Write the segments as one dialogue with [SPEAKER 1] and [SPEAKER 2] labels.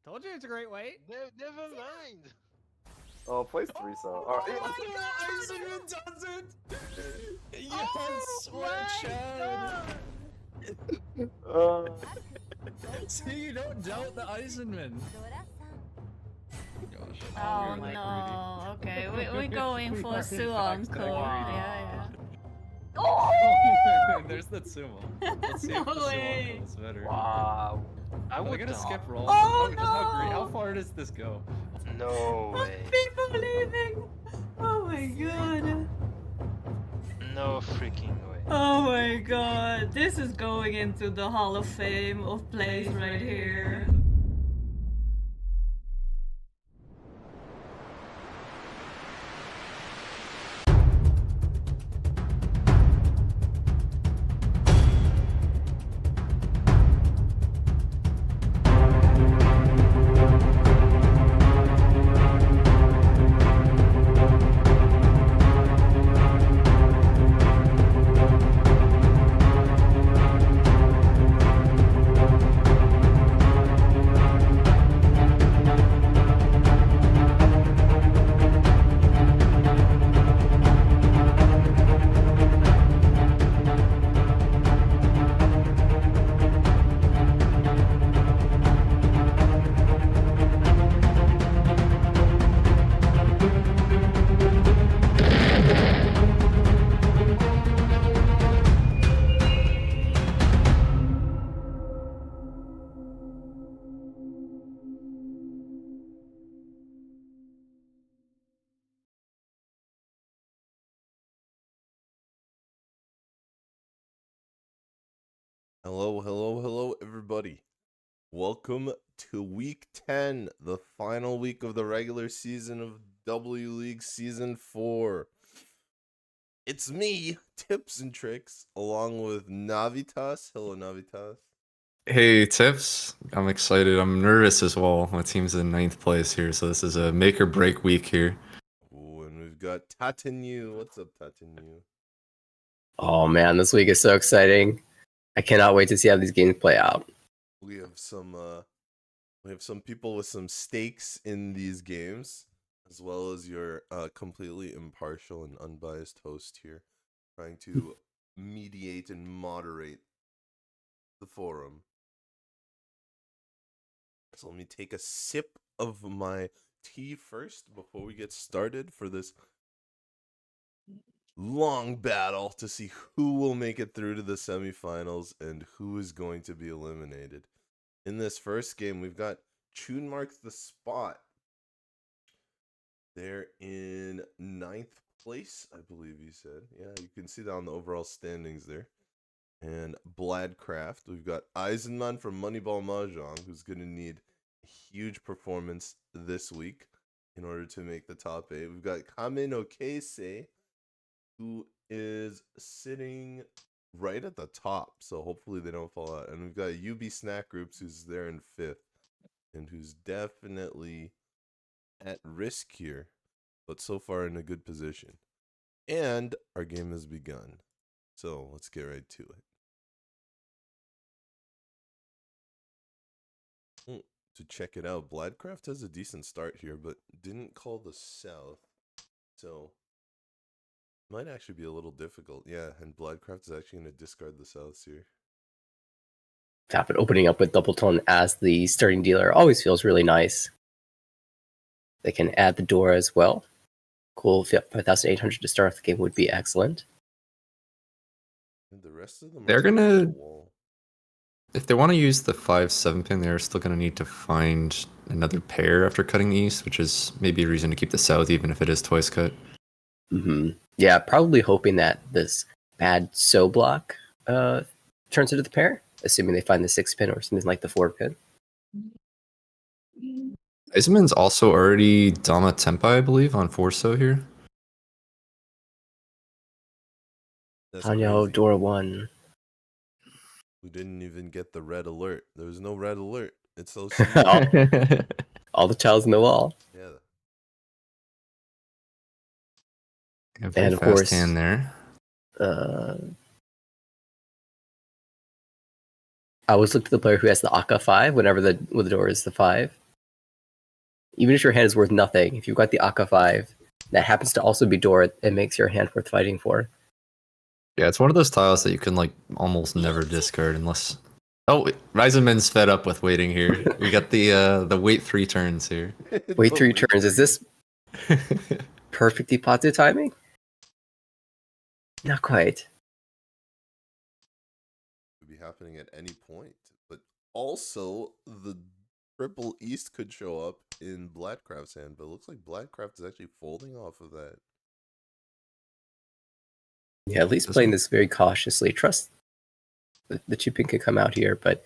[SPEAKER 1] Told you it's a great weight.
[SPEAKER 2] Never mind.
[SPEAKER 3] Oh, place 3 so.
[SPEAKER 4] Eisenman does it! Yes,
[SPEAKER 1] Oh my
[SPEAKER 4] Sweat
[SPEAKER 1] god!
[SPEAKER 4] See, you don't doubt the Eisenman. Gosh, we
[SPEAKER 5] Oh
[SPEAKER 4] are that
[SPEAKER 5] no. Okay, we're going
[SPEAKER 4] We
[SPEAKER 5] for
[SPEAKER 4] are in
[SPEAKER 5] Sue
[SPEAKER 4] fact that
[SPEAKER 5] Uncle.
[SPEAKER 1] greedy.
[SPEAKER 5] Yeah.
[SPEAKER 4] greedy. There's that sumo. Let's see if
[SPEAKER 5] No
[SPEAKER 4] the sumo
[SPEAKER 5] way.
[SPEAKER 4] uncle is better.
[SPEAKER 3] Wow.
[SPEAKER 2] I
[SPEAKER 4] Am I
[SPEAKER 2] would
[SPEAKER 4] gonna
[SPEAKER 2] not.
[SPEAKER 4] skip rolls?
[SPEAKER 5] Oh,
[SPEAKER 4] How
[SPEAKER 5] no.
[SPEAKER 4] far does this go?
[SPEAKER 2] No
[SPEAKER 5] Of
[SPEAKER 2] way.
[SPEAKER 5] people leaving. Oh my god.
[SPEAKER 2] No freaking way.
[SPEAKER 5] Oh my god. This is going into the Hall of Fame of plays right here.
[SPEAKER 6] Hello, everybody. Welcome to week 10, the final week of the regular season of W League Season 4. It's me, Tips and Tricks, along with Navitas. Hello, Navitas.
[SPEAKER 7] Hey Tips, I'm excited. I'm nervous as well. My team's in 9th place here, so this is a make or break week here.
[SPEAKER 6] Ooh, and we've got Tatanu. What's up, Tatanu?
[SPEAKER 8] Oh man, this week is so exciting. I cannot wait to see how these games play out.
[SPEAKER 6] We have some people with some stakes in these games, as well as your completely impartial and unbiased host here, trying to mediate and moderate the forum. So let me take a sip of my tea first before we get started for this long battle to see who will make it through to the semifinals and who is going to be eliminated. In this first game, we've got Chunmark the Spot. They're in 9th place, I believe you said. Yeah, you can see that on the overall standings there. And Bladcraft. We've got Eisenman from Moneyball Mahjong, who's going to need a huge performance this week in order to make the top 8. We've got Kame no Keisei, who is sitting right at the top, so hopefully they don't fall out. And we've got UB Snack Groups, who's there in 5th, and who's definitely at risk here, but so far in a good position. And our game has begun, so let's get right to it. To check it out, Bladcraft has a decent start here, but didn't call the South, so might actually be a little difficult. Yeah, and Bladcraft is actually going to discard the Souths here.
[SPEAKER 8] Tap it opening up with Double Tone as the starting dealer always feels really nice. They can add the door as well. Cool, 5,800 to start off the game would be excellent.
[SPEAKER 6] And the rest of them
[SPEAKER 7] They're
[SPEAKER 6] are taking
[SPEAKER 7] gonna-
[SPEAKER 6] the wall.
[SPEAKER 7] If they want to use the 5-7 pin, they're still going to need to find another pair after cutting the east, which is maybe a reason to keep the south, even if it is twice cut.
[SPEAKER 8] Yeah, probably hoping that this bad so block turns into the pair, assuming they find the 6 pin or something like the 4 pin.
[SPEAKER 7] Eisenman's also already Dama Tempai, I believe, on 4-so here.
[SPEAKER 6] That's
[SPEAKER 8] Hanyo,
[SPEAKER 6] crazy.
[SPEAKER 8] door 1.
[SPEAKER 6] We didn't even get the red alert. There was no red alert. It's so
[SPEAKER 8] All the tiles in the wall.
[SPEAKER 6] Yeah.
[SPEAKER 7] Very
[SPEAKER 8] And of
[SPEAKER 7] fast
[SPEAKER 8] course,
[SPEAKER 7] hand there.
[SPEAKER 8] I always look to the player who has the Akka 5 whenever the door is the 5. Even if your hand is worth nothing, if you've got the Akka 5, that happens to also be door, it makes your hand worth fighting for.
[SPEAKER 7] Yeah, it's one of those tiles that you can like almost never discard unless. Oh, Reisenman's fed up with waiting here. We got the wait 3 turns here.
[SPEAKER 8] Wait 3 turns. Is this perfect Ipatu timing? Not quite.
[SPEAKER 6] Could be happening at any point, but also the triple East could show up in Bladcraft's hand, but it looks like Bladcraft is actually folding off of that.
[SPEAKER 8] Yeah, at least playing this very cautiously. Trust the chipping can come out here, but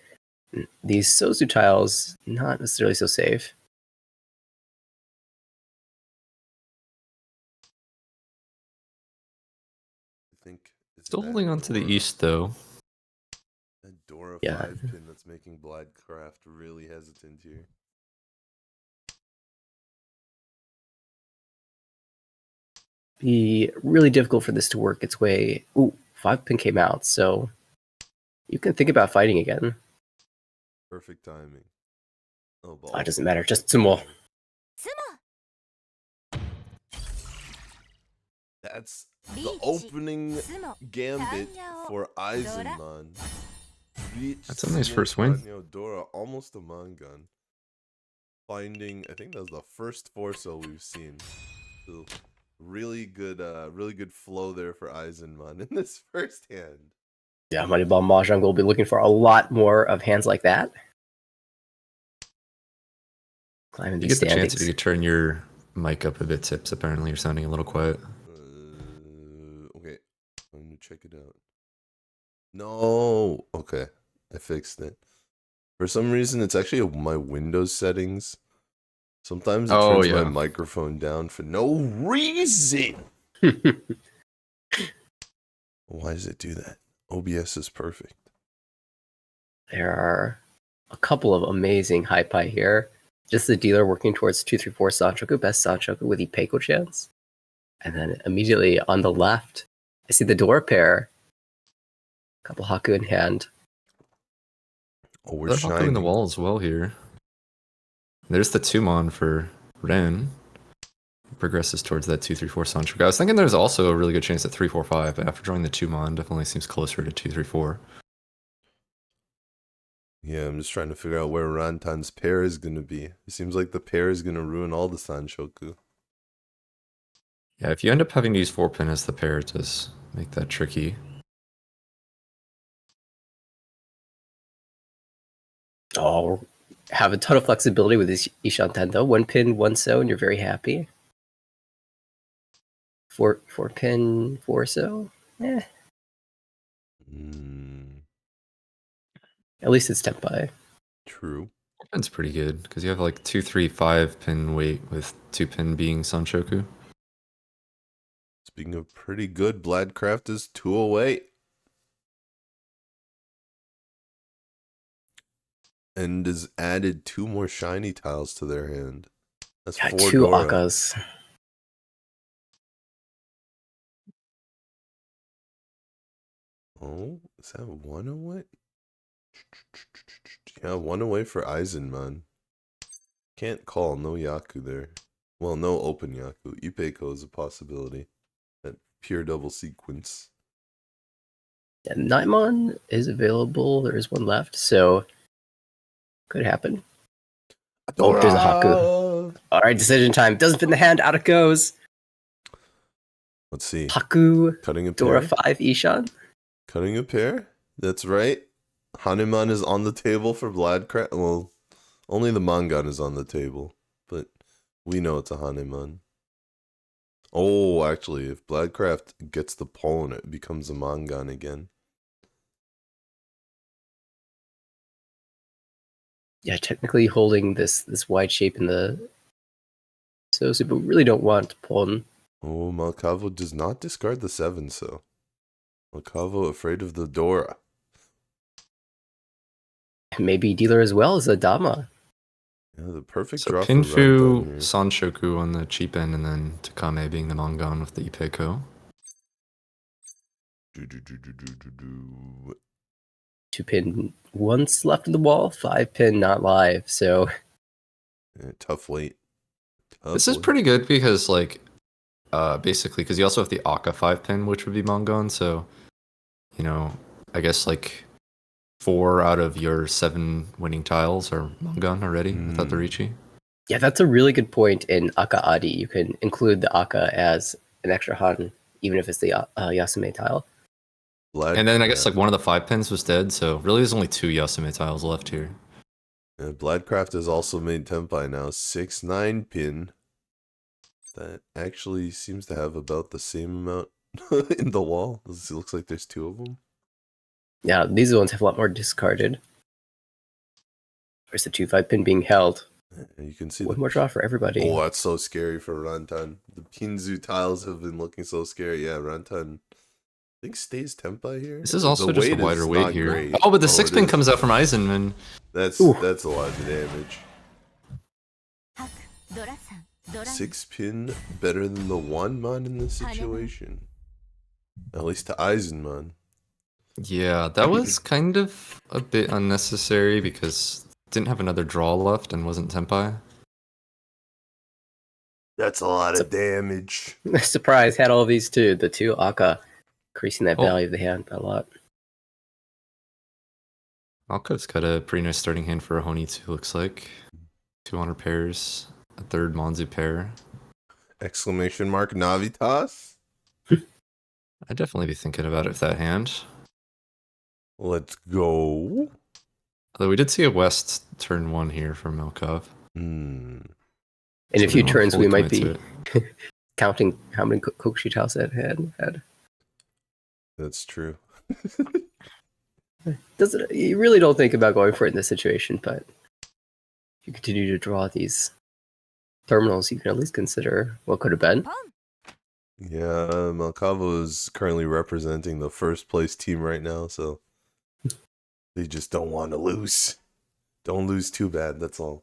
[SPEAKER 8] these Sozu tiles, not necessarily so safe.
[SPEAKER 6] I think it's
[SPEAKER 7] Still
[SPEAKER 6] that
[SPEAKER 7] holding on to the
[SPEAKER 6] Dora-
[SPEAKER 7] East though.
[SPEAKER 6] That Dora
[SPEAKER 8] Yeah.
[SPEAKER 6] 5 pin that's making Bladcraft really hesitant here.
[SPEAKER 8] Be really difficult for this to work its way. Ooh, 5 pin came out, so you can think about fighting again.
[SPEAKER 6] Perfect timing. Oh, ball.
[SPEAKER 8] It doesn't matter, just some more.
[SPEAKER 6] That's the opening gambit for Eisenman.
[SPEAKER 7] That's a nice first win.
[SPEAKER 6] Dora, almost a Mangan. Finding, I think that was the first Forso we've seen. So really good flow there for Eisenman in this first hand.
[SPEAKER 8] Yeah, Moneyball Mahjong will be looking for a lot more of hands like that. Climbing
[SPEAKER 7] You
[SPEAKER 8] these
[SPEAKER 7] get the chance
[SPEAKER 8] standings.
[SPEAKER 7] if you turn your mic up a bit, Tips. Apparently, you're sounding a little quiet.
[SPEAKER 6] Okay, I'm gonna check it out. No, okay, I fixed it. For some reason, it's actually my Windows settings. Sometimes it
[SPEAKER 7] Oh,
[SPEAKER 6] turns
[SPEAKER 7] yeah.
[SPEAKER 6] my microphone down for no reason. Why does it do that? OBS is perfect.
[SPEAKER 8] There are a couple of amazing high pie here. Just the dealer working towards 234 Sanchoku, best Sanchoku with Ipeiko chance. And then immediately on the left, I see the door pair. Couple Haku in hand.
[SPEAKER 6] Oh, we're
[SPEAKER 7] They're in the
[SPEAKER 6] shining.
[SPEAKER 7] wall as well here. There's the Tumon for Ren. Progresses towards that 234 Sanchoku. I was thinking there's also a really good chance at 345, but after drawing the Tumon, definitely seems closer to 234.
[SPEAKER 6] Yeah, I'm just trying to figure out where Rantan's pair is gonna be. It seems like the pair is gonna ruin all the Sanshoku.
[SPEAKER 7] Yeah, if you end up having to use 4-pin as the pair, it does make that tricky.
[SPEAKER 8] Oh, have a ton of flexibility with this Ishan Tendo. 1 pin, 1 so, and you're very happy. 4 pin, 4 so. Eh, at least it's Tenpai.
[SPEAKER 6] True.
[SPEAKER 7] 4-pin's pretty good, because you have like 2, 3, 5-pin weight with 2-pin being Sanshoku.
[SPEAKER 6] Speaking of pretty good, Bladcraft is 2 away. And has added 2 more shiny tiles to their hand. That's
[SPEAKER 8] Yeah,
[SPEAKER 6] 4
[SPEAKER 8] 2
[SPEAKER 6] Dora.
[SPEAKER 8] Akkas.
[SPEAKER 6] Oh, is that 1 away? Yeah, 1 away for Eisenman. Can't call, no Yaku there. Well, no open Yaku. Ipeiko is a possibility. That pure double sequence.
[SPEAKER 8] Yeah, Nightmon is available. There is 1 left, so could happen. Oh, there's a Haku. All right, decision time. Doesn't fit in the hand. Out it goes.
[SPEAKER 6] Let's see.
[SPEAKER 8] Haku,
[SPEAKER 6] Cutting a
[SPEAKER 8] Dora
[SPEAKER 6] pair.
[SPEAKER 8] 5, Ishan.
[SPEAKER 6] Cutting a pair. That's right. Hanuman is on the table for Bladcraft. Well, only the Mangan is on the table, but we know it's a Hanuman. Oh, actually, if Bladcraft gets the pawn, it becomes a Mangan again.
[SPEAKER 8] Yeah, technically holding this wide shape in the Sosu, but we really don't want Pon.
[SPEAKER 6] Oh, Malcavo does not discard the 7, so. Malcavo afraid of the Dora.
[SPEAKER 8] Maybe dealer as well as a Dama.
[SPEAKER 6] Yeah, the perfect
[SPEAKER 7] So
[SPEAKER 6] draw for
[SPEAKER 7] Pinfu,
[SPEAKER 6] Rantan here.
[SPEAKER 7] Sanshoku on the cheap end, and then Takame being the Mangan with the Ipeiko.
[SPEAKER 8] 2-pin once left in the wall, 5-pin not live. So
[SPEAKER 6] Yeah, tough wait.
[SPEAKER 7] This is pretty good because, like, basically, because you also have the Akka 5-pin, which would be Mongon. So, you know, I guess like 4 out of your 7 winning tiles are Mongon already without the Ricci.
[SPEAKER 8] yeah, that's a really good point in Akka Adi. You can include the Akka as an extra Han, even if it's the Yasume tile.
[SPEAKER 7] And then I guess like one of the 5-pins was dead, so really there's only 2 Yasume tiles left here.
[SPEAKER 6] Yeah, Bladcraft has also made Tenpai now 6-9 pin. That actually seems to have about the same amount in the wall. It looks like there's 2 of them.
[SPEAKER 8] Yeah, these ones have a lot more discarded. Where's the 2-5-pin being held?
[SPEAKER 6] And you can see
[SPEAKER 8] One more draw for everybody.
[SPEAKER 6] Oh, that's so scary for Rantan. The Pinzu tiles have been looking so scary. Yeah, Rantan, I think stays Tenpai here.
[SPEAKER 7] This is also just a wider weight
[SPEAKER 6] not
[SPEAKER 7] here.
[SPEAKER 6] great.
[SPEAKER 7] Oh, but the
[SPEAKER 6] it
[SPEAKER 7] 6-pin
[SPEAKER 6] is.
[SPEAKER 7] comes out from Eisenman.
[SPEAKER 6] That's
[SPEAKER 8] Ooh.
[SPEAKER 6] a lot of damage. 6-pin better than the 1-mon in this situation. At least to Eisenman.
[SPEAKER 7] Yeah, that was kind of a bit unnecessary because it didn't have another draw left and wasn't Tenpai.
[SPEAKER 6] That's a lot of damage.
[SPEAKER 8] Surprise, had all these too. The 2 Akka, increasing that
[SPEAKER 7] Oh.
[SPEAKER 8] value of the hand by a lot.
[SPEAKER 7] Malkov's got a pretty nice starting hand for a Honi too, looks like. 2 honor pairs, a 3rd Monzu pair.
[SPEAKER 6] Exclamation mark Navitas.
[SPEAKER 7] I'd definitely be thinking about it with that hand.
[SPEAKER 6] Let's go.
[SPEAKER 7] Although we did see a West turn 1 here from Malkov.
[SPEAKER 6] Hmm.
[SPEAKER 8] In a
[SPEAKER 7] So
[SPEAKER 8] few
[SPEAKER 7] we won't
[SPEAKER 8] turns, we
[SPEAKER 7] fully
[SPEAKER 8] might
[SPEAKER 7] commit
[SPEAKER 8] be
[SPEAKER 7] to it.
[SPEAKER 8] counting how many Kokushi tiles that had.
[SPEAKER 6] That's true.
[SPEAKER 8] You really don't think about going for it in this situation, but if you continue to draw these terminals, you can at least consider what could have been.
[SPEAKER 6] Yeah, Malkavo is currently representing the first place team right now, so they just don't want to lose. Don't lose too bad, that's all.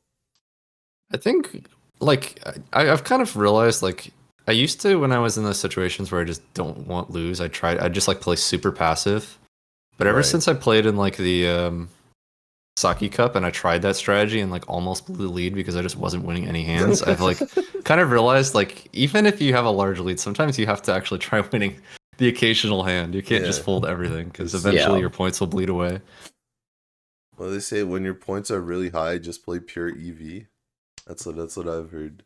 [SPEAKER 7] I think, like, I've kind of realized, like, I used to, when I was in those situations where I just don't want lose, I just, like, play super passive. But ever
[SPEAKER 6] Right.
[SPEAKER 7] since I played in, like, the Saki Cup and I tried that strategy and, like, almost blew the lead because I just wasn't winning any hands, I've, like, kind of realized, like, even if you have a large lead, sometimes you have to actually try winning the occasional hand. You can't just
[SPEAKER 6] Yeah.
[SPEAKER 7] fold everything because
[SPEAKER 6] It's-
[SPEAKER 7] eventually
[SPEAKER 8] Yeah.
[SPEAKER 7] your points will bleed away.
[SPEAKER 6] Well, they say when your points are really high, just play pure EV. That's what I've heard.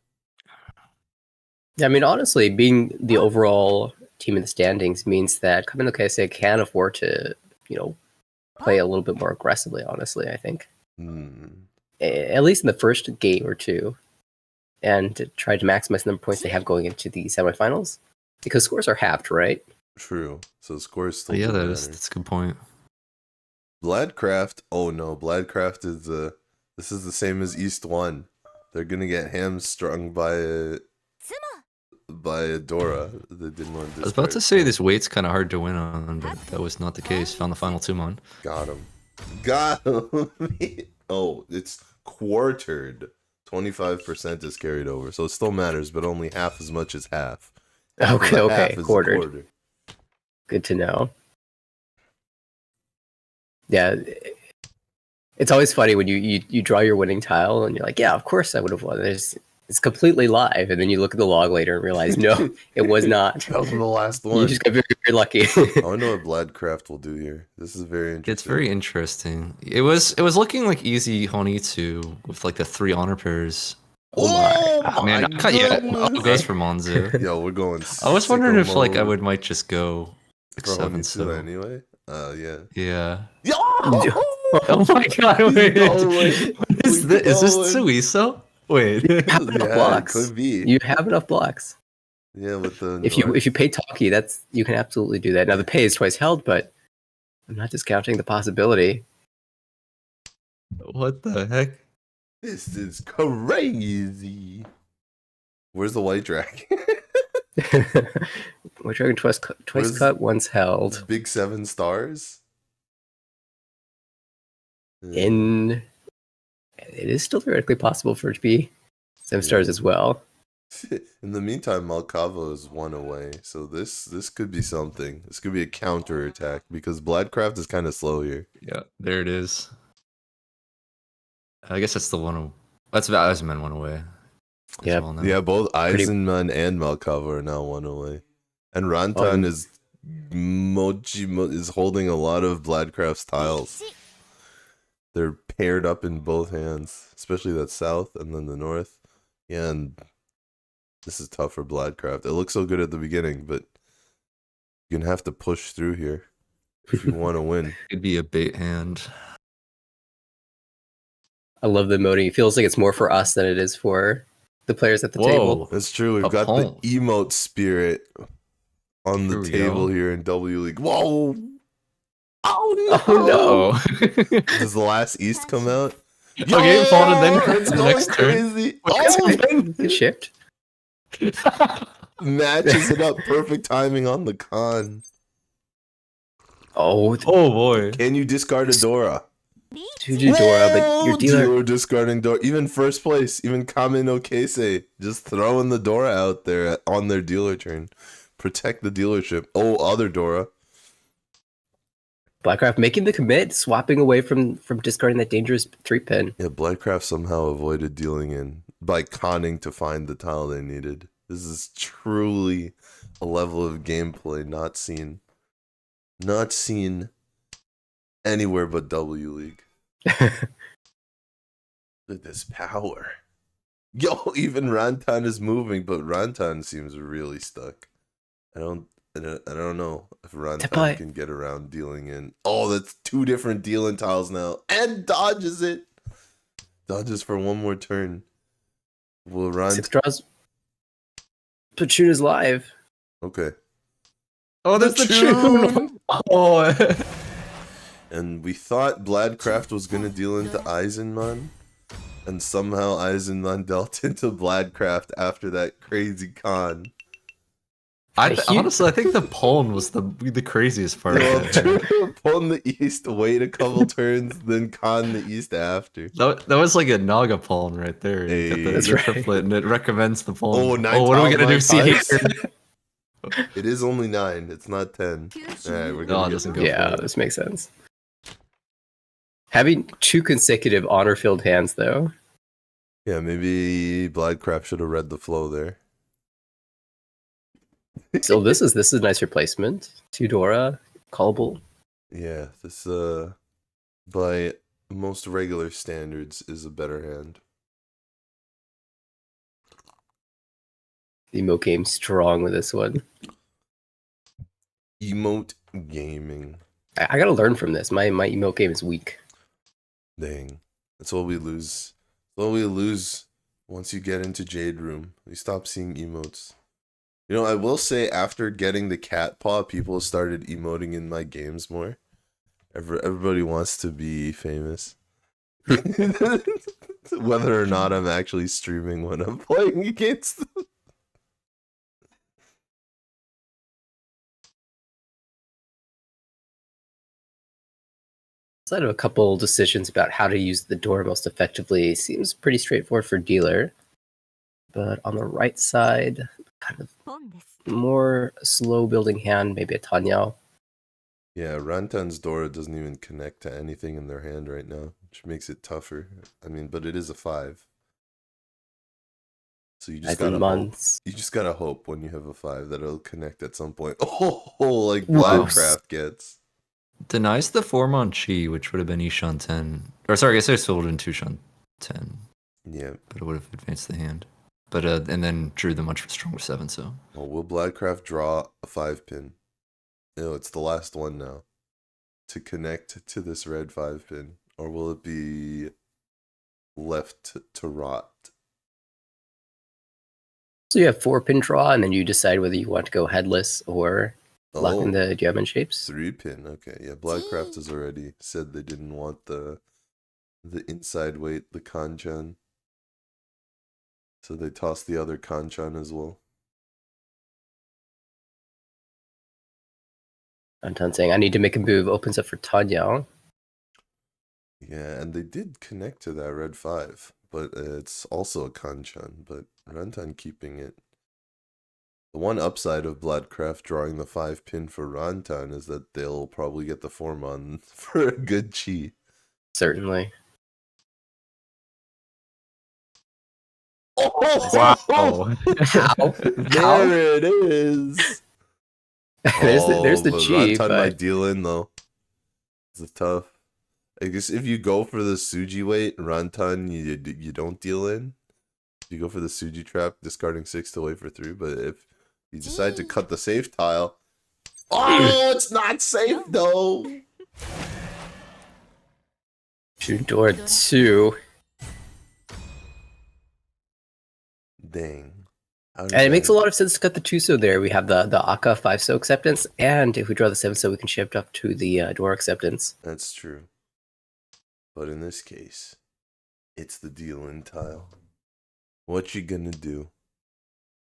[SPEAKER 8] Yeah, I mean, honestly, being the overall team in the standings means that Kamino Keisei can afford to, play a little bit more aggressively, honestly, I think.
[SPEAKER 6] Hmm.
[SPEAKER 8] At least in the first game or two, and to try to maximize the number of points they have going into the semifinals, because scores are halved, right?
[SPEAKER 6] True. So scores still
[SPEAKER 7] But yeah,
[SPEAKER 6] do matter.
[SPEAKER 7] that's a good point.
[SPEAKER 6] Bladcraft. Oh no, Bladcraft is this is the same as East 1. They're gonna get hamstrung by a Dora. They didn't want to.
[SPEAKER 7] I was about to say this weight's kind of hard to win on, but that was not the case. Found the final 2-mon.
[SPEAKER 6] Got him. Got him. Oh, it's quartered. 25% is carried over, so it still matters, but only half as much as half.
[SPEAKER 8] Okay,
[SPEAKER 6] Half
[SPEAKER 8] okay,
[SPEAKER 6] is a
[SPEAKER 8] quartered.
[SPEAKER 6] quarter.
[SPEAKER 8] Good to know. Yeah, it's always funny when you draw your winning tile and you're like, yeah, of course I would have won. It's completely live, and then you look at the log later and realize, no, it was not.
[SPEAKER 6] That was the last
[SPEAKER 8] You
[SPEAKER 6] one.
[SPEAKER 8] just got very, very lucky.
[SPEAKER 6] I want to know what Bladcraft will do here. This is very interesting.
[SPEAKER 7] It's very interesting. It was looking like easy Honi 2 with like the 3 honor pairs.
[SPEAKER 6] Oh
[SPEAKER 7] Man,
[SPEAKER 6] my
[SPEAKER 7] yeah,
[SPEAKER 6] goodness.
[SPEAKER 7] it goes for Monzu.
[SPEAKER 6] Yo, we're going.
[SPEAKER 7] I was wondering if like I
[SPEAKER 6] would
[SPEAKER 7] might just go like
[SPEAKER 6] for Honi
[SPEAKER 7] 7
[SPEAKER 6] 2
[SPEAKER 7] so.
[SPEAKER 6] anyway. Yeah.
[SPEAKER 7] Yeah.
[SPEAKER 6] Yo!
[SPEAKER 7] Oh my god, wait.
[SPEAKER 6] going.
[SPEAKER 7] What is
[SPEAKER 6] We
[SPEAKER 7] this? Is this
[SPEAKER 6] going.
[SPEAKER 7] Suiso? Wait.
[SPEAKER 8] have enough
[SPEAKER 6] Yeah,
[SPEAKER 8] blocks.
[SPEAKER 6] it could be.
[SPEAKER 8] You have enough blocks.
[SPEAKER 6] Yeah, with the
[SPEAKER 8] If you pay Talkie, you can absolutely do that. Now the pay is twice held, but I'm not discounting the possibility.
[SPEAKER 7] What the heck?
[SPEAKER 6] This is crazy. Where's the white dragon?
[SPEAKER 8] White Dragon twice
[SPEAKER 6] Where's-
[SPEAKER 8] cut, once held.
[SPEAKER 6] Big 7 stars.
[SPEAKER 8] It is still theoretically possible for it to be 7 stars as well.
[SPEAKER 6] In the meantime, Malkava is 1 away, so this could be something. This could be a counter attack because Bladcraft is kind of slow here.
[SPEAKER 7] Yeah, there it is. I guess that's the one. That's about Eisenman 1 away. as
[SPEAKER 8] Yep.
[SPEAKER 7] well now.
[SPEAKER 6] Yeah, both
[SPEAKER 8] Pretty-
[SPEAKER 6] Eisenman and Malkava are now 1 away, and Rantan is is holding a lot of Bladcraft's tiles. They're paired up in both hands, especially that south and then the north. Yeah, and this is tough for Bladcraft. It looks so good at the beginning, but you're gonna have to push through here if you want to win.
[SPEAKER 7] Could be a bait hand.
[SPEAKER 8] I love the emoting. It feels like it's more for us than it is for the players at the table.
[SPEAKER 6] That's true. We've
[SPEAKER 7] A
[SPEAKER 6] got
[SPEAKER 7] pwn.
[SPEAKER 6] the emote spirit on the
[SPEAKER 7] Here we
[SPEAKER 6] table
[SPEAKER 7] go.
[SPEAKER 6] here in W League. Whoa! Oh
[SPEAKER 8] Oh, no.
[SPEAKER 7] Oh.
[SPEAKER 6] Does the last East come out?
[SPEAKER 7] Okay, pawn and then
[SPEAKER 6] it's
[SPEAKER 7] the
[SPEAKER 6] going
[SPEAKER 7] next turn.
[SPEAKER 6] crazy.
[SPEAKER 7] Oh!
[SPEAKER 8] Good shift.
[SPEAKER 6] Matches it up. Perfect timing on the con.
[SPEAKER 8] Oh,
[SPEAKER 7] Oh boy.
[SPEAKER 6] Can you discard a Dora?
[SPEAKER 8] to do Dora, but your
[SPEAKER 6] Whoa,
[SPEAKER 8] dealer.
[SPEAKER 6] discarding Dora. Even first place, even Kame no Keisei, just throwing the Dora out there on their dealer turn. Protect the dealership. Oh, other Dora.
[SPEAKER 8] Blackcraft making the commit, swapping away from discarding that dangerous 3-pin.
[SPEAKER 6] Yeah, Bloodcraft somehow avoided dealing in by conning to find the tile they needed. This is truly a level of gameplay not seen anywhere but W League. Look at this power. Yo, even Rantan is moving, but Rantan seems really stuck. I don't know if Rantan
[SPEAKER 8] Tepai.
[SPEAKER 6] can get around dealing in. Oh, that's 2 different dealing tiles now. And dodges it. Dodges for 1 more turn. Will
[SPEAKER 8] 6
[SPEAKER 6] Rantan...
[SPEAKER 8] draws. Platoon is live.
[SPEAKER 6] Okay.
[SPEAKER 7] Oh, that's the tune. Oh.
[SPEAKER 6] And we thought Bladcraft was going to deal into Eisenman. And somehow Eisenman dealt into Bladcraft after that crazy con.
[SPEAKER 7] Honestly, I think the pawn was the craziest part.
[SPEAKER 6] Well,
[SPEAKER 7] of it.
[SPEAKER 6] true. Pawn the east, wait a couple turns, then con the east after.
[SPEAKER 7] That was like a Naga pawn right there. You got
[SPEAKER 6] Hey.
[SPEAKER 7] the,
[SPEAKER 6] That's
[SPEAKER 7] the
[SPEAKER 8] right.
[SPEAKER 7] triplet, and it recommends the pawn.
[SPEAKER 6] Oh, 9
[SPEAKER 7] what are we
[SPEAKER 6] tiles,
[SPEAKER 7] gonna do?
[SPEAKER 6] 9
[SPEAKER 7] See here?
[SPEAKER 6] tiles. It is only 9. It's not 10. Alright, we're
[SPEAKER 7] No,
[SPEAKER 6] gonna
[SPEAKER 7] it
[SPEAKER 6] get
[SPEAKER 7] doesn't
[SPEAKER 6] the
[SPEAKER 7] go
[SPEAKER 8] Yeah,
[SPEAKER 7] for it.
[SPEAKER 8] this makes sense. Having 2 consecutive honor-filled hands, though.
[SPEAKER 6] Yeah, maybe Bladcraft should have read the flow there.
[SPEAKER 8] So this is a nice replacement. 2 Dora, callable.
[SPEAKER 6] Yeah, this by most regular standards is a better hand.
[SPEAKER 8] The emote game strong with this one.
[SPEAKER 6] Emote gaming.
[SPEAKER 8] I gotta learn from this. My emote game is weak.
[SPEAKER 6] Dang. That's what we lose. That's what we lose once you get into Jade Room. You stop seeing emotes. You know, I will say after getting the cat paw, people started emoting in my games more. Everybody wants to be famous. Whether or not I'm actually streaming when I'm playing against them.
[SPEAKER 8] Outside of a couple decisions about how to use the door most effectively, seems pretty straightforward for dealer. But on the right side, kind of more slow building hand, maybe a Tanyao.
[SPEAKER 6] Yeah, Rantan's Dora doesn't even connect to anything in their hand right now, which makes it tougher. I mean, but it is a 5. So you just gotta hope.
[SPEAKER 8] Months.
[SPEAKER 6] You just gotta hope when you have a 5 that it'll connect at some point. Oh, like
[SPEAKER 8] Wow.
[SPEAKER 6] Bladcraft gets.
[SPEAKER 7] Denies the form on Chi, which would have been Ishan 10. Or sorry, I guess I still would have been Tushan 10,
[SPEAKER 6] Yeah.
[SPEAKER 7] but it would have advanced the hand. But and then drew the much stronger 7. So
[SPEAKER 6] Well, will Bladcraft draw a 5-pin? No, it's the last one now. To connect to this red 5-pin. Or will it be left to rot?
[SPEAKER 8] So you have 4-pin draw, and then you decide whether you want to go headless or lock in the diamond shapes.
[SPEAKER 6] 3-pin, okay. Yeah, Bladcraft has already said they didn't want the inside weight, the Kanchan. So they tossed the other Kanchan as well.
[SPEAKER 8] Anton saying, I need to make a move, opens up for Tanyao.
[SPEAKER 6] Yeah, and they did connect to that red 5. but it's also a Kanchan, but Rantan keeping it. The one upside of Bloodcraft drawing the 5-pin for Rantan is that they'll probably get the 4-mon for a good chi.
[SPEAKER 8] Certainly.
[SPEAKER 7] Wow.
[SPEAKER 8] How?
[SPEAKER 6] There it is.
[SPEAKER 8] There's the
[SPEAKER 6] but
[SPEAKER 8] chi,
[SPEAKER 6] Rantan
[SPEAKER 8] but
[SPEAKER 6] might deal in though. It's tough. I guess if you go for the Suji weight, Rantan, you don't deal in. You go for the Suji trap, discarding 6 to wait for 3. But if you decide to cut the safe tile, oh, it's not safe though.
[SPEAKER 8] Door 2.
[SPEAKER 6] Dang.
[SPEAKER 8] And it makes a lot of sense to cut the 2-so there. We have the Akka 5-so acceptance, and if we draw the 7-so, we can shift up to the door acceptance.
[SPEAKER 6] That's true. But in this case, it's the deal-in tile. What you gonna do?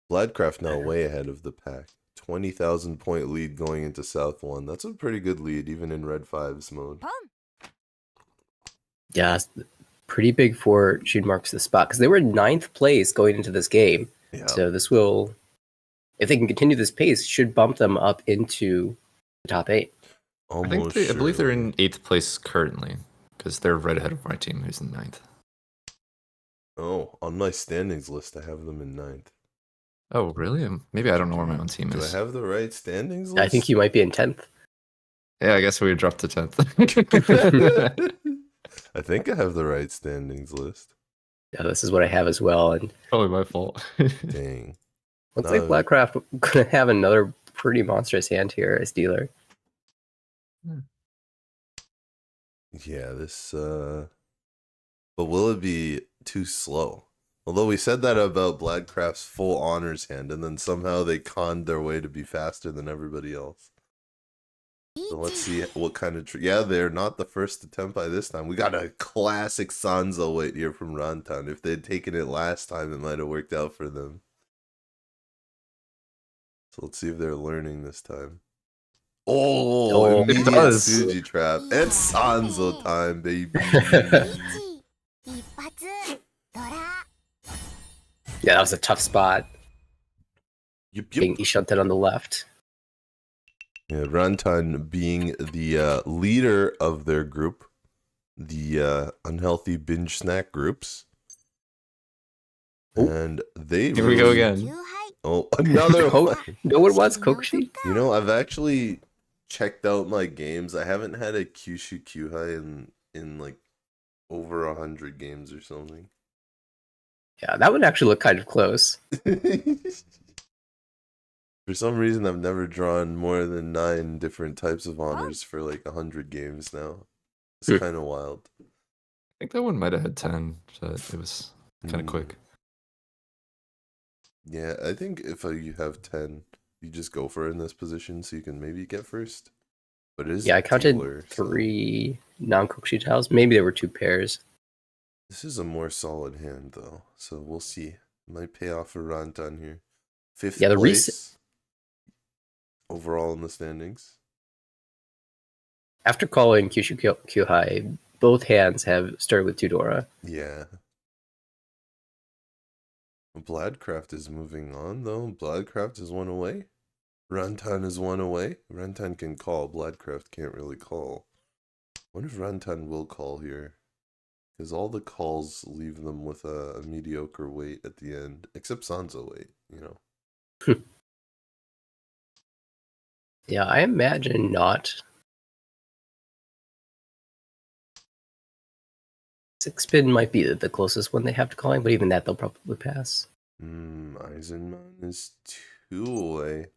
[SPEAKER 6] Bloodcraft now way ahead of the pack. 20,000 point lead going into South 1. That's a pretty good lead, even in Red 5's mode.
[SPEAKER 8] Yeah, it's pretty big for Shun Marks the spot, because they were in 9th place going into this game.
[SPEAKER 6] Yeah.
[SPEAKER 8] So this will, if they can continue this pace, should bump them up into the top 8.
[SPEAKER 6] Almost
[SPEAKER 7] I believe they're in
[SPEAKER 6] surely.
[SPEAKER 7] 8th place currently, because they're right ahead of my team, who's in 9th.
[SPEAKER 6] Oh, on my standings list, I have them in 9th.
[SPEAKER 7] Oh, really? Maybe I don't know where my own team
[SPEAKER 6] Do I
[SPEAKER 7] is.
[SPEAKER 6] have the right standings list?
[SPEAKER 8] I think you might be in 10th.
[SPEAKER 7] Yeah, I guess we dropped to 10th.
[SPEAKER 6] I think I have the right standings list.
[SPEAKER 8] Yeah, this is what I have as well. And
[SPEAKER 7] Probably my fault.
[SPEAKER 6] Dang.
[SPEAKER 8] looks like
[SPEAKER 6] No.
[SPEAKER 8] Blackcraft gonna have another pretty monstrous hand here as dealer.
[SPEAKER 6] Yeah, this, but will it be too slow? Although we said that about Bloodcraft's full honors hand, and then somehow they conned their way to be faster than everybody else. So let's see what kind of... yeah, they're not the first attempt by this time. We got a classic Sanzo weight here from Rantan. If they'd taken it last time, it might have worked out for them. So let's see if they're learning this time. Oh,
[SPEAKER 8] it
[SPEAKER 6] immediate
[SPEAKER 7] does.
[SPEAKER 6] Suji trap. It's Sanzo time, baby.
[SPEAKER 8] Yeah, that was a tough spot.
[SPEAKER 6] Yup,
[SPEAKER 8] Being
[SPEAKER 6] yup.
[SPEAKER 8] Ishunten on the left.
[SPEAKER 6] Yeah, Rantan being the leader of their group, the unhealthy binge snack groups.
[SPEAKER 8] Oh.
[SPEAKER 6] And they
[SPEAKER 7] Here we go again.
[SPEAKER 6] Oh, another
[SPEAKER 8] Oh,
[SPEAKER 6] one.
[SPEAKER 8] no one wants Kokushi?
[SPEAKER 6] You know, I've actually checked out my games. I haven't had a Kyushu Kyuhai in like over 100 games or something.
[SPEAKER 8] Yeah, that would actually look kind of close.
[SPEAKER 6] For some reason, I've never drawn more than 9 different types of honors for like 100 games now. It's kind of wild.
[SPEAKER 7] I think that one might have had 10, so it was kind of
[SPEAKER 6] Mm.
[SPEAKER 7] quick.
[SPEAKER 6] Yeah, I think if you have 10, you just go for it in this position so you can maybe get first. But it is
[SPEAKER 8] Yeah, I counted
[SPEAKER 6] dealer, so
[SPEAKER 8] 3 non-Kokushi tiles. Maybe there were 2 pairs.
[SPEAKER 6] this is a more solid hand, though. So we'll see. Might pay off for Rantan here. 5th
[SPEAKER 8] Yeah, the
[SPEAKER 6] place overall in the standings.
[SPEAKER 8] After calling Kyushu Kyuhai, both hands have started with 2 Dora.
[SPEAKER 6] Yeah. Bloodcraft is moving on, though. Bloodcraft is 1 away. Rantan is 1 away. Rantan can call. Bloodcraft can't really call. I wonder if Rantan will call here. Because all the calls leave them with a mediocre weight at the end. Except Sanzo weight, you know.
[SPEAKER 8] Yeah, I imagine not. 6-spin might be the closest one they have to calling, but even that they'll probably pass.
[SPEAKER 6] Eisenman is 2 away.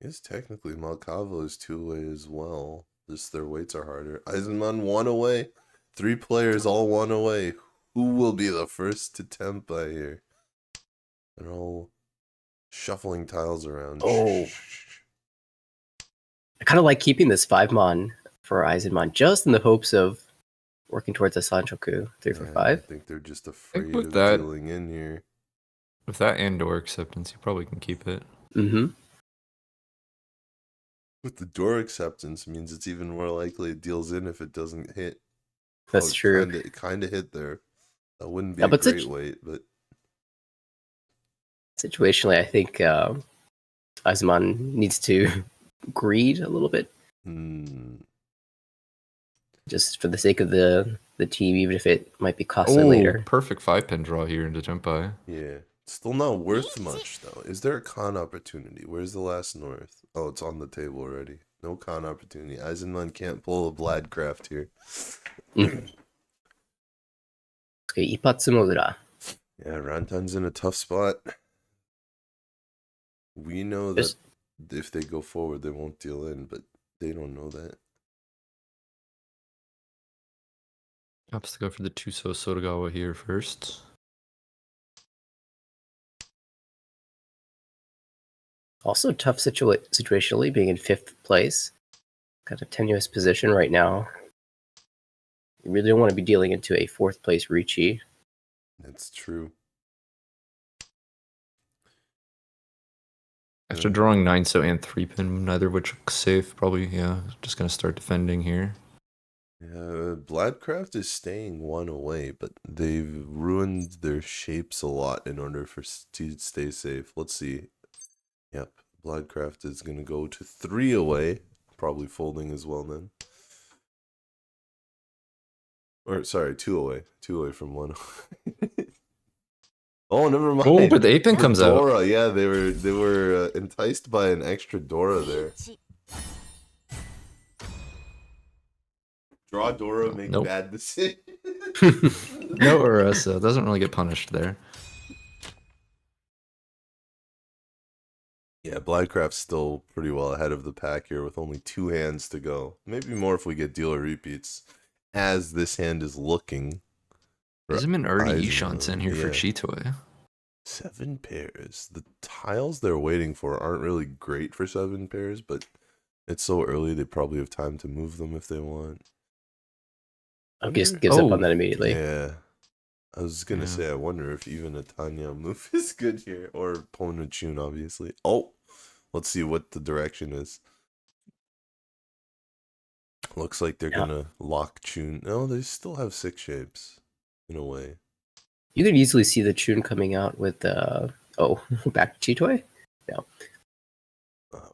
[SPEAKER 6] Yes, technically Malkavo is 2 away as well. Just their weights are harder. Eisenman 1 away. 3 players all 1 away. Who will be the first to Tempa here? They're all shuffling tiles around.
[SPEAKER 8] Oh. I kind of like keeping this 5-mon for Eisenman, just in the hopes of working towards a Sanchoku 3 for
[SPEAKER 6] Yeah,
[SPEAKER 8] 5.
[SPEAKER 6] I think they're just afraid
[SPEAKER 7] with
[SPEAKER 6] of
[SPEAKER 7] that-
[SPEAKER 6] dealing in here.
[SPEAKER 7] With that and door acceptance, you probably can keep it.
[SPEAKER 8] Mm-hmm.
[SPEAKER 6] With the door acceptance means it's even more likely it deals in if it doesn't hit.
[SPEAKER 8] That's true.
[SPEAKER 6] It kind of hit there. That wouldn't be
[SPEAKER 8] Yeah,
[SPEAKER 6] a
[SPEAKER 8] but
[SPEAKER 6] great weight, but
[SPEAKER 8] Situationally, I think Aizaman needs to greed a little bit, just for the sake of the team, even if it might be costly later.
[SPEAKER 7] Perfect 5-pin draw here into Tenpai.
[SPEAKER 6] yeah. Still not worth much though. Is there a con opportunity? Where's the last north? Oh, it's on the table already. No con opportunity. Eisenman can't pull a Bladcraft here.
[SPEAKER 8] Okay, Ipatsu Mogura.
[SPEAKER 6] Yeah, Rantan's in a tough spot. We know that if they go forward, they won't deal in, but they don't know that.
[SPEAKER 7] Opts to go for the Tuso Sotogawa here first.
[SPEAKER 8] Also tough situationally, being in 5th place. Got a tenuous position right now. You really don't want to be dealing into a 4th place Ricci.
[SPEAKER 6] That's true.
[SPEAKER 7] After drawing 9-so and 3-pin, neither of which looks safe, probably, yeah. Just gonna start defending here.
[SPEAKER 6] Yeah, Bladcraft is staying 1 away, but they've ruined their shapes a lot in order to stay safe. Let's see. Yep, Bladcraft is going to go to 3 away. Probably folding as well then. Or, sorry, 2 away. 2 away from 1. Oh, never mind.
[SPEAKER 7] Oh, but the 8-pin comes out.
[SPEAKER 6] Dora, yeah, they were enticed by an extra Dora there. Draw Dora, make bad decision.
[SPEAKER 7] No Urasa, doesn't really get punished there.
[SPEAKER 6] Yeah, Bladcraft's still pretty well ahead of the pack here with only 2 hands to go. Maybe more if we get dealer repeats, as this hand is looking.
[SPEAKER 7] Isn't already Ishansen here for
[SPEAKER 6] yeah.
[SPEAKER 7] Chitoe?
[SPEAKER 6] 7 pairs. The tiles they're waiting for aren't really great for 7 pairs, but it's so early they probably have time to move them if they want.
[SPEAKER 8] I guess gives up on that immediately.
[SPEAKER 6] Yeah. I was going to say, I wonder if even a Tanya move is good here. Or Pona Chun, obviously. Oh! Let's see what the direction is. Looks like they're going to lock Chun. No, they still have 6 shapes. In a way.
[SPEAKER 8] You could easily see the Chun coming out with, back to Chitoe? No.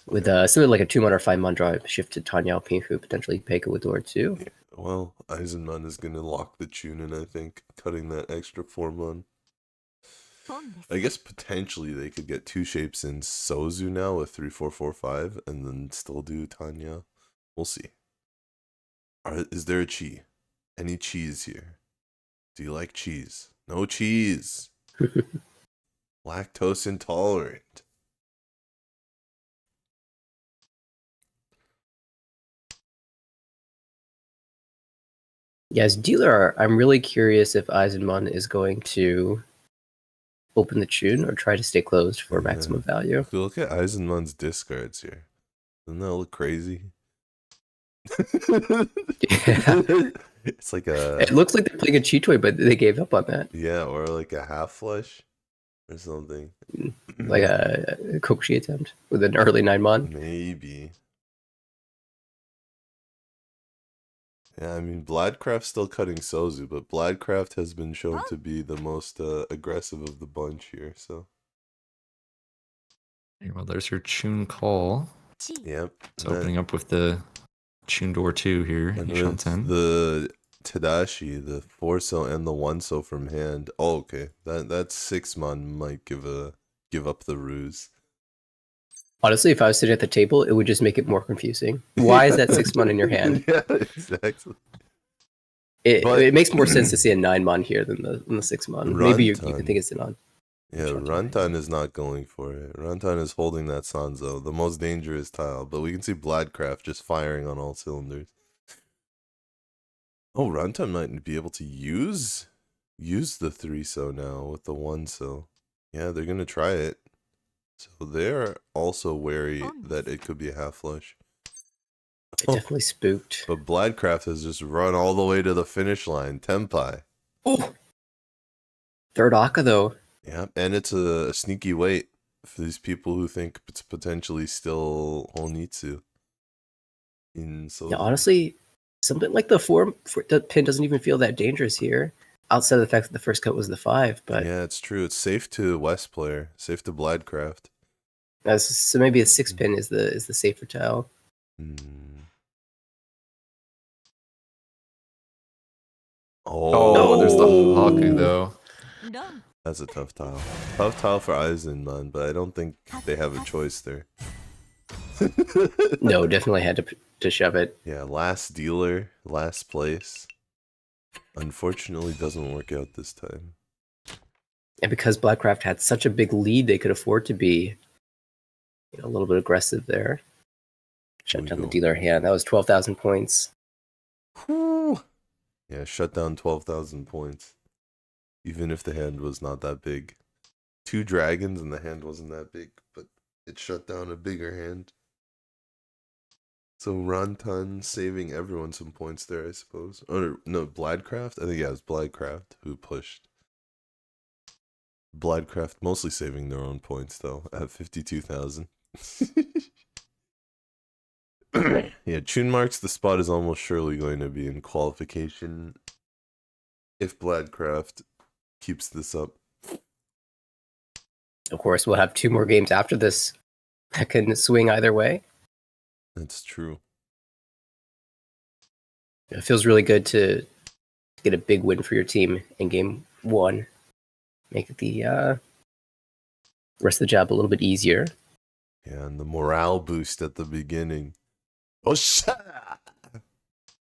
[SPEAKER 8] With something like a 2-mon or 5-mon draw, shift to Tanya Pinku, potentially Peko with Dora too.
[SPEAKER 6] Yeah. Well, Eisenman is going to lock the Chun in, I think, cutting that extra 4-mon. I guess potentially they could get 2 shapes in Sozu now with 3-4-4-5 and then still do Tanya. We'll see. Is there a chi? Any cheese here? Do you like cheese? No cheese. Lactose intolerant.
[SPEAKER 8] Yeah, as dealer, I'm really curious if Eisenman is going to open the Chun or try to stay closed for maximum value.
[SPEAKER 6] If you look at Eisenman's discards here, doesn't that look crazy?
[SPEAKER 8] Yeah.
[SPEAKER 6] It's like a...
[SPEAKER 8] It looks like they're playing a Chitoe, but they gave up on that.
[SPEAKER 6] Yeah, or like a half flush or something.
[SPEAKER 8] Like a Kokushi attempt with an early 9-mon.
[SPEAKER 6] Maybe. Yeah, I mean, Bladcraft's still cutting Sozu, but Bladcraft has been shown to be the most aggressive of the bunch here, so...
[SPEAKER 7] Well, there's your Chun call.
[SPEAKER 6] Yep.
[SPEAKER 7] It's opening up with the Chun door 2 here.
[SPEAKER 6] And with the Tadashi, the 4-so and the 1-so from hand. Oh, okay. That 6-mon might give up the ruse.
[SPEAKER 8] Honestly, if I was sitting at the table, it would just make it more confusing. Why is that 6-mon in your hand?
[SPEAKER 6] Yeah, exactly.
[SPEAKER 8] It makes more sense to see a 9-mon here than the 6-mon. Maybe you could think it's an on.
[SPEAKER 6] Yeah, Rantan is not going for it. Rantan is holding that Sanzo, the most dangerous tile, but we can see Bladcraft just firing on all cylinders. Oh, Rantan might be able to use the 3-so now with the 1-so. Yeah, they're going to try it. So they're also wary that it could be a half flush.
[SPEAKER 8] It definitely spooked.
[SPEAKER 6] But Bladcraft has just run all the way to the finish line. Tenpai.
[SPEAKER 8] Oh! 3rd Aka, though.
[SPEAKER 6] Yeah, and it's a sneaky wait for these people who think it's potentially still Honitsu. in so.
[SPEAKER 8] Yeah, honestly, something like the pin doesn't even feel that dangerous here. Outside of the fact that the first cut was the 5, but
[SPEAKER 6] Yeah, it's true. It's safe to West player, safe to Bladcraft.
[SPEAKER 8] so maybe a 6 pin is the safer tile.
[SPEAKER 6] Oh,
[SPEAKER 7] there's the
[SPEAKER 8] Oh.
[SPEAKER 7] Haku though.
[SPEAKER 6] that's a tough tile. Tough tile for Eisenman, but I don't think they have a choice there.
[SPEAKER 8] No, definitely had to shove it.
[SPEAKER 6] Yeah, last dealer, last place. Unfortunately, doesn't work out this time.
[SPEAKER 8] And because Blackcraft had such a big lead, they could afford to be a little bit aggressive there. Shut
[SPEAKER 6] we
[SPEAKER 8] down the
[SPEAKER 6] go.
[SPEAKER 8] dealer hand. That was 12,000 points.
[SPEAKER 6] Whew. Yeah, shut down 12,000 points. Even if the hand was not that big. 2 dragons and the hand wasn't that big, but it shut down a bigger hand. So Rantan saving everyone some points there, I suppose. Or no, Bladcraft? I think yeah, it was Bladcraft who pushed. Bladcraft mostly saving their own points though, at 52,000. Yeah, Tune Marks, the spot is almost surely going to be in qualification if Bladcraft keeps this up.
[SPEAKER 8] Of course, we'll have 2 more games after this that can swing either way.
[SPEAKER 6] That's true.
[SPEAKER 8] It feels really good to get a big win for your team in game 1. Make the rest of the job a little bit easier.
[SPEAKER 6] Yeah, and the morale boost at the beginning. Oh shit!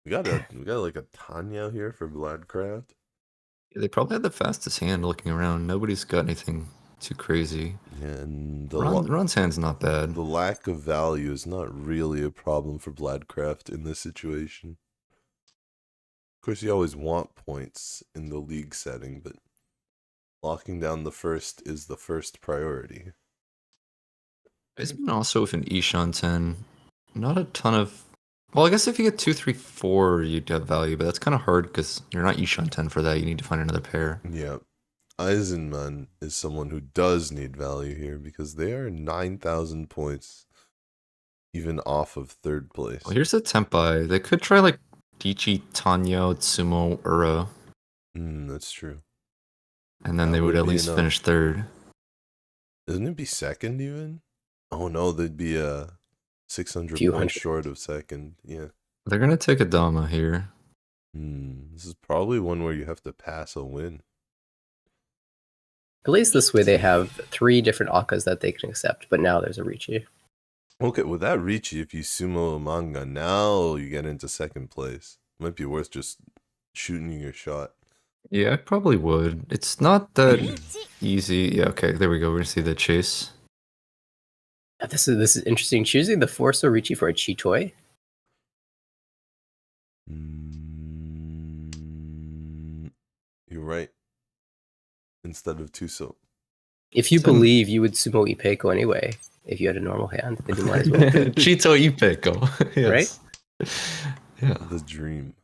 [SPEAKER 6] We got like a Tanya here for Bladcraft.
[SPEAKER 7] They probably had the fastest hand looking around. Nobody's got anything too crazy.
[SPEAKER 6] Yeah, and the
[SPEAKER 7] Ron's hand's not bad.
[SPEAKER 6] the lack of value is not really a problem for Bladcraft in this situation. Of course, you always want points in the league setting, but locking down the first is the first priority.
[SPEAKER 7] It's been also with an Ishan 10. Not a ton of. Well, I guess if you get 2, 3, 4, you'd have value, but that's kind of hard because you're not Ishan 10 for that. You need to find another pair.
[SPEAKER 6] Yeah. Eisenman is someone who does need value here because they are 9,000 points, even off of 3rd place.
[SPEAKER 7] Well, here's a Tempai. They could try like Dichi, Tanyo, Tsumo, Ura,
[SPEAKER 6] That's true.
[SPEAKER 7] and then
[SPEAKER 6] That
[SPEAKER 7] they would
[SPEAKER 6] would
[SPEAKER 7] at
[SPEAKER 6] be
[SPEAKER 7] least
[SPEAKER 6] enough.
[SPEAKER 7] finish 3rd.
[SPEAKER 6] Doesn't it be 2nd even? Oh no, they'd be 600
[SPEAKER 8] Few
[SPEAKER 6] points
[SPEAKER 8] hundred.
[SPEAKER 6] short of 2nd. Yeah.
[SPEAKER 7] They're gonna take a Dama here.
[SPEAKER 6] This is probably one where you have to pass a win.
[SPEAKER 8] At least this way they have 3 different Akkas that they can accept, but now there's a Richi.
[SPEAKER 6] Okay, with that Richi, if you sumo a manga, now you get into 2nd place. Might be worth just shooting your shot.
[SPEAKER 7] Yeah, I probably would. It's not that easy. Yeah, okay, there we go. We're gonna see the chase.
[SPEAKER 8] This is interesting. Choosing the Force Richi for a Chitoi.
[SPEAKER 6] You're right. Instead of Tuso.
[SPEAKER 8] If you
[SPEAKER 7] So-
[SPEAKER 8] believe, you would sumo Ipeko anyway. If you had a normal hand, then you might as well.
[SPEAKER 7] Chito Ipeko. Yes. Yeah.
[SPEAKER 6] The dream.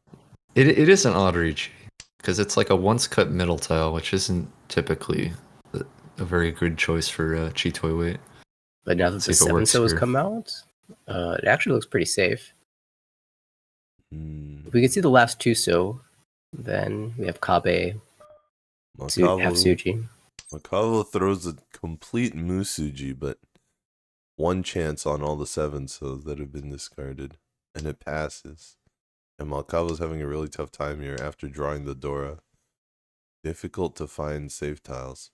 [SPEAKER 7] It is an odd reach because it's like a once cut middle tile, which isn't typically a very good choice for Chitoi weight.
[SPEAKER 8] But now that
[SPEAKER 7] See
[SPEAKER 8] the
[SPEAKER 7] if it
[SPEAKER 8] 7
[SPEAKER 7] works
[SPEAKER 8] so has
[SPEAKER 7] here.
[SPEAKER 8] come out, it actually looks pretty safe.
[SPEAKER 6] Mm.
[SPEAKER 8] If we can see the last 2 so, then we have Kabe, Hafsuji.
[SPEAKER 6] Makavo throws a complete Musuji, but 1 chance on all the 7 so that have been discarded, and it passes. And Malkavo's having a really tough time here after drawing the Dora. Difficult to find safe tiles.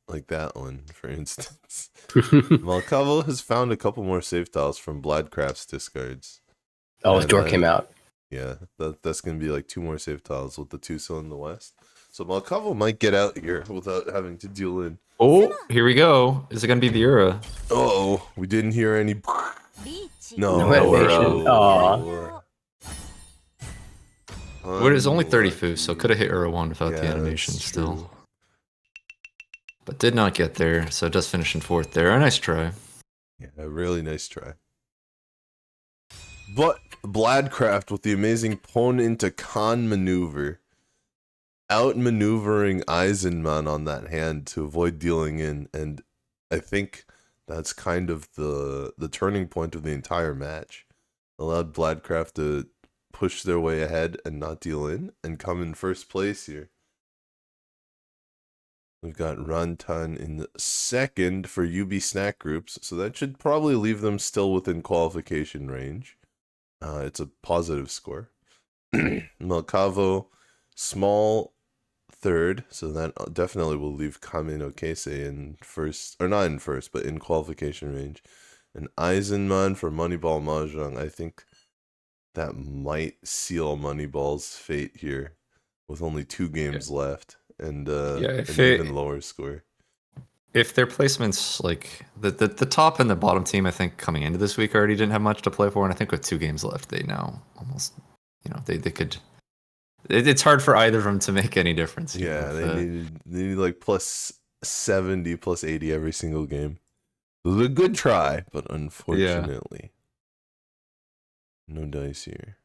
[SPEAKER 6] Like that one, for instance. Malkavo has found a couple more safe tiles from Bladcraft's discards.
[SPEAKER 8] Oh, the
[SPEAKER 6] And
[SPEAKER 8] door
[SPEAKER 6] then-
[SPEAKER 8] came out.
[SPEAKER 6] Yeah, that's going to be like 2 more safe tiles with the Tuso in the west. So Malkavo might get out here without having to deal in.
[SPEAKER 7] Oh, here we go. Is it gonna be the Ura?
[SPEAKER 6] Oh, we didn't hear any. No,
[SPEAKER 8] No animation. Aw.
[SPEAKER 7] Well, it was only 30 fu, so could have hit Ura 1 without the
[SPEAKER 6] Yeah,
[SPEAKER 7] animation
[SPEAKER 6] that's
[SPEAKER 7] still.
[SPEAKER 6] true.
[SPEAKER 7] But did not get there, so it does finish in 4th there. A nice try.
[SPEAKER 6] Yeah, a really nice try. But Bladcraft with the amazing Pon into Khan maneuver, outmaneuvering Eisenman on that hand to avoid dealing in, and I think that's kind of the turning point of the entire match. Allowed Bladcraft to push their way ahead and not deal in and come in first place here. We've got Rantan in second for UB Snack Groups, so that should probably leave them still within qualification range. It's a positive score. Melcavo, small third, so that definitely will leave Kamen Okese in first, or not in first, but in qualification range. And Eisenman for Moneyball Mahjong, I think that might seal Moneyball's fate here, with only 2 games left, and an even lower score.
[SPEAKER 7] If their placements, like the top and the bottom team, I think coming into this week already didn't have much to play for, and I think with 2 games left, they now almost, they could. It's hard for either of them to make any difference.
[SPEAKER 6] Yeah, they need like plus 70, plus 80 every single game. It was a good try, but unfortunately, no dice here.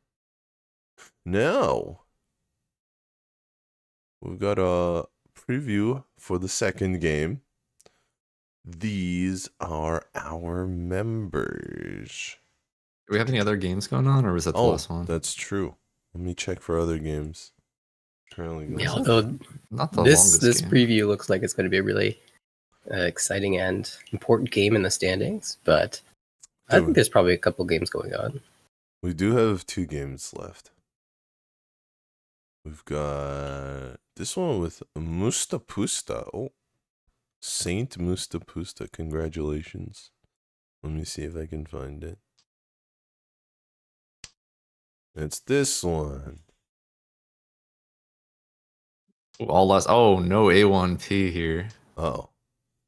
[SPEAKER 6] Now, we've got a preview for the second game. These are our members.
[SPEAKER 7] Do we have any other games going on, or was that the last one?
[SPEAKER 6] That's true. Let me check for other games. Currently going on.
[SPEAKER 8] Although
[SPEAKER 7] Not the
[SPEAKER 8] this
[SPEAKER 7] longest game.
[SPEAKER 8] preview looks like it's going to be a really exciting and important game in the standings, but I think there's probably a couple games going on.
[SPEAKER 6] We do have 2 games left. We've got this one with Mustapusta. Oh, Saint Mustapusta. Congratulations. Let me see if I can find it. It's this one.
[SPEAKER 7] All last. Oh, no A1P here.
[SPEAKER 6] Oh.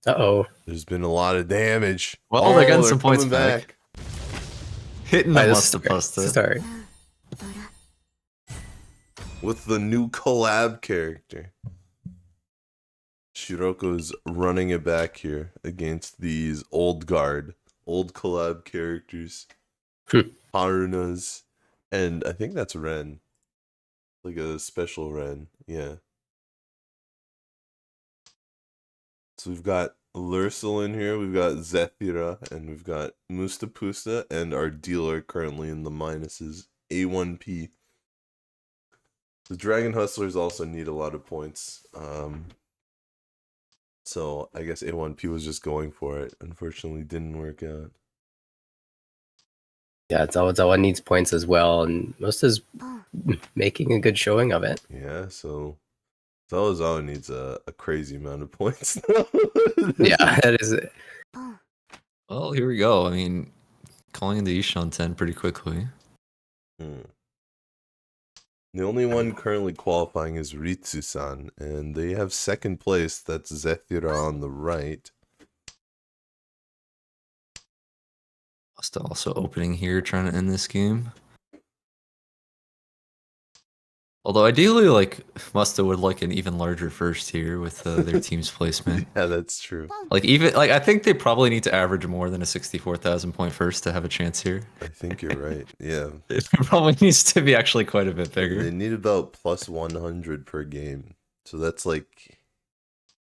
[SPEAKER 8] Uh-oh.
[SPEAKER 6] There's been a lot of damage.
[SPEAKER 7] Well, they're getting some points
[SPEAKER 6] coming
[SPEAKER 7] back. Hitting the
[SPEAKER 8] This is
[SPEAKER 7] Mustapusta.
[SPEAKER 8] Sorry.
[SPEAKER 6] With the new collab character. Shiroko's running it back here against these old collab characters. Haruna's, and I think that's Ren. Like a special Ren, yeah. So we've got Lursel in here, we've got Zethira, and we've got Mustapusta, and our dealer currently in the minuses, A1P. The Dragon Hustlers also need a lot of points. So I guess A1P was just going for it. Unfortunately, didn't work out.
[SPEAKER 8] Yeah, Zawa needs points as well, and Musta's making a good showing of it.
[SPEAKER 6] Yeah, so Zawa needs a crazy amount of points.
[SPEAKER 8] Yeah, that is it.
[SPEAKER 7] Well, here we go. I mean, calling in the Ishan 10 pretty quickly.
[SPEAKER 6] The only one currently qualifying is Ritsu-san, and they have second place. That's Zethira on the right.
[SPEAKER 7] Musta also opening here, trying to end this game. Although ideally, like, Musta would like an even larger first here with their team's placement.
[SPEAKER 6] Yeah, that's true.
[SPEAKER 7] I think they probably need to average more than a 64,000 point first to have a chance here.
[SPEAKER 6] I think you're right. Yeah.
[SPEAKER 7] It probably needs to be actually quite a bit bigger.
[SPEAKER 6] They need about plus 100 per game. So that's like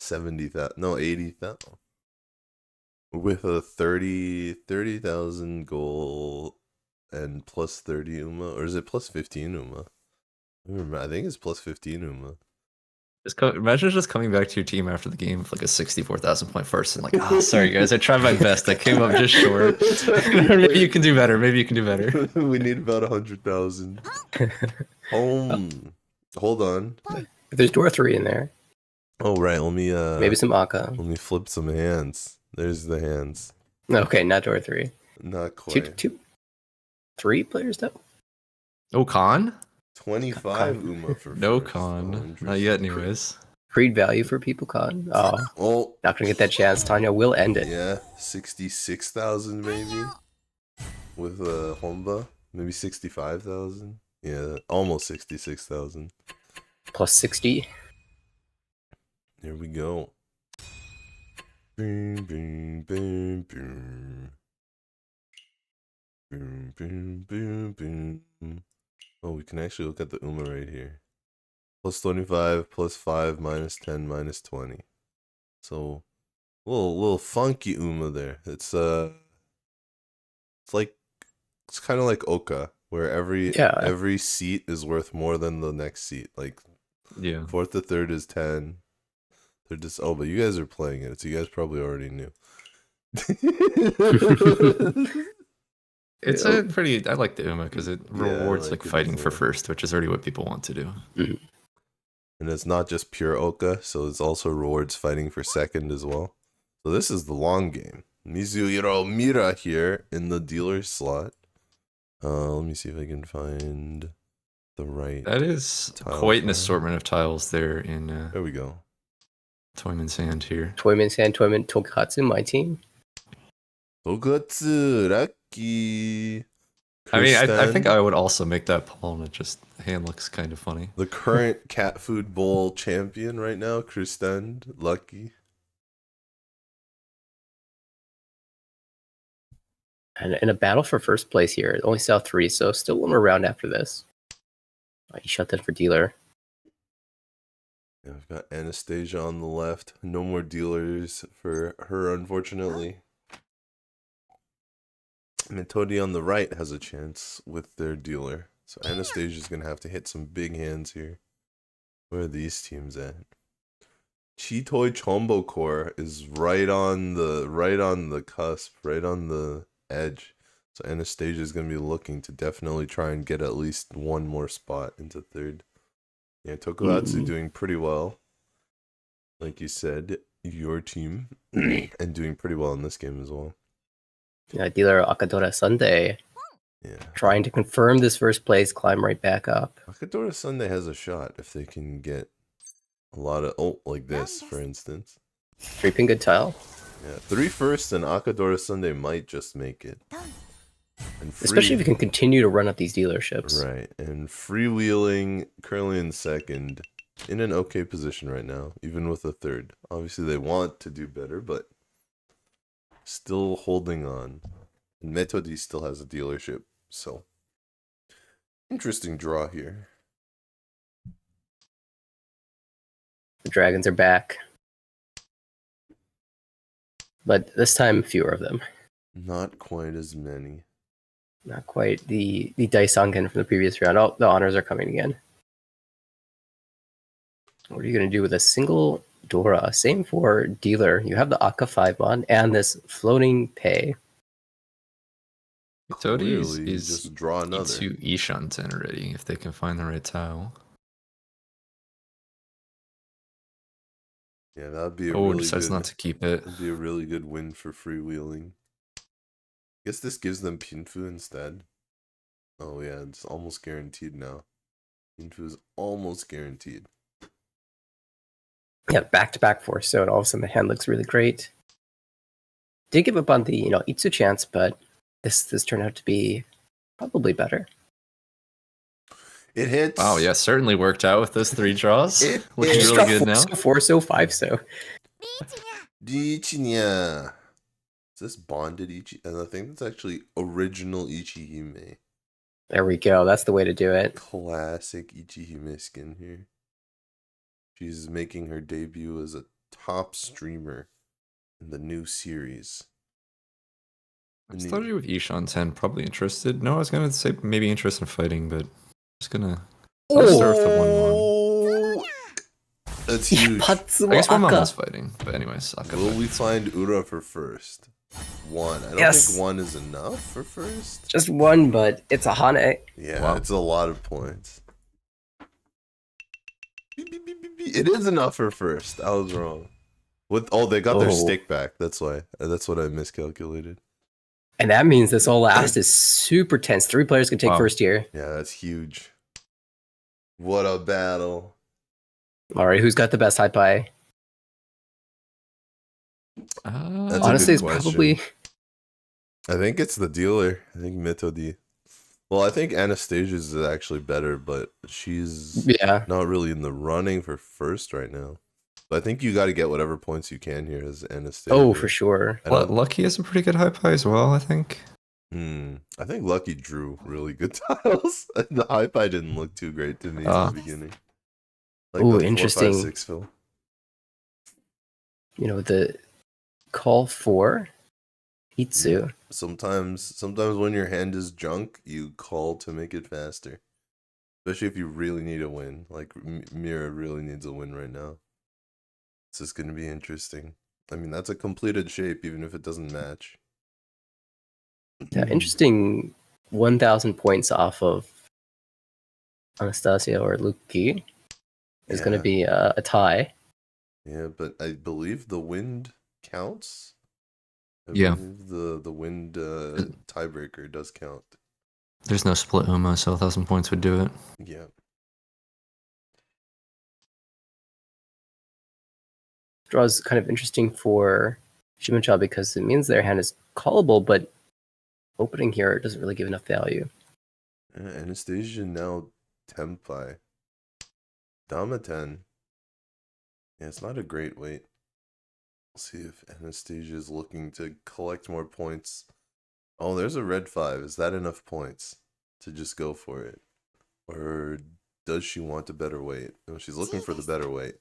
[SPEAKER 6] 70,000. No, 80,000. With a 30,000 goal and plus 30 UMA. Or is it plus 15 UMA? I think it's plus 15 UMA.
[SPEAKER 7] Imagine just coming back to your team after the game with like a 64,000 point first and like, oh, sorry guys, I tried my best. I came up just short. Maybe you can do better. Maybe you can do better.
[SPEAKER 6] We need about 100,000. Hold on.
[SPEAKER 8] There's door 3 in there.
[SPEAKER 6] Oh right, let me
[SPEAKER 8] Maybe some Aka.
[SPEAKER 6] Let me flip some hands. There's the hands.
[SPEAKER 8] Okay, not door 3.
[SPEAKER 6] Not quite.
[SPEAKER 8] 3 players though.
[SPEAKER 7] No con?
[SPEAKER 6] 25 UMA for
[SPEAKER 7] no
[SPEAKER 6] first.
[SPEAKER 7] con. Not yet, anyways.
[SPEAKER 8] Creed value for people con. Oh, not gonna get that chance. Tanya will end it.
[SPEAKER 6] Yeah, 66,000 maybe with Honba. Maybe 65,000. Yeah, almost 66,000.
[SPEAKER 8] Plus 60.
[SPEAKER 6] Here we go. Boom, boom, boom, boom. Boom, boom, boom, boom. Oh, we can actually look at the UMA right here. Plus 25, plus 5, minus 10, minus 20. So Little funky Uma there. It's like it's kind of like Oka, where every seat is worth more than the next seat. Like
[SPEAKER 7] Yeah.
[SPEAKER 6] fourth to third is 10. They're just but you guys are playing it, so you guys probably already knew.
[SPEAKER 7] It's a pretty. I like the Uma because it
[SPEAKER 6] Yeah, I
[SPEAKER 7] rewards
[SPEAKER 6] like
[SPEAKER 7] like
[SPEAKER 6] it
[SPEAKER 7] fighting
[SPEAKER 6] as
[SPEAKER 7] for
[SPEAKER 6] well.
[SPEAKER 7] first, which is already what people want to do.
[SPEAKER 6] And it's not just pure Oka, so it's also rewards fighting for second as well. So this is the long game. Mizuhiro Mira here in the dealer slot. Let me see if I can find the right.
[SPEAKER 7] That is
[SPEAKER 6] Tile
[SPEAKER 7] quite an
[SPEAKER 6] file.
[SPEAKER 7] assortment of tiles there in
[SPEAKER 6] There we go.
[SPEAKER 7] Toyman's hand here.
[SPEAKER 8] Toyman, San Toyman, Tokatsu, my team.
[SPEAKER 6] Togatsu, Raki.
[SPEAKER 7] I mean, I
[SPEAKER 6] Kristen,
[SPEAKER 7] think I would also make that pawn. It just hand looks kind of funny.
[SPEAKER 6] the current cat food bowl champion right now, Kristen, Lucky.
[SPEAKER 8] And in a battle for first place here, only saw 3, so still one more round after this. He shut that for dealer.
[SPEAKER 6] Yeah, I've got Anastasia on the left. No more dealers for her, unfortunately. Metodi on the right has a chance with their dealer. So Anastasia's going to have to hit some big hands here. Where are these teams at? Chitoi Chombo Core is right on the cusp, right on the edge. So Anastasia's going to be looking to definitely try and get at least one more spot into third. Yeah, Tokugatsu doing pretty well. Like you said, your team, and doing pretty well in this game as well.
[SPEAKER 8] Dealer Akadora Sunday
[SPEAKER 6] Yeah.
[SPEAKER 8] trying to confirm this first place, climb right back up.
[SPEAKER 6] Akadora Sunday has a shot if they can get a lot of like this, for instance.
[SPEAKER 8] Creeping good tile.
[SPEAKER 6] Yeah, 3 firsts and Akadora Sunday might just make it. And
[SPEAKER 8] Especially if you can continue to run up these dealerships.
[SPEAKER 6] Right, and freewheeling currently in second, in an okay position right now, even with a third. Obviously, they want to do better, but still holding on. And Metodi still has a dealership, so interesting draw here.
[SPEAKER 8] The dragons are back. But this time, fewer of them.
[SPEAKER 6] Not quite as many.
[SPEAKER 8] Not quite the Daisangen from the previous round. Oh, the honors are coming again. What are you going to do with a single Dora? Same for dealer. You have the Akka 5 on and this floating pay.
[SPEAKER 7] Todi
[SPEAKER 6] Clearly,
[SPEAKER 7] is
[SPEAKER 6] just draw another.
[SPEAKER 7] to Ishan 10 already if they can find the right tile.
[SPEAKER 6] Yeah, that'd be a
[SPEAKER 7] Oh,
[SPEAKER 6] really
[SPEAKER 7] decides
[SPEAKER 6] good.
[SPEAKER 7] not to keep it.
[SPEAKER 6] That'd be a really good win for freewheeling. Guess this gives them Pinfu instead. Oh yeah, it's almost guaranteed now. Pinfu is almost guaranteed.
[SPEAKER 8] Yeah, back-to-back force, so all of a sudden the hand looks really great. Did give up on the, Itsu chance, but this turned out to be probably better.
[SPEAKER 6] It hits.
[SPEAKER 7] Wow, yeah, certainly worked out with those 3 draws.
[SPEAKER 6] It
[SPEAKER 7] Looking
[SPEAKER 6] is.
[SPEAKER 7] really good now.
[SPEAKER 8] So 4, so 5, so.
[SPEAKER 6] Dichinya. Is this bonded Ichi? And I think that's actually original Ichihime.
[SPEAKER 8] There we go. That's the way to do it.
[SPEAKER 6] Classic Ichihime skin here. She's making her debut as a top streamer in the new series.
[SPEAKER 7] I started with Ishan 10, probably interested. No, I was gonna say maybe interested in fighting, but just gonna I'll start with the 1-1.
[SPEAKER 6] That's huge.
[SPEAKER 7] I guess 1-1 was fighting, but anyways, Akka
[SPEAKER 6] Will
[SPEAKER 7] fight.
[SPEAKER 6] we find Ura for first? 1. I don't
[SPEAKER 8] Yes.
[SPEAKER 6] think 1 is enough for first.
[SPEAKER 8] Just 1, but it's a Hane.
[SPEAKER 6] Yeah,
[SPEAKER 7] Wow.
[SPEAKER 6] it's a lot of points. It is enough for first. I was wrong. They got their stick back. That's why. That's what I miscalculated.
[SPEAKER 8] And that means this whole last is super tense. 3 players can take
[SPEAKER 7] Wow.
[SPEAKER 8] first here.
[SPEAKER 6] Yeah, that's huge. What a battle.
[SPEAKER 8] All right, who's got the best high pie?
[SPEAKER 6] That's a
[SPEAKER 8] Honestly,
[SPEAKER 6] good
[SPEAKER 8] it's
[SPEAKER 6] question.
[SPEAKER 8] probably
[SPEAKER 6] I think it's the dealer. I think Metodi. Well, I think Anastasia's is actually better, but she's
[SPEAKER 8] yeah.
[SPEAKER 6] not really in the running for first right now. But I think you got to get whatever points you can here as Anastasia.
[SPEAKER 8] Oh, for sure.
[SPEAKER 6] I don't-
[SPEAKER 7] Lucky has a pretty good high pie as well, I think.
[SPEAKER 6] I think Lucky drew really good tiles. The high pie didn't look too great to me in the beginning. Like
[SPEAKER 8] Ooh,
[SPEAKER 6] the 4, 5,
[SPEAKER 8] interesting.
[SPEAKER 6] 6 fill.
[SPEAKER 8] The call for Itsu.
[SPEAKER 6] Sometimes when your hand is junk, you call to make it faster. Especially if you really need a win. Like Mira really needs a win right now. This is gonna be interesting. I mean, that's a completed shape, even if it doesn't match.
[SPEAKER 8] Yeah, interesting. 1,000 points off of Anastasia or Luki is going to be a tie.
[SPEAKER 6] Yeah, but I believe the wind counts. I
[SPEAKER 7] Yeah.
[SPEAKER 6] believe the wind tiebreaker does count.
[SPEAKER 7] There's no split Uma, so 1,000 points would do it.
[SPEAKER 6] Yeah.
[SPEAKER 8] Draw is kind of interesting for Shimacha because it means their hand is callable, but opening here doesn't really give enough value.
[SPEAKER 6] Anastasia now Tempai. Dama 10. Yeah, it's not a great weight. Let's see if Anastasia is looking to collect more points. Oh, there's a red 5. Is that enough points to just go for it? Or does she want a better weight? No, she's looking for the better weight.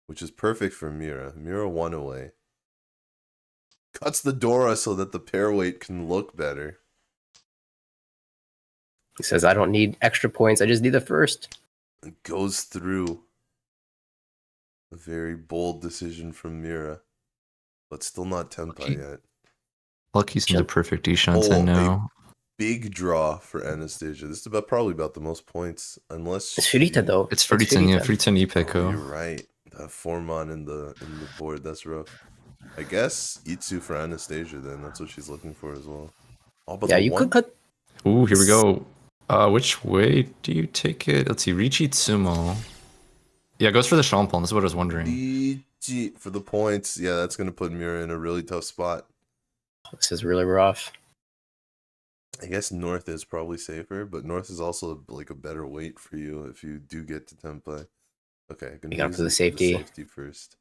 [SPEAKER 6] Which is perfect for Mira. Mira 1 away. Cuts the Dora so that the pair weight can look better.
[SPEAKER 8] He says, I don't need extra points, I just need the first.
[SPEAKER 6] It goes through. A very bold decision from Mira. But still not Tempai yet.
[SPEAKER 7] Lucky's into perfect
[SPEAKER 6] Oh,
[SPEAKER 7] Ishansen now.
[SPEAKER 6] Big draw for Anastasia. This is probably about the most points. Unless
[SPEAKER 8] It's Furita, though.
[SPEAKER 7] It's Furitan, yeah. Furitan
[SPEAKER 6] Oh,
[SPEAKER 7] Ipeko.
[SPEAKER 6] you're right. That Formon in the board, that's rough. I guess Itsu for Anastasia then. That's what she's looking for as well. Oh, but
[SPEAKER 8] Yeah,
[SPEAKER 6] the
[SPEAKER 8] you
[SPEAKER 6] one-
[SPEAKER 8] could cut.
[SPEAKER 7] Ooh, here we go. Which way do you take it? Let's see. Richi Tsumo. Yeah, it goes for the Shampoo. That's what I was wondering.
[SPEAKER 6] Ichi for the points. Yeah, that's going to put Mira in a really tough spot.
[SPEAKER 8] This is really rough.
[SPEAKER 6] I guess North is probably safer, but North is also like a better weight for you if you do get to Tempai. Okay, gonna
[SPEAKER 8] You got
[SPEAKER 6] use
[SPEAKER 8] for the
[SPEAKER 6] it
[SPEAKER 8] safety.
[SPEAKER 6] safety first.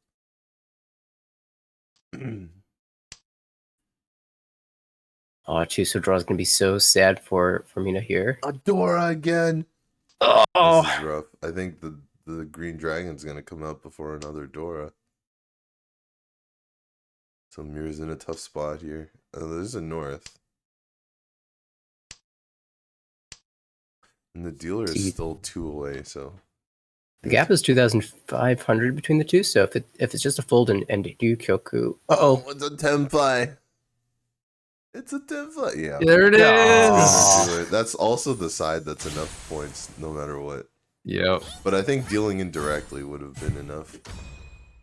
[SPEAKER 8] Oh, Chuso draw is going to be so sad for Mina here.
[SPEAKER 6] Adora again.
[SPEAKER 8] Oh,
[SPEAKER 6] This is rough. I think the green dragon's gonna come out before another Dora. So Mira's in a tough spot here. There's a North. And the dealer is still 2 away, so
[SPEAKER 8] the gap is 2,500 between the two. So if it's just a fold and do Kyoku,
[SPEAKER 6] it's a Tempai. It's a Tempai. Yeah.
[SPEAKER 7] There it is.
[SPEAKER 6] Gonna do it. That's also the side that's enough points no matter what.
[SPEAKER 7] Yep.
[SPEAKER 6] But I think dealing indirectly would have been enough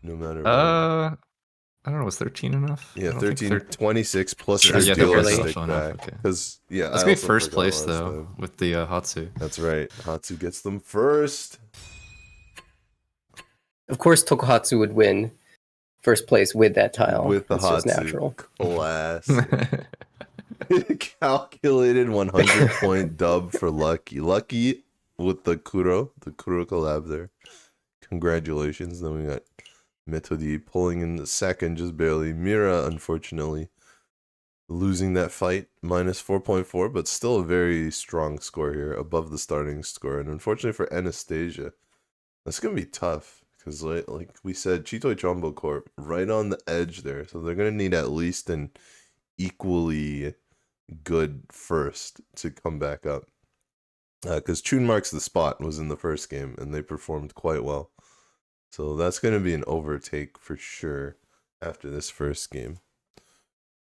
[SPEAKER 6] no matter what.
[SPEAKER 7] I don't know. Was 13 enough?
[SPEAKER 6] Yeah,
[SPEAKER 7] I don't think
[SPEAKER 6] 13, 26 plus
[SPEAKER 7] Yeah,
[SPEAKER 6] your
[SPEAKER 7] yeah,
[SPEAKER 6] dealer
[SPEAKER 8] barely.
[SPEAKER 6] stick
[SPEAKER 7] Special enough,
[SPEAKER 6] back.
[SPEAKER 7] okay.
[SPEAKER 6] Because yeah,
[SPEAKER 7] That's
[SPEAKER 6] I
[SPEAKER 7] gonna be
[SPEAKER 6] also
[SPEAKER 7] first
[SPEAKER 6] forgot
[SPEAKER 7] place
[SPEAKER 6] last
[SPEAKER 7] though
[SPEAKER 6] time.
[SPEAKER 7] with the Hatsu.
[SPEAKER 6] That's right. Hatsu gets them first.
[SPEAKER 8] of course Tokuhatsu would win first place with that tile.
[SPEAKER 6] With the
[SPEAKER 8] It's just
[SPEAKER 6] Hatsu.
[SPEAKER 8] natural.
[SPEAKER 6] Class. Calculated 100 point dub for Lucky. Lucky with the Kuro collab there. Congratulations. Then we got Metodi pulling in the second, just barely. Mira, unfortunately, losing that fight, minus 4.4, but still a very strong score here, above the starting score. And unfortunately for Anastasia, that's going to be tough, because like we said, Chitoi Chombo Corp, right on the edge there. So they're going to need at least an equally good first to come back up. Because Chun Marks the Spot was in the first game, and they performed quite well. So that's going to be an overtake for sure after this first game.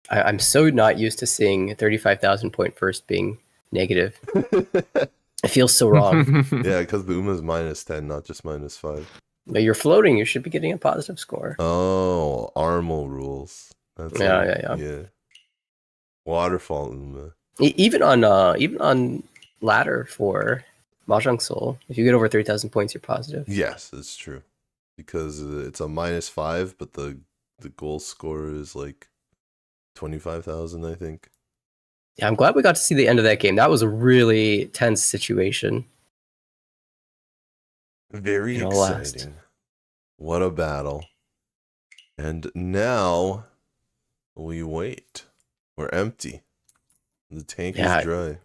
[SPEAKER 8] I'm so not used to seeing 35,000 point first being negative. It feels so wrong.
[SPEAKER 6] Yeah, because the Uma's minus 10, not just minus 5.
[SPEAKER 8] But you're floating, you should be getting a positive score.
[SPEAKER 6] Oh, Armel rules. That's
[SPEAKER 8] Yeah.
[SPEAKER 6] Waterfall Uma.
[SPEAKER 8] Even on ladder for Mahjong Soul, if you get over 3,000 points, you're positive.
[SPEAKER 6] Yes, it's true. Because it's a minus 5, but the goal score is like 25,000, I think.
[SPEAKER 8] Yeah, I'm glad we got to see the end of that game. That was a really tense situation.
[SPEAKER 6] Very
[SPEAKER 8] It'll
[SPEAKER 6] exciting.
[SPEAKER 8] last.
[SPEAKER 6] What a battle. And now we wait. We're empty. The tank
[SPEAKER 8] Yeah.
[SPEAKER 6] is dry.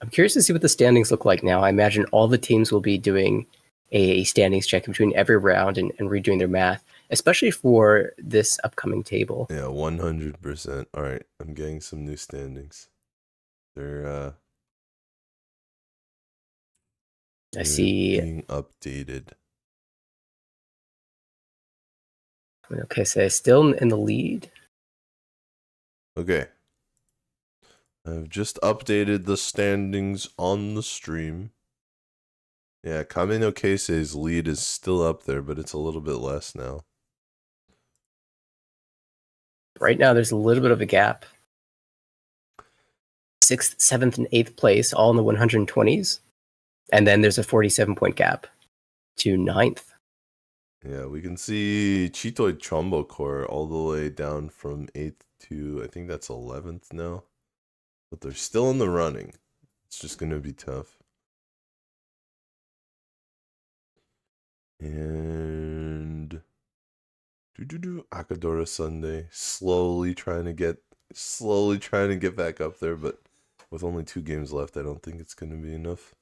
[SPEAKER 8] I'm curious to see what the standings look like now. I imagine all the teams will be doing a standings check between every round and redoing their math. especially for this upcoming table.
[SPEAKER 6] Yeah, 100%. All right, I'm getting some new standings. They're
[SPEAKER 8] I see.
[SPEAKER 6] being updated.
[SPEAKER 8] Okay, so still in the lead.
[SPEAKER 6] Okay. I've just updated the standings on the stream. Yeah, Kameno Keise's lead is still up there, but it's a little bit less now.
[SPEAKER 8] Right now, there's a little bit of a gap. 6th, 7th, and 8th place, all in the 120s. And then there's a 47-point gap to 9th.
[SPEAKER 6] Yeah, we can see Chitoi Chombo Core all the way down from 8th to, I think that's 11th now. But they're still in the running. It's just going to be tough. And Akadora Sunday slowly trying to get back up there, but with only 2 games left, I don't think it's going to be enough.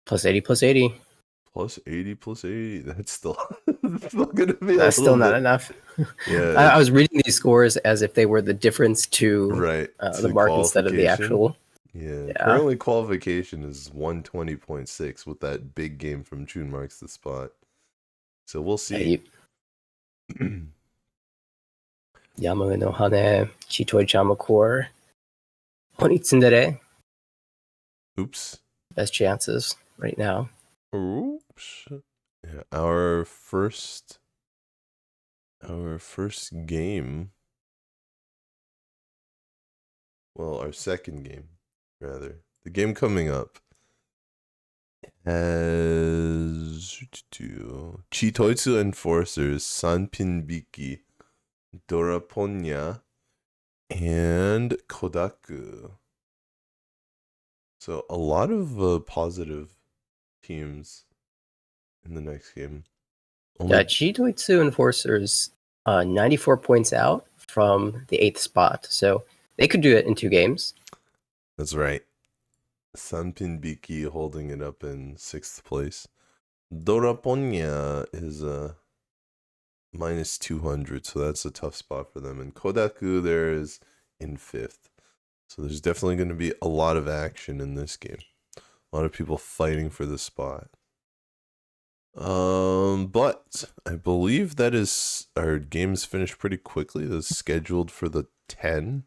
[SPEAKER 8] Plus 80, plus 80.
[SPEAKER 6] Plus 80, plus 80. That's still going to be.
[SPEAKER 8] That's still not enough.
[SPEAKER 6] Yeah,
[SPEAKER 8] I was reading these scores as if they were the difference to
[SPEAKER 6] right.
[SPEAKER 8] the mark instead of the actual.
[SPEAKER 6] Yeah. Currently qualification is 120.6 with that big game from June marks the spot. So we'll see.
[SPEAKER 8] Yamune no Hane, Chitoi Chama Core, Honitsundere.
[SPEAKER 6] Oops.
[SPEAKER 8] Best chances right now.
[SPEAKER 6] Oops. Yeah, our first game. Well, our second game, rather. The game coming up has Chitoitsu Enforcers, Sanpin Biki, Doraponya, and Kodaku. So a lot of positive teams in the next game.
[SPEAKER 8] Yeah, Chitoitsu Enforcers 94 points out from the 8th spot. So they could do it in 2 games.
[SPEAKER 6] That's right. Sanpin Biki holding it up in 6th place. Doraponya is minus 200, so that's a tough spot for them. And Kodaku there is in 5th. So there's definitely going to be a lot of action in this game. A lot of people fighting for the spot. But I believe that is our game's finished pretty quickly. That's scheduled for the 10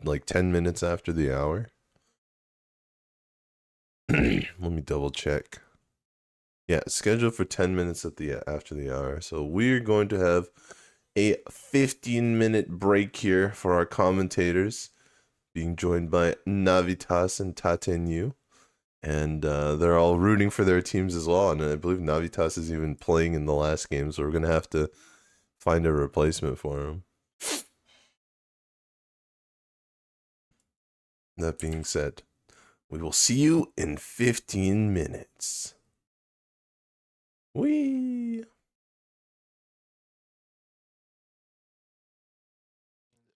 [SPEAKER 6] minutes after the hour. Let me double check. Yeah, scheduled for 10 minutes after the hour. So we're going to have a 15-minute break here for our commentators, being joined by Navitas and Tatenyu. And they're all rooting for their teams as well. And I believe Navitas is even playing in the last game, so we're going to have to find a replacement for him. That being said, we will see you in 15 minutes. Whee!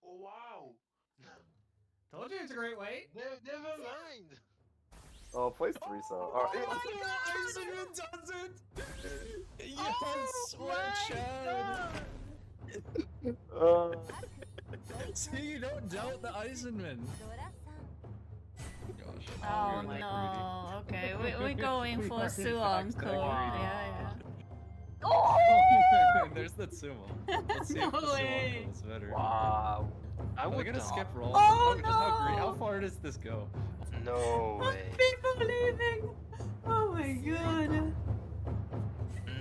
[SPEAKER 2] Oh, wow.
[SPEAKER 1] Told you it's a great weight.
[SPEAKER 2] Never mind.
[SPEAKER 3] Oh, place 3 so. Alright.
[SPEAKER 4] Aizen does it!
[SPEAKER 1] Yes,
[SPEAKER 4] See, you don't doubt the Eisenman.
[SPEAKER 5] Oh no, okay, we're going for Suonko. Yeah.
[SPEAKER 4] There's that sumo. Let's see
[SPEAKER 5] No
[SPEAKER 4] if the sumo
[SPEAKER 5] way.
[SPEAKER 4] goes better.
[SPEAKER 2] Wow. I
[SPEAKER 4] Am I
[SPEAKER 2] would
[SPEAKER 4] gonna
[SPEAKER 2] not.
[SPEAKER 4] skip roll?
[SPEAKER 5] Oh,
[SPEAKER 4] How
[SPEAKER 5] no.
[SPEAKER 4] far does this go?
[SPEAKER 2] No way.
[SPEAKER 5] People leaving! Oh my god.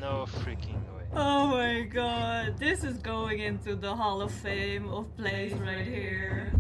[SPEAKER 2] No freaking way.
[SPEAKER 5] Oh my god. This is going into the Hall of Fame of plays right here.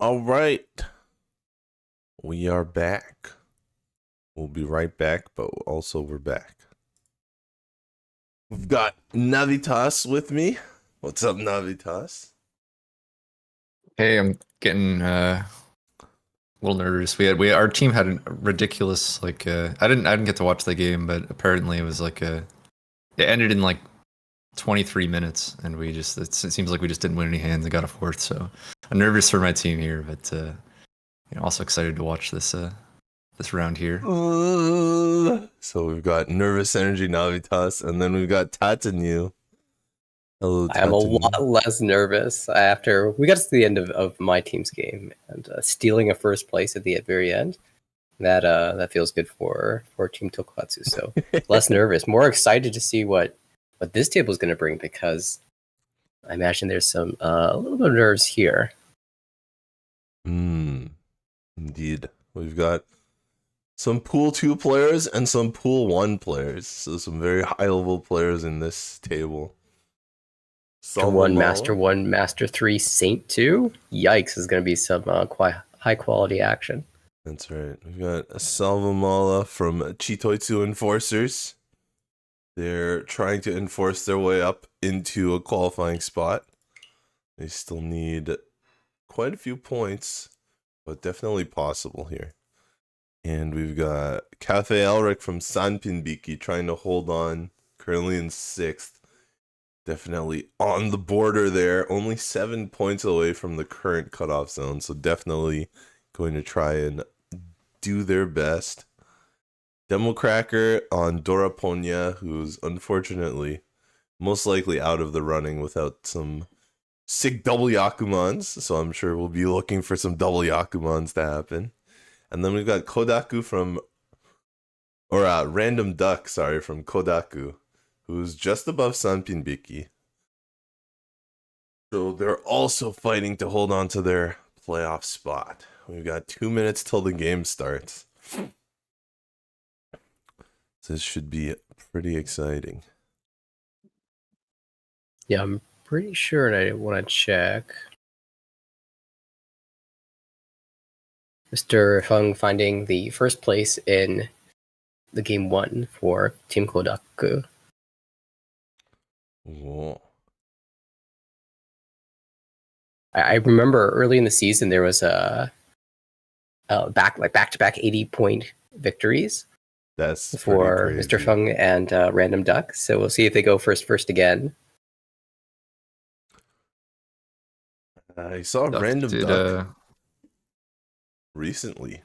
[SPEAKER 6] All right. We are back. We'll be right back, but also we're back. We've got Navitas with me. What's up, Navitas?
[SPEAKER 7] Hey, I'm getting a little nervous. Our team had a ridiculous I didn't get to watch the game, but apparently it was it ended in 23 minutes, and it seems like we just didn't win any hands and got a fourth. So I'm nervous for my team here, but also excited to watch this round here.
[SPEAKER 6] So we've got Nervous Energy Navitas, and then we've got Tatanu. Hello, Tatanu.
[SPEAKER 8] I'm a lot less nervous after we got to the end of my team's game, and stealing a first place at the very end. That feels good for Team Tokusatsu. So less nervous, more excited to see what this table is going to bring, because I imagine there's some a little bit of nerves here.
[SPEAKER 6] Indeed. We've got some Pool 2 players and some Pool 1 players. So some very high-level players in this table.
[SPEAKER 8] Master 1, Master 3, Saint 2? Yikes, is going to be some quite high-quality action.
[SPEAKER 6] That's right. We've got Salvamala from Chitoitsu Enforcers. They're trying to enforce their way up into a qualifying spot. They still need quite a few points, but definitely possible here. And we've got Cafe Elric from Sanpinbiki trying to hold on, currently in 6th. Definitely on the border there, only 7 points away from the current cutoff zone, so definitely going to try and do their best. Democracker on Doraponia, who's unfortunately most likely out of the running without some sick double Yakumans, so I'm sure we'll be looking for some double Yakumans to happen. And then we've got Kodaku Random Duck, from Kodaku, who's just above Sanpinbiki. So they're also fighting to hold on to their playoff spot. We've got 2 minutes till the game starts. This should be pretty exciting.
[SPEAKER 8] Yeah, I'm pretty sure, and I want to check. Mr. Fung finding the first place in the game 1 for Team Kodaku.
[SPEAKER 6] Whoa.
[SPEAKER 8] I remember early in the season there was a back-to-back 80-point victories.
[SPEAKER 6] That's
[SPEAKER 8] for Mr. Fung and Random Duck. So we'll see if they go first again.
[SPEAKER 6] I saw Random Duck recently.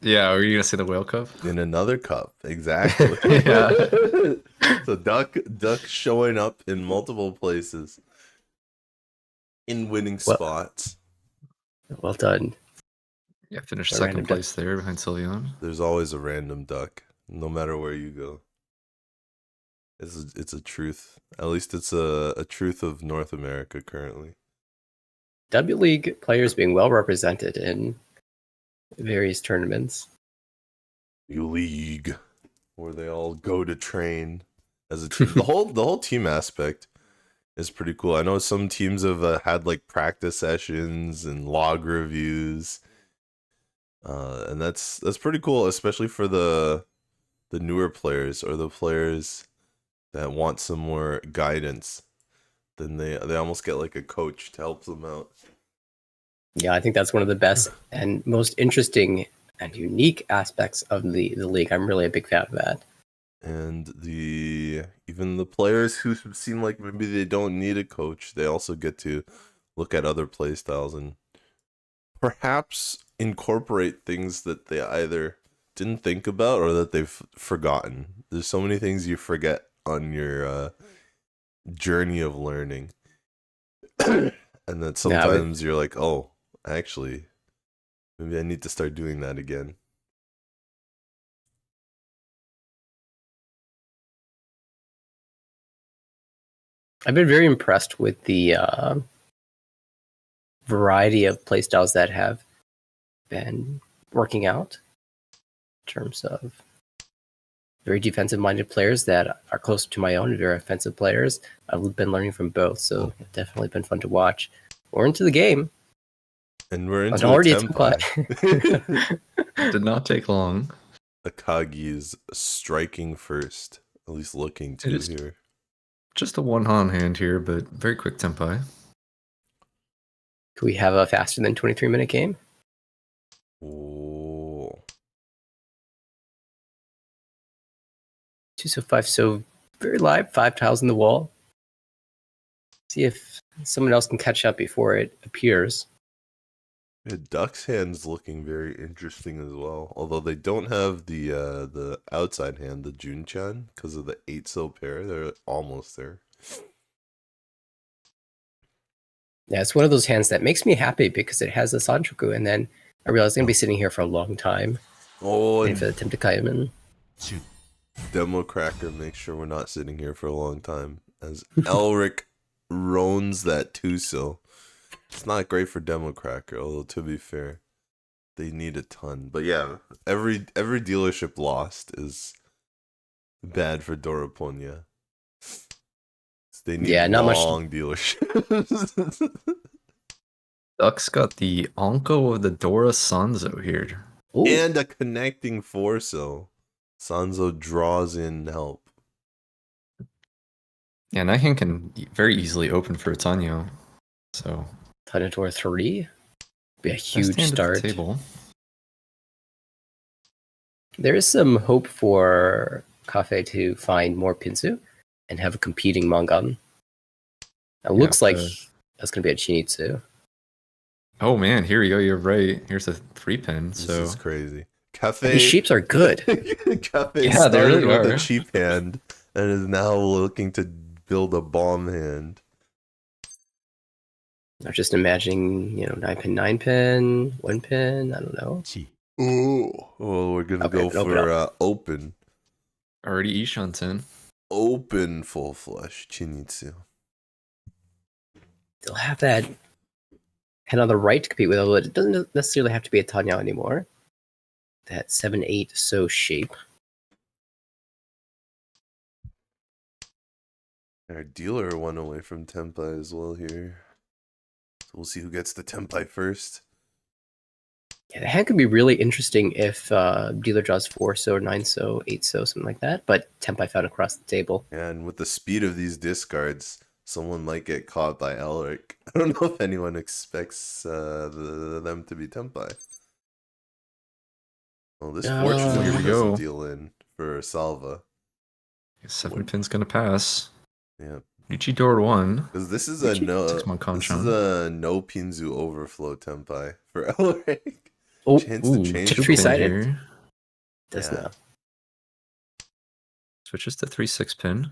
[SPEAKER 7] Yeah, were you gonna say the Whale Cup?
[SPEAKER 6] In another cup, exactly.
[SPEAKER 7] Yeah.
[SPEAKER 6] So Duck showing up in multiple places in winning spots.
[SPEAKER 8] Well done.
[SPEAKER 7] Yeah, finished second place there behind Sylveon.
[SPEAKER 6] There's always a Random Duck, no matter where you go. It's a truth. At least it's a truth of North America currently.
[SPEAKER 8] W League players being well represented in various tournaments.
[SPEAKER 6] League, where they all go to train as a team. the whole team aspect is pretty cool. I know some teams have had practice sessions and log reviews. And that's pretty cool, especially for the newer players or the players that want some more guidance. Then they almost get a coach to help them out.
[SPEAKER 8] Yeah, I think that's one of the best and most interesting and unique aspects of the league. I'm really a big fan of that.
[SPEAKER 6] And even the players who seem like maybe they don't need a coach, they also get to look at other play styles and perhaps incorporate things that they either didn't think about or that they've forgotten. There's so many things you forget on your journey of learning. And then sometimes you're like, oh, actually, maybe I need to start doing that again.
[SPEAKER 8] I've been very impressed with the variety of playstyles that have been working out in terms of very defensive-minded players that are closer to my own, very offensive players. I've been learning from both, so it's definitely been fun to watch. We're into the game.
[SPEAKER 6] And we're
[SPEAKER 8] And
[SPEAKER 6] into
[SPEAKER 8] already
[SPEAKER 6] a
[SPEAKER 8] a
[SPEAKER 6] Tenpai.
[SPEAKER 7] Did not take long.
[SPEAKER 6] Akagi is striking first, at least looking to
[SPEAKER 7] It is-
[SPEAKER 6] here.
[SPEAKER 7] Just a one-on hand here, but very quick tempai.
[SPEAKER 8] Could we have a faster than 23-minute game?
[SPEAKER 6] Oh,
[SPEAKER 8] 2 so 5 so very live. 5 tiles in the wall. See if someone else can catch up before it appears.
[SPEAKER 6] yeah, Duck's hand's looking very interesting as well. Although they don't have the outside hand, the Junchan, because of the 8-so pair. They're almost there.
[SPEAKER 8] Yeah, it's one of those hands that makes me happy because it has the Sanchoku, and then I realize I'm gonna be sitting here for a long time
[SPEAKER 6] Oh,
[SPEAKER 8] waiting for
[SPEAKER 6] and
[SPEAKER 8] the Tim to Kaiman.
[SPEAKER 6] Demo Cracker makes sure we're not sitting here for a long time. As Elric roans that 2-so. It's not great for Demo Cracker, although to be fair, they need a ton. But yeah, every dealership lost is bad for Doroponia. They need
[SPEAKER 8] not much-
[SPEAKER 6] long dealerships.
[SPEAKER 7] Duck's got the Onko of the Dora Sanzo here.
[SPEAKER 8] Ooh,
[SPEAKER 6] And a connecting 4-so. Sanzo draws in help.
[SPEAKER 7] Yeah, that hand can very easily open for Tanyo. So
[SPEAKER 8] Tanator 3. Be a
[SPEAKER 7] best
[SPEAKER 8] huge
[SPEAKER 7] hand at the
[SPEAKER 8] start.
[SPEAKER 7] table.
[SPEAKER 8] There is some hope for Cafe to find more Pinsu and have a competing Mangan. It looks like that's going to be a Chinitsu.
[SPEAKER 7] Oh man, here we go. You're right. Here's a 3-pin.
[SPEAKER 6] This
[SPEAKER 7] So
[SPEAKER 6] is crazy. Cafe.
[SPEAKER 8] These shapes are good.
[SPEAKER 6] Cafe
[SPEAKER 7] Yeah,
[SPEAKER 6] started
[SPEAKER 7] they really
[SPEAKER 6] with
[SPEAKER 7] are.
[SPEAKER 6] a cheap hand and is now looking to build a bomb hand.
[SPEAKER 8] I'm just imagining, 9 pin, 1 pin, I don't know.
[SPEAKER 6] Ooh. Oh, we're gonna
[SPEAKER 8] Okay,
[SPEAKER 6] go
[SPEAKER 8] open
[SPEAKER 6] for open.
[SPEAKER 7] already Ishanten.
[SPEAKER 6] Open full flush Chinitsu.
[SPEAKER 8] They'll have that hand on the right to compete with, although it doesn't necessarily have to be a Tanya anymore. That 7-8 so shape.
[SPEAKER 6] Our dealer went away from Tenpai as well here. So we'll see who gets the Tenpai first.
[SPEAKER 8] Yeah, the hand could be really interesting if dealer draws 4 so, 9 so, 8 so, something like that. But Tenpai found across the table.
[SPEAKER 6] And with the speed of these discards, someone might get caught by Elric. I don't know if anyone expects them to be Tenpai. Well, this fortunately
[SPEAKER 7] here we
[SPEAKER 6] doesn't
[SPEAKER 7] go.
[SPEAKER 6] deal in for Salva.
[SPEAKER 7] 7-pin's gonna pass.
[SPEAKER 6] Yeah,
[SPEAKER 7] Ichidor 1.
[SPEAKER 6] because this is a no.
[SPEAKER 7] Takes my
[SPEAKER 6] This is
[SPEAKER 7] Kanchan.
[SPEAKER 6] a no Pinzu overflow Tenpai for Elric.
[SPEAKER 8] Oh,
[SPEAKER 6] Chance to change the
[SPEAKER 8] 3-sided.
[SPEAKER 7] here.
[SPEAKER 8] Does
[SPEAKER 6] Yeah.
[SPEAKER 8] not.
[SPEAKER 7] Switches to 3-6 pin.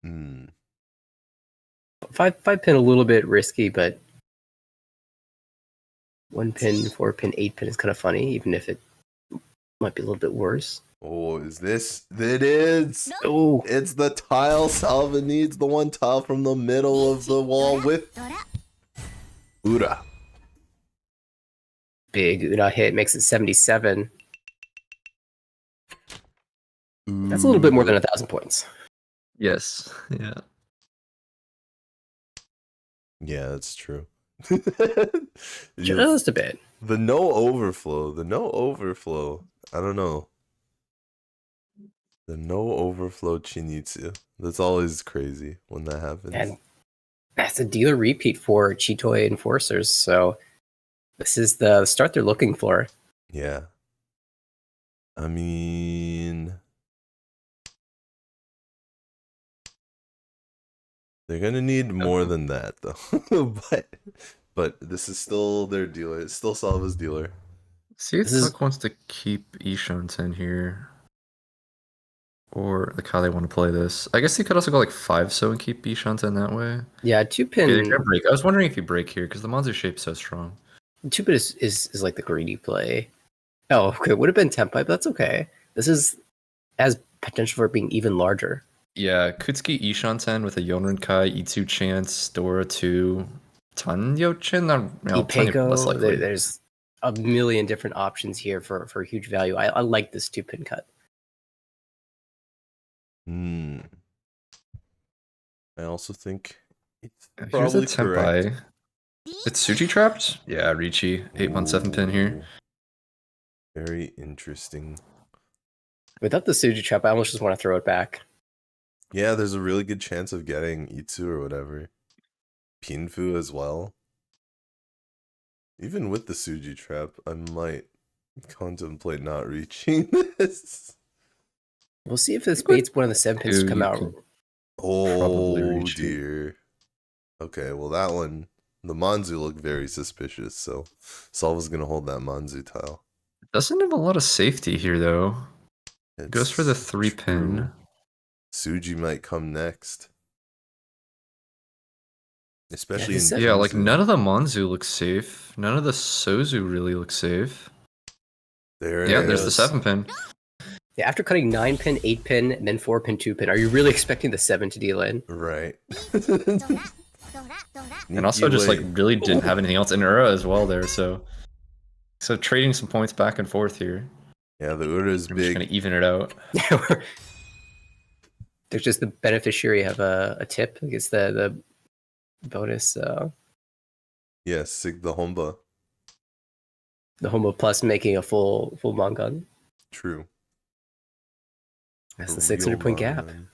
[SPEAKER 6] Hmm.
[SPEAKER 8] 5 pin a little bit risky, but 1 pin, 4 pin, 8 pin is kind of funny, even if it might be a little bit worse.
[SPEAKER 6] Oh, is this? It is.
[SPEAKER 8] Oh,
[SPEAKER 6] It's the tile Salva needs. The one tile from the middle of the wall with Ura.
[SPEAKER 8] big Una hit makes it 77. That's a little bit more than 1,000 points.
[SPEAKER 7] Yes. Yeah.
[SPEAKER 6] Yeah, that's true.
[SPEAKER 8] Just a bit.
[SPEAKER 6] The no overflow. I don't know. The no overflow Chinitsu. That's always crazy when that happens.
[SPEAKER 8] And that's a dealer repeat for Chitoi Enforcers, so this is the start they're looking for.
[SPEAKER 6] Yeah. I mean, they're gonna need more than that though. but this is still their dealer. It's still Salva's dealer.
[SPEAKER 7] See if
[SPEAKER 8] This is-
[SPEAKER 7] Tuck wants to keep Ishanten here. Or like how they want to play this. I guess they could also go like 5-so and keep Ishanten that way.
[SPEAKER 8] Yeah, 2
[SPEAKER 7] Yeah,
[SPEAKER 8] pin.
[SPEAKER 7] they're gonna break. I was wondering if you break here because the Monster shape's so strong.
[SPEAKER 8] 2 pin is like the greedy play. Oh, okay. Would have been Tempai, but that's okay. This has potential for being even larger.
[SPEAKER 7] Yeah, Kutsuki Ishanten with a Yonrin-kai, Itsu Chance, Dora 2, Tanyochin?
[SPEAKER 8] Ipeko,
[SPEAKER 7] less likely.
[SPEAKER 8] there's a million different options here for huge value. I like this 2 pin cut.
[SPEAKER 6] Hmm. I also think it's
[SPEAKER 7] Here's a
[SPEAKER 6] probably correct.
[SPEAKER 7] Tenpai. It's Suji trapped? Yeah, Ricci. 817 pin here.
[SPEAKER 6] Ooh, very interesting.
[SPEAKER 8] Without the Suji trap, I almost just want to throw it back.
[SPEAKER 6] Yeah, there's a really good chance of getting Itsu or whatever. Pinfu as well. Even with the Suji trap, I might contemplate not reaching this.
[SPEAKER 8] We'll see if this baits one of the 7 pins to come
[SPEAKER 7] You
[SPEAKER 8] out.
[SPEAKER 7] could-
[SPEAKER 6] Oh
[SPEAKER 7] Probably reach it.
[SPEAKER 6] dear. Okay, well that one, the Manzu looked very suspicious, so Salva's gonna hold that Manzu tile.
[SPEAKER 7] Doesn't have a lot of safety here, though. Goes for the
[SPEAKER 6] It's
[SPEAKER 7] 3 pin.
[SPEAKER 6] true. Suji might come next. Especially
[SPEAKER 8] this
[SPEAKER 6] in
[SPEAKER 7] Yeah, like
[SPEAKER 6] Pinzu.
[SPEAKER 7] none of the Monzu looks safe. None of the Sozu really looks safe.
[SPEAKER 6] There
[SPEAKER 7] Yeah,
[SPEAKER 6] it
[SPEAKER 7] there's the
[SPEAKER 6] is.
[SPEAKER 7] 7 pin.
[SPEAKER 8] Yeah, after cutting 9 pin, 8 pin, and then 4 pin, 2 pin, are you really expecting the 7 to deal in?
[SPEAKER 6] Right.
[SPEAKER 7] And also just like really didn't have anything else in Ura as well there, so trading some points back and forth here.
[SPEAKER 6] Yeah, the Ura is
[SPEAKER 7] I'm just gonna
[SPEAKER 6] big.
[SPEAKER 7] even it out.
[SPEAKER 8] There's just the beneficiary of a tip. I guess the bonus,
[SPEAKER 6] Yes, Sig the Homba.
[SPEAKER 8] the Homo Plus making a full Mongun.
[SPEAKER 6] True.
[SPEAKER 8] That's
[SPEAKER 6] A
[SPEAKER 8] the 600
[SPEAKER 6] real
[SPEAKER 8] point gap.
[SPEAKER 6] Mangun.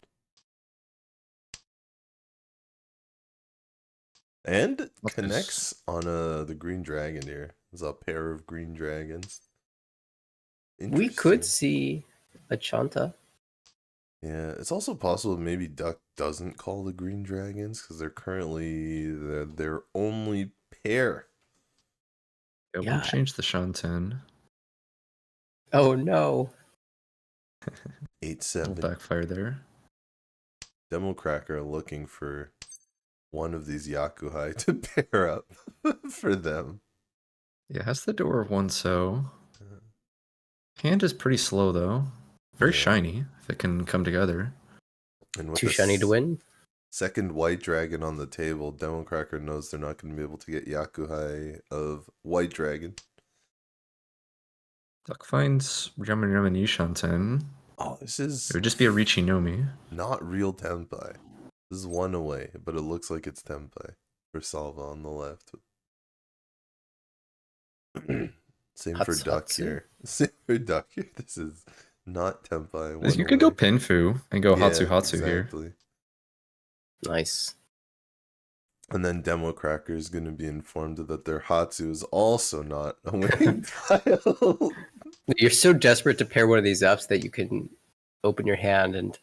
[SPEAKER 6] And
[SPEAKER 7] What's this?
[SPEAKER 6] connects on the green dragon here. There's a pair of green dragons.
[SPEAKER 8] We could
[SPEAKER 6] Interesting.
[SPEAKER 8] see a Chanta.
[SPEAKER 6] Yeah, it's also possible maybe Duck doesn't call the green dragons because they're currently their only pair.
[SPEAKER 7] Yeah,
[SPEAKER 8] Yeah.
[SPEAKER 7] we'll change the Shanten.
[SPEAKER 8] Oh no.
[SPEAKER 6] 8-7.
[SPEAKER 7] Backfire there.
[SPEAKER 6] Demo Cracker looking for one of these Yakuhai to pair up for them.
[SPEAKER 7] Yeah, has the door of 1 so. Hand is pretty slow though. Very
[SPEAKER 6] Yeah.
[SPEAKER 7] shiny if it can come together.
[SPEAKER 6] And with
[SPEAKER 8] Too
[SPEAKER 6] the
[SPEAKER 8] shiny to win.
[SPEAKER 6] second white dragon on the table, Demo Cracker knows they're not going to be able to get Yakuhai of white dragon.
[SPEAKER 7] Duck finds Ramen Ramen Shanten.
[SPEAKER 6] Oh, this is
[SPEAKER 7] It would just be a Ricci Nomi.
[SPEAKER 6] not real Tenpai. This is one away, but it looks like it's Tenpai for Salva on the left. Same for Duck
[SPEAKER 8] Hatsu.
[SPEAKER 6] here. Same for Duck here. This is not Tenpai. One
[SPEAKER 7] You could go
[SPEAKER 6] away.
[SPEAKER 7] Pinfu and go Hatsu
[SPEAKER 6] Yeah,
[SPEAKER 7] Hatsu here.
[SPEAKER 6] exactly.
[SPEAKER 8] Nice.
[SPEAKER 6] And then Demo Cracker is going to be informed that their Hatsu is also not a winning tile.
[SPEAKER 8] You're so desperate to pair one of these ups that you can open your hand and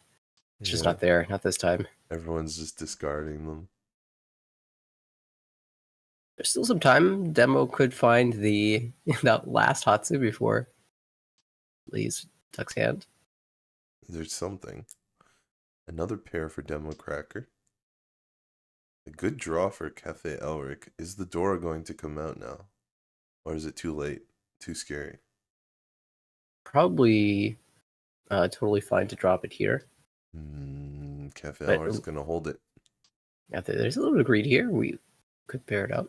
[SPEAKER 8] it's just
[SPEAKER 6] Yeah,
[SPEAKER 8] not there. Not this time.
[SPEAKER 6] everyone's just discarding them.
[SPEAKER 8] There's still some time. Demo could find the that last Hatsu before leaves Duck's hand.
[SPEAKER 6] There's something. Another pair for Demo Cracker. A good draw for Cafe Elric. Is the Dora going to come out now? Or is it too late? Too scary?
[SPEAKER 8] Probably totally fine to drop it here.
[SPEAKER 6] Cafe
[SPEAKER 8] But-
[SPEAKER 6] Elric's going to hold it.
[SPEAKER 8] Yeah, there's a little bit of greed here. We could pair it up.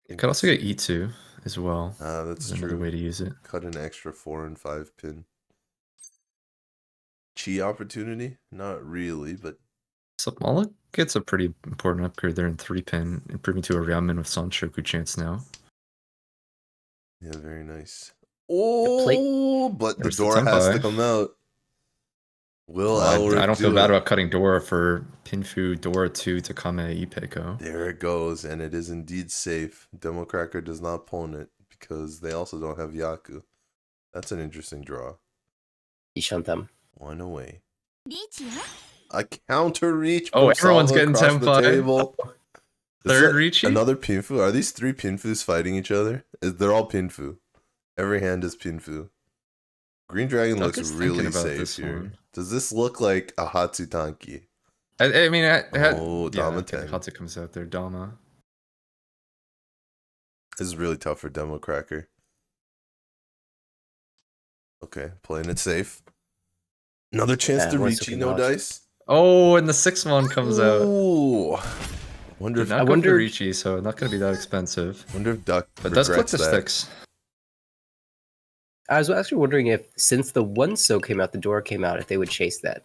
[SPEAKER 7] You could also get E2 as well.
[SPEAKER 6] That's
[SPEAKER 7] That's another
[SPEAKER 6] true.
[SPEAKER 7] way to use it.
[SPEAKER 6] Cut an extra 4 and 5 pin. Chi opportunity? Not really, but
[SPEAKER 7] So Mala gets a pretty important upgrade there in 3 pin, improving to a Ramen with Sanshoku chance now.
[SPEAKER 6] yeah, very nice.
[SPEAKER 8] plate-
[SPEAKER 6] Oh, but the
[SPEAKER 7] There's the
[SPEAKER 6] Dora has to
[SPEAKER 7] Tenpai.
[SPEAKER 6] come out. Will
[SPEAKER 7] Well,
[SPEAKER 6] Elric
[SPEAKER 7] I don't feel
[SPEAKER 6] do
[SPEAKER 7] bad
[SPEAKER 6] it?
[SPEAKER 7] about cutting Dora for Pinfu, Dora 2 to Kame Ipeko.
[SPEAKER 6] There it goes, and it is indeed safe. Demo Cracker does not pawn it because they also don't have Yaku. That's an interesting draw.
[SPEAKER 8] Ishantam.
[SPEAKER 6] One away. A counter reach.
[SPEAKER 7] Oh,
[SPEAKER 6] from
[SPEAKER 7] everyone's
[SPEAKER 6] Salva
[SPEAKER 7] getting
[SPEAKER 6] across the
[SPEAKER 7] Tenpai.
[SPEAKER 6] table. Is
[SPEAKER 7] Third
[SPEAKER 6] that
[SPEAKER 7] Ricci?
[SPEAKER 6] Another Pinfu? Are these 3 Pinfus fighting each other? They're all Pinfu. Every hand is Pinfu. Green Dragon
[SPEAKER 7] Duck
[SPEAKER 6] looks
[SPEAKER 7] is thinking
[SPEAKER 6] really
[SPEAKER 7] about
[SPEAKER 6] safe
[SPEAKER 7] this
[SPEAKER 6] here.
[SPEAKER 7] one.
[SPEAKER 6] Does this look like a Hatsutanki?
[SPEAKER 7] I mean,
[SPEAKER 6] Oh,
[SPEAKER 7] yeah,
[SPEAKER 6] Dama
[SPEAKER 7] okay,
[SPEAKER 6] 10.
[SPEAKER 7] Hatsu comes out there, Dama.
[SPEAKER 6] This is really tough for Demo Cracker. Okay, playing it safe. Another chance
[SPEAKER 8] Yeah,
[SPEAKER 6] to
[SPEAKER 8] once
[SPEAKER 6] reach
[SPEAKER 8] you
[SPEAKER 6] no
[SPEAKER 8] can
[SPEAKER 6] dice.
[SPEAKER 7] Oh, and the 6-mon comes out.
[SPEAKER 6] Ooh. Wonder
[SPEAKER 7] Did
[SPEAKER 6] if
[SPEAKER 7] not
[SPEAKER 8] I
[SPEAKER 7] go for
[SPEAKER 8] wondered-
[SPEAKER 7] Ricci, so not going to be that expensive.
[SPEAKER 6] Duck
[SPEAKER 7] But does click
[SPEAKER 6] regrets
[SPEAKER 7] the
[SPEAKER 6] that.
[SPEAKER 7] sticks.
[SPEAKER 8] I was actually wondering if, since the one so came out, the door came out, if they would chase that.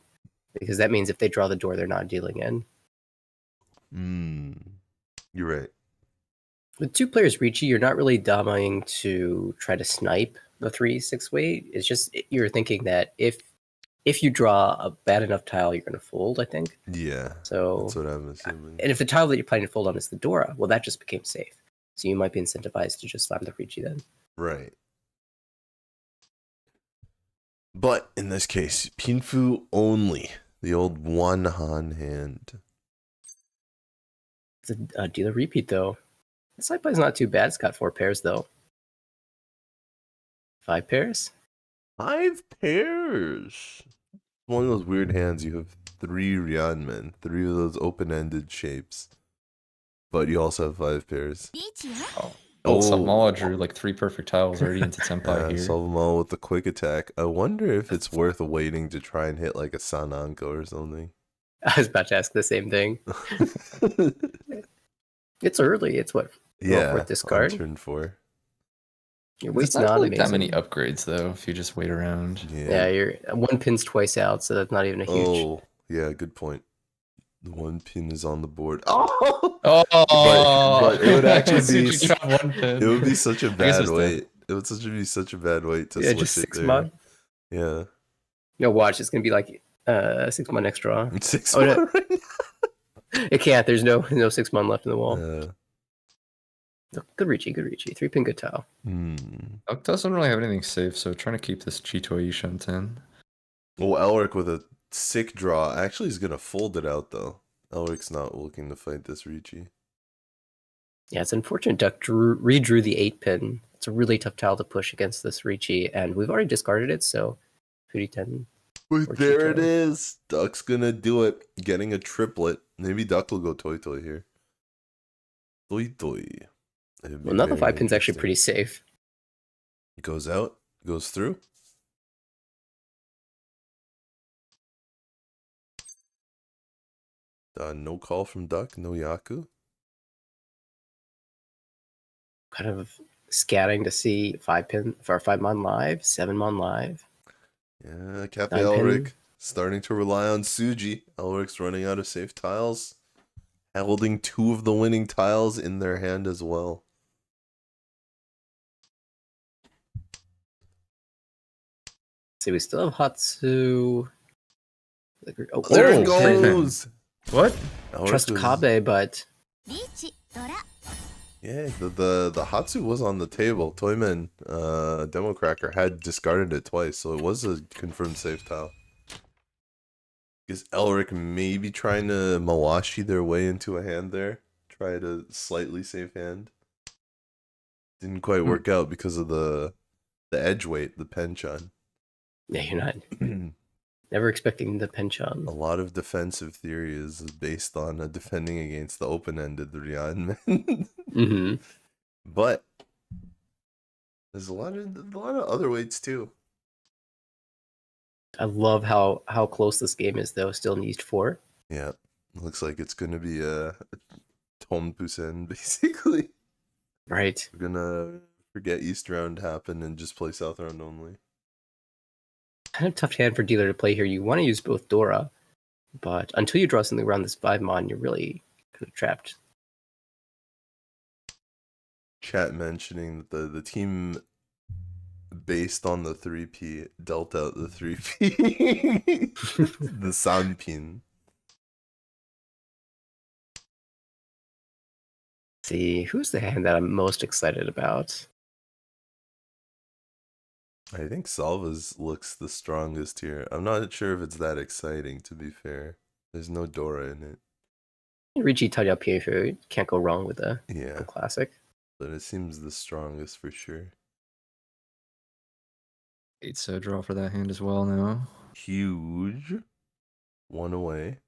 [SPEAKER 8] Because that means if they draw the door, they're not dealing in.
[SPEAKER 6] You're right.
[SPEAKER 8] With 2 players Ricci, you're not really dominating to try to snipe the 3-6 weight. It's just you're thinking that if you draw a bad enough tile, you're going to fold, I think.
[SPEAKER 6] Yeah,
[SPEAKER 8] So,
[SPEAKER 6] that's what I'm assuming.
[SPEAKER 8] and if the tile that you're planning to fold on is the Dora, well, that just became safe. So you might be incentivized to just slam the Ricci then.
[SPEAKER 6] Right. But in this case, Pinfu only. The old one Han hand.
[SPEAKER 8] It's a dealer repeat, though. The side play is not too bad. It's got 4 pairs, though. 5 pairs?
[SPEAKER 6] 5 pairs. One of those weird hands. You have 3 Ryanmen, 3 of those open-ended shapes. But you also have 5 pairs.
[SPEAKER 7] Oh, Salmala drew like 3 perfect tiles already into Senpai here.
[SPEAKER 6] Salmala with the quick attack. I wonder if it's worth waiting to try and hit like a Sananko or something.
[SPEAKER 8] I was about to ask the same thing. It's early. It's what?
[SPEAKER 6] Yeah,
[SPEAKER 8] Fourth discard?
[SPEAKER 6] on turn 4.
[SPEAKER 8] Your
[SPEAKER 7] There's
[SPEAKER 8] weight's
[SPEAKER 7] not
[SPEAKER 8] not
[SPEAKER 7] really
[SPEAKER 8] amazing.
[SPEAKER 7] that many upgrades though. If you just wait around.
[SPEAKER 8] Yeah, you're 1 pin's twice out, so that's not even a huge.
[SPEAKER 6] Oh, yeah, good point. The 1 pin is on the board. Oh,
[SPEAKER 7] Oh,
[SPEAKER 6] but it would actually be
[SPEAKER 7] Suchi dropped 1 pin.
[SPEAKER 6] it would be such a
[SPEAKER 7] guess
[SPEAKER 6] bad
[SPEAKER 7] it's
[SPEAKER 6] weight. It would be such a bad weight to
[SPEAKER 8] Yeah,
[SPEAKER 6] switch
[SPEAKER 8] just
[SPEAKER 6] it
[SPEAKER 8] 6
[SPEAKER 6] there.
[SPEAKER 8] mon.
[SPEAKER 6] Yeah,
[SPEAKER 8] No, watch. It's gonna be like 6 mon extra.
[SPEAKER 6] 6
[SPEAKER 8] Oh, no.
[SPEAKER 6] mon right now.
[SPEAKER 8] It can't. There's no 6 mon left in the wall.
[SPEAKER 6] Yeah.
[SPEAKER 8] Good Ricci. 3 pin, good tile.
[SPEAKER 7] Duck doesn't really have anything safe, so trying to keep this Chitoi Shunten.
[SPEAKER 6] Well, Elric with a sick draw actually is gonna fold it out though. Elric's not looking to fight this Ricci.
[SPEAKER 8] Yeah, it's unfortunate. Duck redrew the 8 pin. It's a really tough tile to push against this Ricci, and we've already discarded it. So, Furi-ten.
[SPEAKER 6] But
[SPEAKER 8] Or
[SPEAKER 6] there it
[SPEAKER 8] Chito.
[SPEAKER 6] is. Duck's gonna do it. Getting a triplet. Maybe Duck will go Toy Toy here. Toy Toy. It'd be
[SPEAKER 8] Well, another
[SPEAKER 6] very
[SPEAKER 8] 5 pin's actually
[SPEAKER 6] interesting.
[SPEAKER 8] pretty safe.
[SPEAKER 6] Goes out. Goes through. No call from Duck. No Yaku.
[SPEAKER 8] Kind of scatting to see 5 pin for 5 mon live, 7 mon live.
[SPEAKER 6] Yeah, Cafe
[SPEAKER 8] 9 pin.
[SPEAKER 6] Elric starting to rely on Suji. Elric's running out of safe tiles. Holding 2 of the winning tiles in their hand as well.
[SPEAKER 8] See, we still have Hatsu. Oh,
[SPEAKER 6] There
[SPEAKER 7] Oh,
[SPEAKER 6] it
[SPEAKER 7] great
[SPEAKER 6] goes!
[SPEAKER 7] What?
[SPEAKER 6] Elric
[SPEAKER 8] Trust
[SPEAKER 6] was-
[SPEAKER 8] Kabe, but
[SPEAKER 6] Yeah, the Hatsu was on the table. Toyman, Democracker had discarded it twice, so it was a confirmed safe tile. Is Elric maybe trying to Mawashi their way into a hand there? Try to slightly safe hand. Didn't quite work out because of the edge weight, the penchant.
[SPEAKER 8] yeah, you're not never expecting the penchant.
[SPEAKER 6] A lot of defensive theory is based on defending against the open-ended Ryan men.
[SPEAKER 8] Mm-hmm.
[SPEAKER 6] But there's a lot of other weights too.
[SPEAKER 8] I love how close this game is, though. Still in East 4.
[SPEAKER 6] Yeah, looks like it's gonna be a Tonpusen basically.
[SPEAKER 8] Right.
[SPEAKER 6] We're gonna forget East round happened and just play South round only.
[SPEAKER 8] Kind of tough hand for dealer to play here. You want to use both Dora, but until you draw something around this 5 mon, you're really kind of trapped.
[SPEAKER 6] Chat mentioning that the team based on the 3P dealt out the 3P. The Sanpin.
[SPEAKER 8] See, who's the hand that I'm most excited about?
[SPEAKER 6] I think Salva's looks the strongest here. I'm not sure if it's that exciting, to be fair. There's no Dora in it.
[SPEAKER 8] Ricci Tanya Piefu, can't go wrong with a
[SPEAKER 6] Yeah,
[SPEAKER 8] classic.
[SPEAKER 6] but it seems the strongest for sure.
[SPEAKER 7] It's a draw for that hand as well now.
[SPEAKER 6] Huge. 1 away.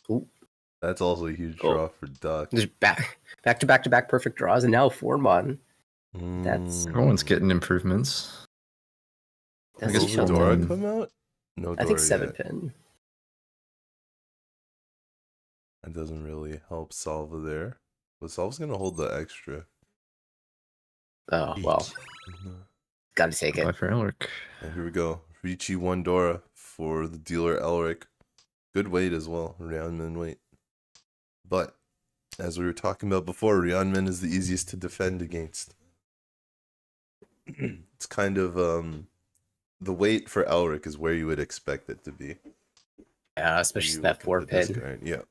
[SPEAKER 8] Ooh.
[SPEAKER 6] That's also a huge
[SPEAKER 8] Oh.
[SPEAKER 6] draw for Duck.
[SPEAKER 8] There's back to back to back perfect draws, and now 4 mon. That's-
[SPEAKER 7] Everyone's getting improvements.
[SPEAKER 8] That's
[SPEAKER 7] guess
[SPEAKER 6] Will
[SPEAKER 8] just
[SPEAKER 6] the Dora
[SPEAKER 7] Sheldon-
[SPEAKER 6] come out? No Dora
[SPEAKER 8] I think 7
[SPEAKER 6] yet.
[SPEAKER 8] pin.
[SPEAKER 6] That doesn't really help Salva there. But Salva's gonna hold the extra.
[SPEAKER 8] Oh, well, gotta take
[SPEAKER 7] Bye
[SPEAKER 8] it.
[SPEAKER 7] for Elric.
[SPEAKER 6] And here we go. Ricci 1 Dora for the dealer Elric. Good weight as well. Round min weight. But As we were talking about before, Ryeonmin is the easiest to defend against. It's kind of the weight for Elric is where you would expect it to be.
[SPEAKER 8] Yeah, especially
[SPEAKER 6] You
[SPEAKER 8] that
[SPEAKER 6] look at the
[SPEAKER 8] 4 pin.
[SPEAKER 6] discard, yeah.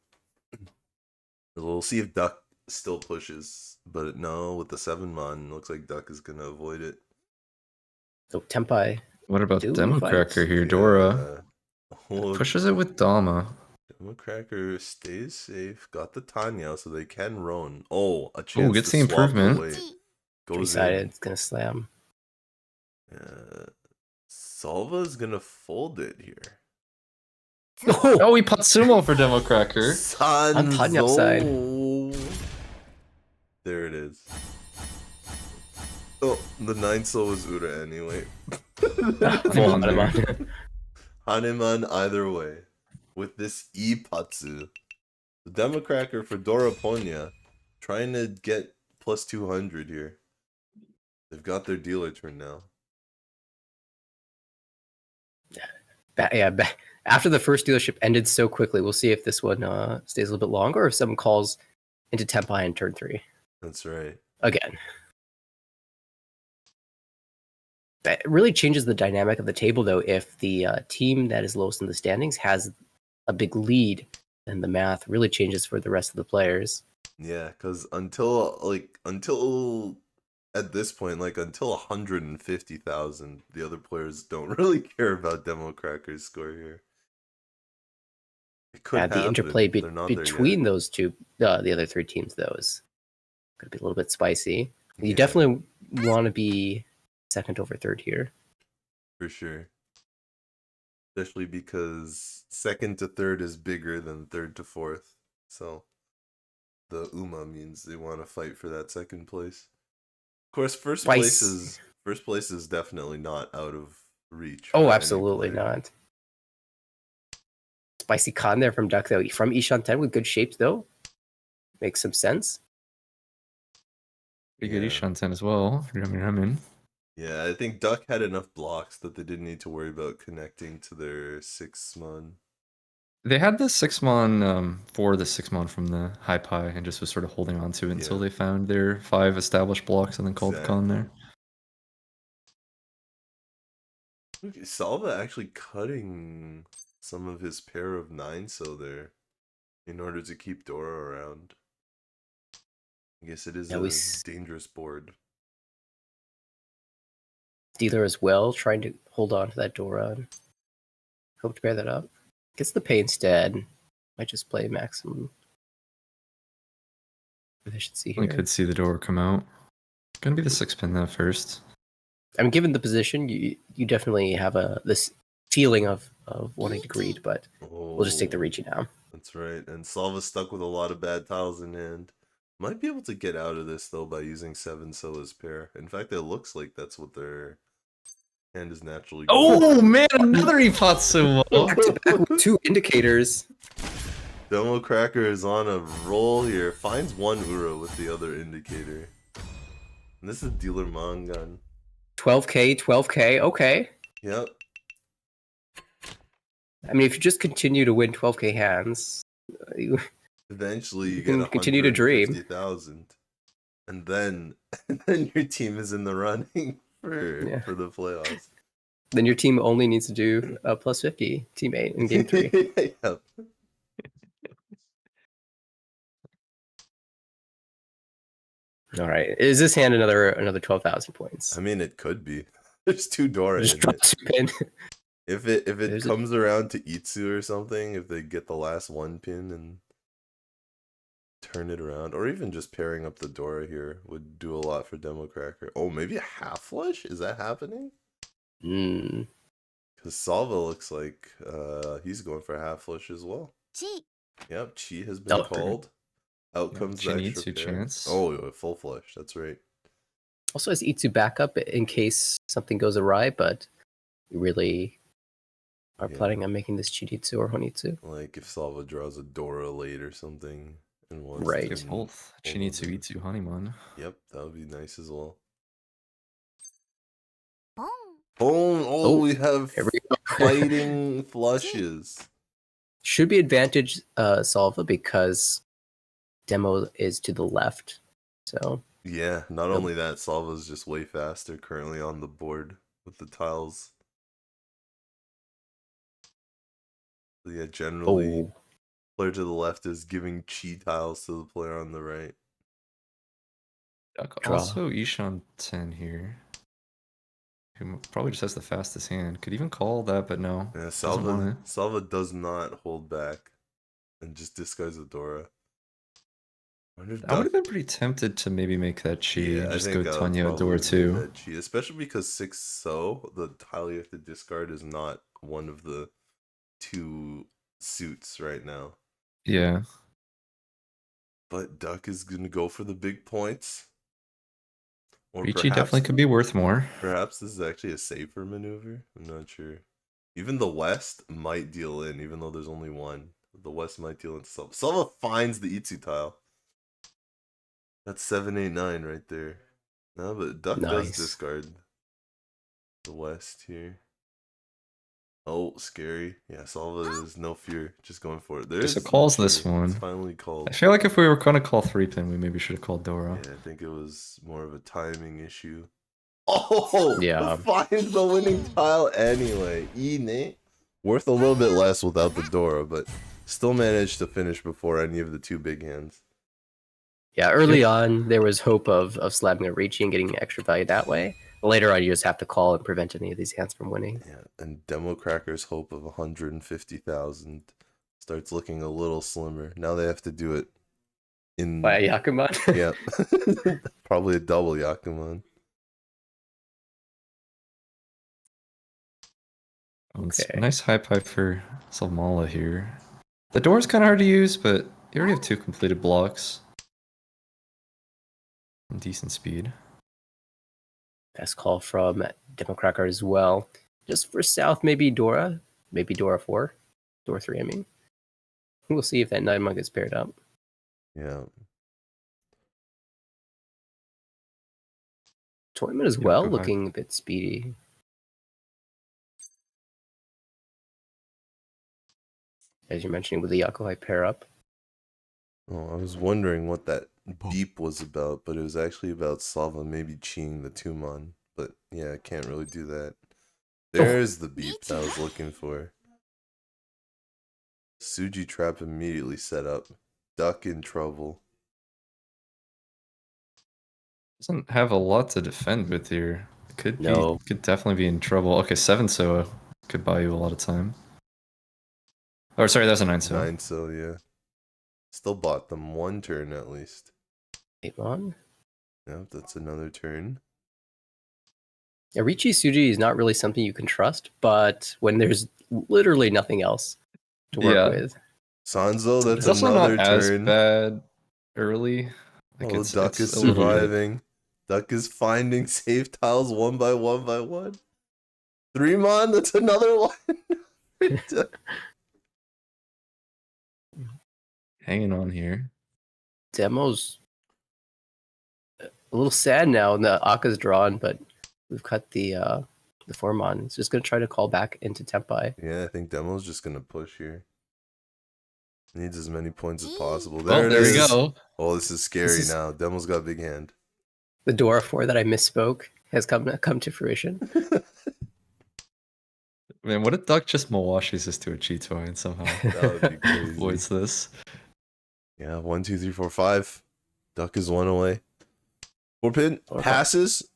[SPEAKER 6] We'll see if Duck still pushes, but no, with the 7-mon, looks like Duck is gonna avoid it.
[SPEAKER 8] So Tempai.
[SPEAKER 7] What about
[SPEAKER 8] Dude,
[SPEAKER 7] Democracker here? Dora
[SPEAKER 6] Well,
[SPEAKER 7] pushes it with Dama.
[SPEAKER 6] Democracker stays safe. Got the Tanya, so they can Roan. Oh, a chance
[SPEAKER 7] gets
[SPEAKER 6] to
[SPEAKER 7] the
[SPEAKER 6] swap
[SPEAKER 7] improvement.
[SPEAKER 6] away. Goes
[SPEAKER 8] Three-sided.
[SPEAKER 6] in.
[SPEAKER 8] It's gonna slam.
[SPEAKER 6] Salva's gonna fold it here.
[SPEAKER 7] Oh, he Patsumo for Democracker.
[SPEAKER 8] On Tanya side.
[SPEAKER 6] Sanzo. There it is. Oh, the 9 soul was Ura anyway.
[SPEAKER 8] Full Hanuman.
[SPEAKER 6] Hanuman either way. With this Ipatsu. The Democracker for Dora Ponya. Trying to get plus 200 here. They've got their dealer turn now.
[SPEAKER 8] After the first dealership ended so quickly, we'll see if this one stays a little bit longer or if someone calls into Tempai in turn 3.
[SPEAKER 6] That's right.
[SPEAKER 8] Again. That really changes the dynamic of the table, though, if the team that is lowest in the standings has a big lead, then the math really changes for the rest of the players.
[SPEAKER 6] Yeah, because until at this point, until 150,000, the other players don't really care about Democracker's score here. It could
[SPEAKER 8] The
[SPEAKER 6] happen.
[SPEAKER 8] interplay
[SPEAKER 6] They're not there
[SPEAKER 8] between
[SPEAKER 6] yet.
[SPEAKER 8] those two, the other 3 teams, though, is going to be a little bit spicy. You
[SPEAKER 6] Yeah,
[SPEAKER 8] definitely want to be second over third here.
[SPEAKER 6] for sure. Especially because second to third is bigger than third to fourth. So the UMA means they want to fight for that second place. Of course, first place is definitely not out of reach. for
[SPEAKER 8] Oh,
[SPEAKER 6] any
[SPEAKER 8] absolutely
[SPEAKER 6] player.
[SPEAKER 8] not. Spicy con there from Duck, though. From Ishan 10 with good shapes, though. Makes some sense.
[SPEAKER 7] Pretty good
[SPEAKER 6] Yeah.
[SPEAKER 7] Ishanten as well. Ramin.
[SPEAKER 6] Yeah, I think Duck had enough blocks that they didn't need to worry about connecting to their 6-mon.
[SPEAKER 7] They had the 6-mon for the 6-mon from the high pie and just was sort of holding on to it until
[SPEAKER 6] Yeah.
[SPEAKER 7] they found their 5 established blocks and then called the con there.
[SPEAKER 6] Okay, Salva actually cutting some of his pair of 9 so there in order to keep Dora around. I guess it is
[SPEAKER 8] Yeah,
[SPEAKER 6] a
[SPEAKER 8] we
[SPEAKER 6] dangerous board.
[SPEAKER 8] Dealer as well, trying to hold on to that Dora and hope to pair that up. Gets the pay instead. Might just play maximum efficiency
[SPEAKER 7] We
[SPEAKER 8] here.
[SPEAKER 7] could see the door come out. Gonna be the 6-pin though first.
[SPEAKER 8] I mean, given the position, you definitely have this feeling of wanting to greed, but we'll just take the
[SPEAKER 6] Oh,
[SPEAKER 8] Rigi now.
[SPEAKER 6] that's right. And Salva's stuck with a lot of bad tiles in hand. Might be able to get out of this though by using 7 Silla's pair. In fact, it looks like that's what their hand is naturally going
[SPEAKER 7] Oh
[SPEAKER 6] for.
[SPEAKER 7] man, another Ipatsumo!
[SPEAKER 8] Back to back with 2 indicators.
[SPEAKER 6] Democracker is on a roll here. Finds one Ura with the other indicator. And this is dealer Mangan.
[SPEAKER 8] 12k, okay.
[SPEAKER 6] Yep.
[SPEAKER 8] I mean, if you just continue to win 12k hands,
[SPEAKER 6] Eventually you
[SPEAKER 8] can
[SPEAKER 6] get
[SPEAKER 8] continue to dream.
[SPEAKER 6] 150,000. And then your team is in the running for the playoffs.
[SPEAKER 8] then your team only needs to do a plus 50 teammate in game 3.
[SPEAKER 6] Yep.
[SPEAKER 8] All right. Is this hand another 12,000 points?
[SPEAKER 6] I mean, it could be. There's 2 Dora
[SPEAKER 8] Just
[SPEAKER 6] in
[SPEAKER 8] drop
[SPEAKER 6] it.
[SPEAKER 8] 2 pin.
[SPEAKER 6] If it
[SPEAKER 8] There's
[SPEAKER 6] comes around to Itsu or something, if they get the last 1 pin and turn it around, or even just pairing up the Dora here would do a lot for Democracker. Oh, maybe a half flush? Is that happening?
[SPEAKER 8] Mm.
[SPEAKER 6] Because Salva looks like he's going for a half flush as well. Yep, Chi has been
[SPEAKER 8] Oh.
[SPEAKER 6] called. Out
[SPEAKER 7] Yeah,
[SPEAKER 6] comes
[SPEAKER 7] Chi
[SPEAKER 6] the
[SPEAKER 7] needs
[SPEAKER 6] extra
[SPEAKER 7] to
[SPEAKER 6] pair.
[SPEAKER 7] chance.
[SPEAKER 6] Oh, a full flush. That's right.
[SPEAKER 8] Also has Itsu backup in case something goes awry, but you really are
[SPEAKER 6] Yeah.
[SPEAKER 8] planning on making this Chiditsu or Honitsu.
[SPEAKER 6] Like if Salva draws a Dora late or something and wants
[SPEAKER 8] Right.
[SPEAKER 6] to
[SPEAKER 7] Give both.
[SPEAKER 6] hold
[SPEAKER 7] Chinitsu,
[SPEAKER 6] on to-
[SPEAKER 7] Itsu, Honeyman.
[SPEAKER 6] Yep, that would be nice as well.
[SPEAKER 1] Boom.
[SPEAKER 6] Boom! Oh, we have
[SPEAKER 8] Here we go.
[SPEAKER 6] fighting flushes.
[SPEAKER 8] Should be advantage Salva because Demo is to the left. So
[SPEAKER 6] Yeah, not only that, Salva's just way faster currently on the board with the tiles. So yeah, generally, player to the left is giving chi tiles to the player on the right.
[SPEAKER 7] Duck
[SPEAKER 8] Draw.
[SPEAKER 7] also Ishan 10 here. Who probably just has the fastest hand. Could even call that, but no.
[SPEAKER 6] Yeah,
[SPEAKER 7] Doesn't want
[SPEAKER 6] Salva does not hold back and just discards the Dora.
[SPEAKER 7] I would have been pretty tempted to maybe make that chi and just go Tanya Dora too.
[SPEAKER 6] Chi, especially because 6 so the tile you have to discard is not one of the 2 suits right now.
[SPEAKER 7] Yeah.
[SPEAKER 6] But Duck is gonna go for the big points. Or
[SPEAKER 7] Ricci definitely could be worth more.
[SPEAKER 6] Perhaps this is actually a safer maneuver. I'm not sure. Even the West might deal in, even though there's only one. The West might deal into Salva. Salva finds the Itsu tile. That's 7, 8, 9 right there. No, but Duck does discard the West here. Oh, scary. Yeah, Salva is no fear. Just going for it. There's
[SPEAKER 7] So calls this one.
[SPEAKER 6] It's finally called.
[SPEAKER 7] I feel like if we were going to call 3-pin, we maybe should have called Dora.
[SPEAKER 6] Yeah, I think it was more of a timing issue. Oh!
[SPEAKER 8] Yeah.
[SPEAKER 6] Finds the winning tile anyway. Ine. Worth a little bit less without the Dora, but still managed to finish before any of the 2 big hands.
[SPEAKER 8] yeah, early on there was hope of slamming a Ricci and getting extra value that way. Later on, you just have to call and prevent any of these hands from winning.
[SPEAKER 6] Yeah, and Demo Cracker's hope of 150,000 starts looking a little slimmer. Now they have to do it in
[SPEAKER 8] By a Yakuman?
[SPEAKER 6] Yeah, probably a double Yakuman.
[SPEAKER 8] Okay.
[SPEAKER 7] Nice high pipe for Salmala here. The door's kind of hard to use, but you already have 2 completed blocks. And decent speed.
[SPEAKER 8] Best call from Democracker as well. Just for South, maybe Dora. Maybe Dora 4. Dora 3, I mean. We'll see if that 9 gets paired up.
[SPEAKER 6] Yeah.
[SPEAKER 8] Tournament as
[SPEAKER 7] Yeah,
[SPEAKER 8] well,
[SPEAKER 7] go ahead.
[SPEAKER 8] looking a bit speedy. As you're mentioning with the Yakuhai pair up.
[SPEAKER 6] Oh, I was wondering what that beep was about, but it was actually about Salva maybe cheating the 2-mon. But yeah, I can't really do that. There's the beep that I was looking for. Suji trap immediately set up. Duck in trouble.
[SPEAKER 7] Doesn't have a lot to defend with here. Could definitely be in trouble. Okay, 7 so could buy you a lot of time. Oh, sorry, that's a 9 so.
[SPEAKER 6] 9 so, yeah. Still bought them 1 turn at least.
[SPEAKER 8] 8-mon?
[SPEAKER 6] Yep, that's another turn.
[SPEAKER 8] Yeah, Ricci Suji is not really something you can trust, but when there's literally nothing else to work with.
[SPEAKER 6] Sanzo, that's
[SPEAKER 7] It's also
[SPEAKER 6] another
[SPEAKER 7] not
[SPEAKER 6] turn.
[SPEAKER 7] as bad early. Like
[SPEAKER 6] Oh, Duck is
[SPEAKER 7] a little bit-
[SPEAKER 6] surviving. Duck is finding safe tiles 1 by 1 by 1. 3-mon, that's another one.
[SPEAKER 7] Hanging on here.
[SPEAKER 8] Demo's a little sad now. The Aka's drawn, but we've cut the 4-mon. It's just going to try to call back into Tempai.
[SPEAKER 6] Yeah, I think Demo's just gonna push here. Needs as many points as possible.
[SPEAKER 7] Well, there we go.
[SPEAKER 6] Oh, this is scary now. Demo's got a big hand.
[SPEAKER 8] The Dora 4 that I misspoke has come to fruition.
[SPEAKER 7] Man, what if Duck just Mawashis this to a Cheetoy and somehow
[SPEAKER 6] That would be crazy.
[SPEAKER 7] avoids this?
[SPEAKER 6] Yeah, 1, 2, 3, 4, 5. Duck is 1 away. 4-pin passes.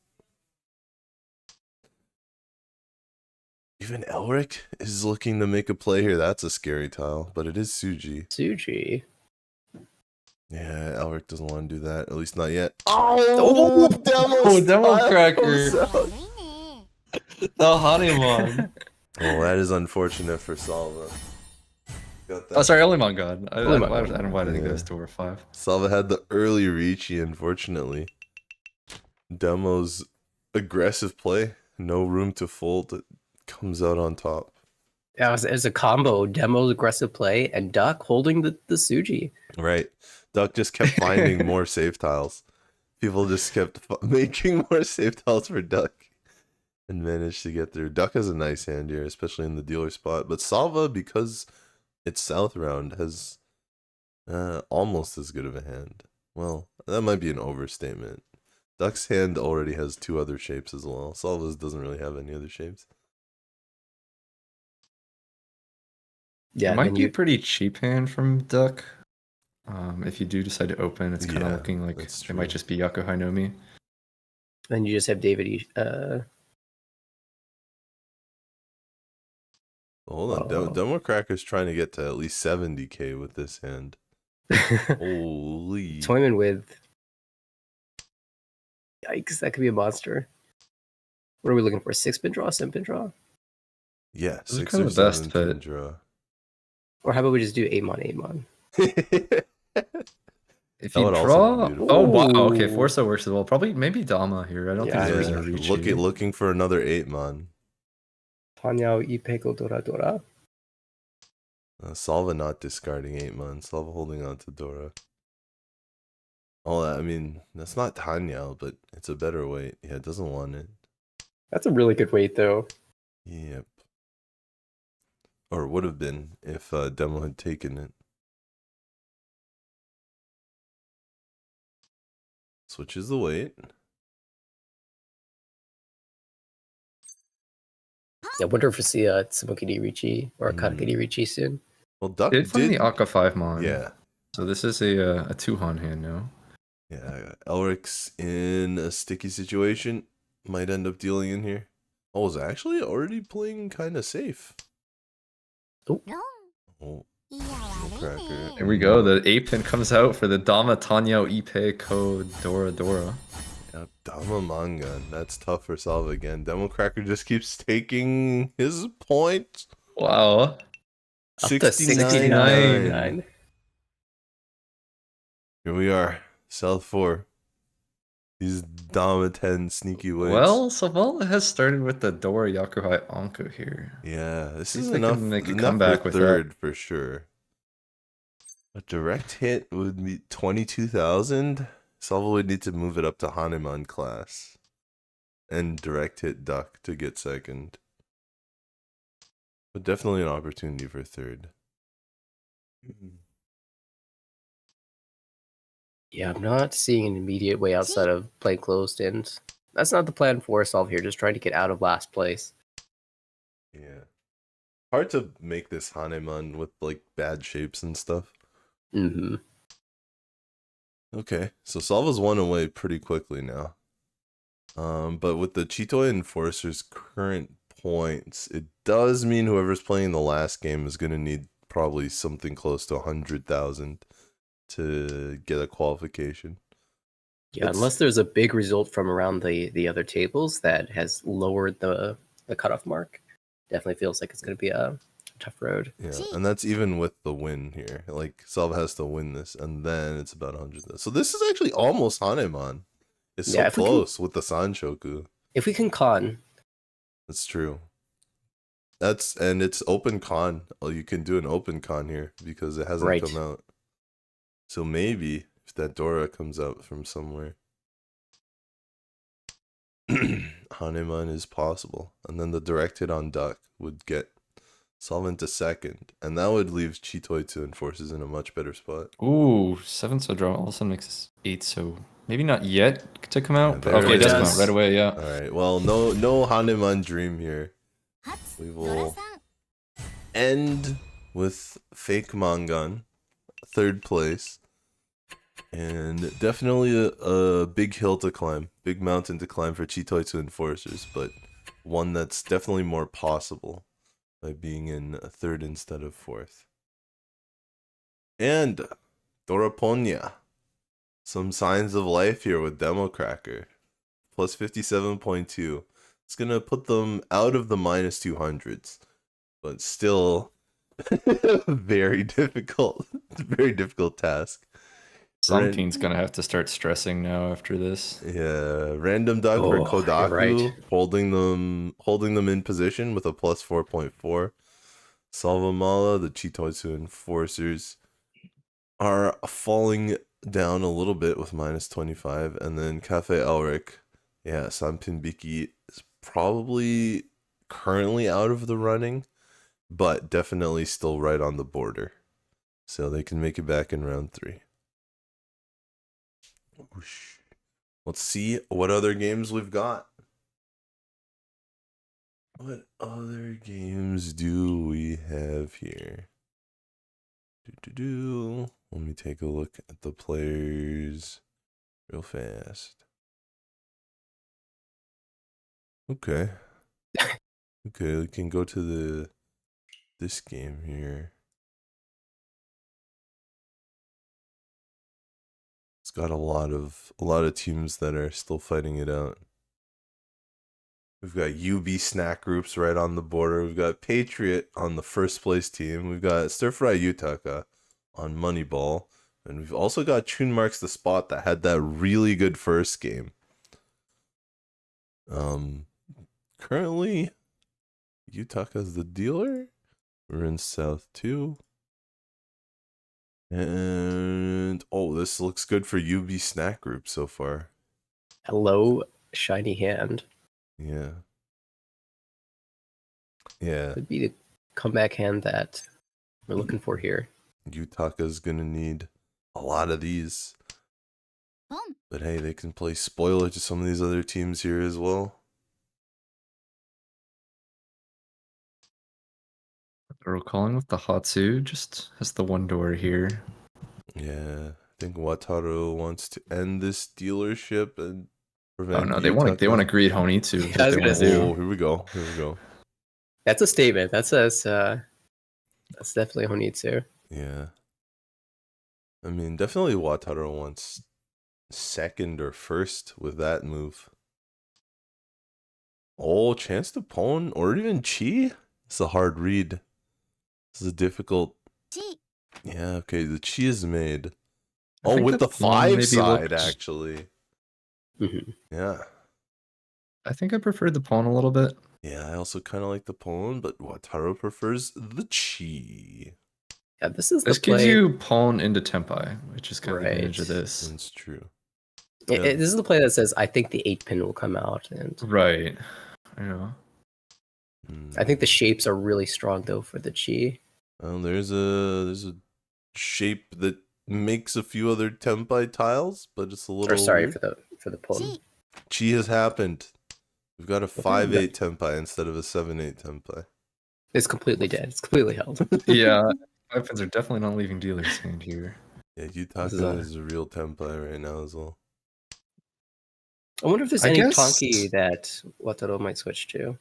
[SPEAKER 6] Even Elric is looking to make a play here. That's a scary tile, but it is Suji.
[SPEAKER 8] Suji.
[SPEAKER 6] Yeah, Elric doesn't want to do that. At least not yet. Oh,
[SPEAKER 7] Demo Cracker. The Hanuman.
[SPEAKER 6] Oh, that is unfortunate for Salva. Got that.
[SPEAKER 7] Oh, sorry, Olimon God. I don't know why I think
[SPEAKER 6] Yeah.
[SPEAKER 7] that's Dora 5.
[SPEAKER 6] Salva had the early Ricci, unfortunately. Demo's aggressive play. No room to fold. It comes out on top.
[SPEAKER 8] Yeah, it was a combo. Demo's aggressive play and Duck holding the Suji.
[SPEAKER 6] Right. Duck just kept finding more save tiles. People just kept making more save tiles for Duck. And managed to get through. Duck has a nice hand here, especially in the dealer spot. But Salva, because it's South round, has Almost as good of a hand. Well, that might be an overstatement. Duck's hand already has 2 other shapes as well. Salva's doesn't really have any other shapes.
[SPEAKER 8] Yeah,
[SPEAKER 7] It might
[SPEAKER 8] then
[SPEAKER 7] be
[SPEAKER 8] you
[SPEAKER 7] a pretty cheap hand from Duck. If you do decide to open, it's kind of
[SPEAKER 6] Yeah,
[SPEAKER 7] looking like
[SPEAKER 6] that's
[SPEAKER 7] it might
[SPEAKER 6] true.
[SPEAKER 7] just be Yakuhai Nomi.
[SPEAKER 8] then you just have David.
[SPEAKER 6] Hold on,
[SPEAKER 8] Oh.
[SPEAKER 6] Democracker's trying to get to at least 70k with this hand. Holy.
[SPEAKER 8] Toyman with. Yikes, that could be a monster. What are we looking for? 6-pin draw, 7-pin draw?
[SPEAKER 6] Yeah,
[SPEAKER 7] Those are
[SPEAKER 6] 6
[SPEAKER 7] kinda
[SPEAKER 6] or
[SPEAKER 7] the best
[SPEAKER 6] 7 pin
[SPEAKER 7] fit.
[SPEAKER 6] draw.
[SPEAKER 8] Or how about we just do 8-mon?
[SPEAKER 7] If
[SPEAKER 6] That
[SPEAKER 7] you
[SPEAKER 6] would also be
[SPEAKER 7] draw,
[SPEAKER 6] beautiful.
[SPEAKER 7] oh wow, okay,
[SPEAKER 8] Ooh.
[SPEAKER 7] Forza works as well. Probably maybe Dama here. I don't
[SPEAKER 8] Yeah,
[SPEAKER 7] think there's
[SPEAKER 6] Yeah,
[SPEAKER 7] a Ricci.
[SPEAKER 6] looking for another 8-mon.
[SPEAKER 8] Tanyao Ipeko Dora.
[SPEAKER 6] Salva not discarding 8-mon. Salva holding on to Dora. Oh, I mean, that's not Tanyao, but it's a better weight. Yeah, it doesn't want it.
[SPEAKER 8] That's a really good weight, though.
[SPEAKER 6] Yep. Or would have been if Demo had taken it. Switches the weight.
[SPEAKER 8] Yeah, I wonder if we'll see a Tsumokiri Ricci or a
[SPEAKER 6] Hmm.
[SPEAKER 8] Katakiri Ricci soon.
[SPEAKER 6] Well, Duck
[SPEAKER 7] Did find
[SPEAKER 6] did.
[SPEAKER 7] the Akka 5-mon.
[SPEAKER 6] Yeah.
[SPEAKER 7] So this is a 2-han hand now.
[SPEAKER 6] Yeah, Elric's in a sticky situation. Might end up dealing in here. Oh, is actually already playing kind of safe. Oh, cracker.
[SPEAKER 7] Here we go. The 8-pin comes out for the Dama Tanyao Ipe Ko Dora.
[SPEAKER 6] Yep, Dama Manga. That's tough for Salva again. Democracker just keeps taking his point.
[SPEAKER 7] Wow.
[SPEAKER 8] Up to
[SPEAKER 7] 69.
[SPEAKER 6] Here we are. South 4. These Dama 10 sneaky ways.
[SPEAKER 7] Well, Savala has started with the Dora Yakuhai Anko here.
[SPEAKER 6] Yeah, this
[SPEAKER 7] See
[SPEAKER 6] is
[SPEAKER 7] if they
[SPEAKER 6] enough,
[SPEAKER 7] can make a
[SPEAKER 6] enough
[SPEAKER 7] comeback
[SPEAKER 6] for
[SPEAKER 7] with that.
[SPEAKER 6] third for sure. A direct hit would be 22,000. Salva would need to move it up to Hanuman class. And direct hit Duck to get second. But definitely an opportunity for third.
[SPEAKER 8] Yeah, I'm not seeing an immediate way outside of playing closed, and that's not the plan for Solve here, just trying to get out of last place.
[SPEAKER 6] Yeah. Hard to make this Hanuman with like bad shapes and stuff.
[SPEAKER 8] Mm-hmm.
[SPEAKER 6] Okay, so Salva's one away pretty quickly now. But with the Chitoi Enforcer's current points, it does mean whoever's playing the last game is going to need probably something close to 100,000 to get a qualification.
[SPEAKER 8] Yeah,
[SPEAKER 6] It's-
[SPEAKER 8] unless there's a big result from around the other tables that has lowered the cutoff mark. Definitely feels like it's going to be a tough road.
[SPEAKER 6] Yeah, and that's even with the win here. Like, Salva has to win this, and then it's about 100,000. So this is actually almost Hanuman. It's so
[SPEAKER 8] Yeah, if we can-
[SPEAKER 6] close with the Sanshoku.
[SPEAKER 8] If we can con,
[SPEAKER 6] That's true. And it's open con. Oh, you can do an open con here because it hasn't
[SPEAKER 8] Right.
[SPEAKER 6] come out. So maybe if that Dora comes out from somewhere, Hanuman is possible. And then the direct hit on Duck would get Solvent to second. And that would leave Chitoi to Enforces in a much better spot.
[SPEAKER 7] Ooh, 7 so draw also makes 8 so maybe not yet to come out.
[SPEAKER 6] Yeah,
[SPEAKER 7] But
[SPEAKER 6] there
[SPEAKER 7] okay,
[SPEAKER 6] it
[SPEAKER 7] it does come
[SPEAKER 8] is.
[SPEAKER 7] out right away, yeah.
[SPEAKER 6] Alright, well, no Hanuman dream here. We will end with Fake Mangan, third place. And definitely a big hill to climb, big mountain to climb for Chitoi to Enforcers, but one that's definitely more possible by being in third instead of fourth. And Doroponia, some signs of life here with Democracker, plus 57.2. It's going to put them out of the minus 200s, but still very difficult task.
[SPEAKER 7] Something's gonna have to start stressing now after this.
[SPEAKER 6] Yeah, Random Duck or
[SPEAKER 8] Oh,
[SPEAKER 6] Kodaku
[SPEAKER 8] you're right.
[SPEAKER 6] holding them in position with a plus 4.4. Salvamala, the Chitoitsu Enforcers are falling down a little bit with minus 25, and then Cafe Elric, yeah, Sanpinbiki is probably currently out of the running, but definitely still right on the border. So they can make it back in round 3. Whoosh. Let's see what other games we've got. What other games do we have here? Let me take a look at the players real fast. Okay. Okay, we can go to this game here. It's got a lot of teams that are still fighting it out. We've got UB Snack Groups right on the border. We've got Patriot on the first place team. We've got Stir Fry Yutaka on Moneyball. And we've also got Tune Marks the Spot that had that really good first game. Currently, Yutaka's the dealer. We're in South 2. And oh, this looks good for UB Snack Group so far.
[SPEAKER 8] Hello, shiny hand.
[SPEAKER 6] Yeah. Yeah.
[SPEAKER 8] Could be the comeback hand that we're looking for here.
[SPEAKER 6] Yutaka's gonna need a lot of these. But hey, they can play spoiler to some of these other teams here as well.
[SPEAKER 7] We're calling with the Hatsu, just has the one door here.
[SPEAKER 6] Yeah. I think Wataru wants to end this dealership and prevent
[SPEAKER 7] Oh no, they want to greet Honitsu.
[SPEAKER 8] Yeah, I was gonna say.
[SPEAKER 6] Oh, here we go. Here we go.
[SPEAKER 8] That's a statement. That's definitely Honitsu.
[SPEAKER 6] Yeah. I mean, definitely Wataru wants second or first with that move. Oh, chance to pawn or even chi? It's a hard read. This is a difficult. Yeah, okay, the chi is made.
[SPEAKER 7] I
[SPEAKER 6] Oh,
[SPEAKER 7] think
[SPEAKER 6] with the
[SPEAKER 7] pawn
[SPEAKER 6] 5
[SPEAKER 7] maybe
[SPEAKER 6] side,
[SPEAKER 7] looked-
[SPEAKER 6] actually.
[SPEAKER 8] Mhm.
[SPEAKER 6] Yeah.
[SPEAKER 7] I think I preferred the pawn a little bit.
[SPEAKER 6] Yeah, I also kind of like the pawn, but Wataru prefers the chi.
[SPEAKER 8] Yeah, this is
[SPEAKER 7] This
[SPEAKER 8] the play.
[SPEAKER 7] gives you pawn into tempi, which is kind of the advantage of
[SPEAKER 8] Right.
[SPEAKER 7] this.
[SPEAKER 6] That's true.
[SPEAKER 8] This is the play that says, I think the 8 pin will come out. And
[SPEAKER 7] Right. I know.
[SPEAKER 8] I think the shapes are really strong, though, for the chi.
[SPEAKER 6] Well, there's a shape that makes a few other tempai tiles, but it's a little.
[SPEAKER 8] Or sorry,
[SPEAKER 6] weird.
[SPEAKER 8] for the pawn.
[SPEAKER 6] Chi has happened. We've got a
[SPEAKER 8] Okay,
[SPEAKER 6] 5-8 tempai instead of a 7-8 tempai.
[SPEAKER 8] It's completely dead. It's completely held.
[SPEAKER 7] Yeah, 5 pins are definitely not leaving dealer's hand here.
[SPEAKER 6] Yeah, Yutaka
[SPEAKER 8] This
[SPEAKER 6] is a real tempai right now as well.
[SPEAKER 8] I wonder if there's
[SPEAKER 7] I
[SPEAKER 8] any
[SPEAKER 7] guess-
[SPEAKER 8] Tonki that Wataru might switch to.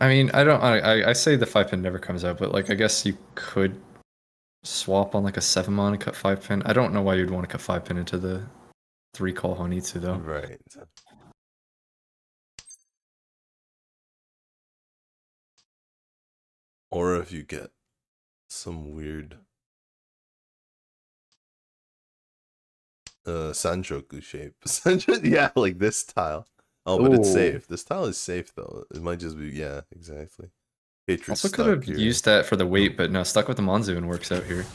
[SPEAKER 7] I mean, I say the 5 pin never comes out, but like I guess you could swap on like a 7 mon and cut 5 pin. I don't know why you'd want to cut 5 pin into the 3 call Honitsu though.
[SPEAKER 6] Right. Or if you get some weird Sanchoku shape. Yeah, like this tile. Oh, but it's
[SPEAKER 8] Ooh.
[SPEAKER 6] safe. This tile is safe though. It might just be, yeah, exactly. Patriot's
[SPEAKER 7] Also could have
[SPEAKER 6] stuck here.
[SPEAKER 7] used that for the weight, but no, stuck with the Monzoon works out here.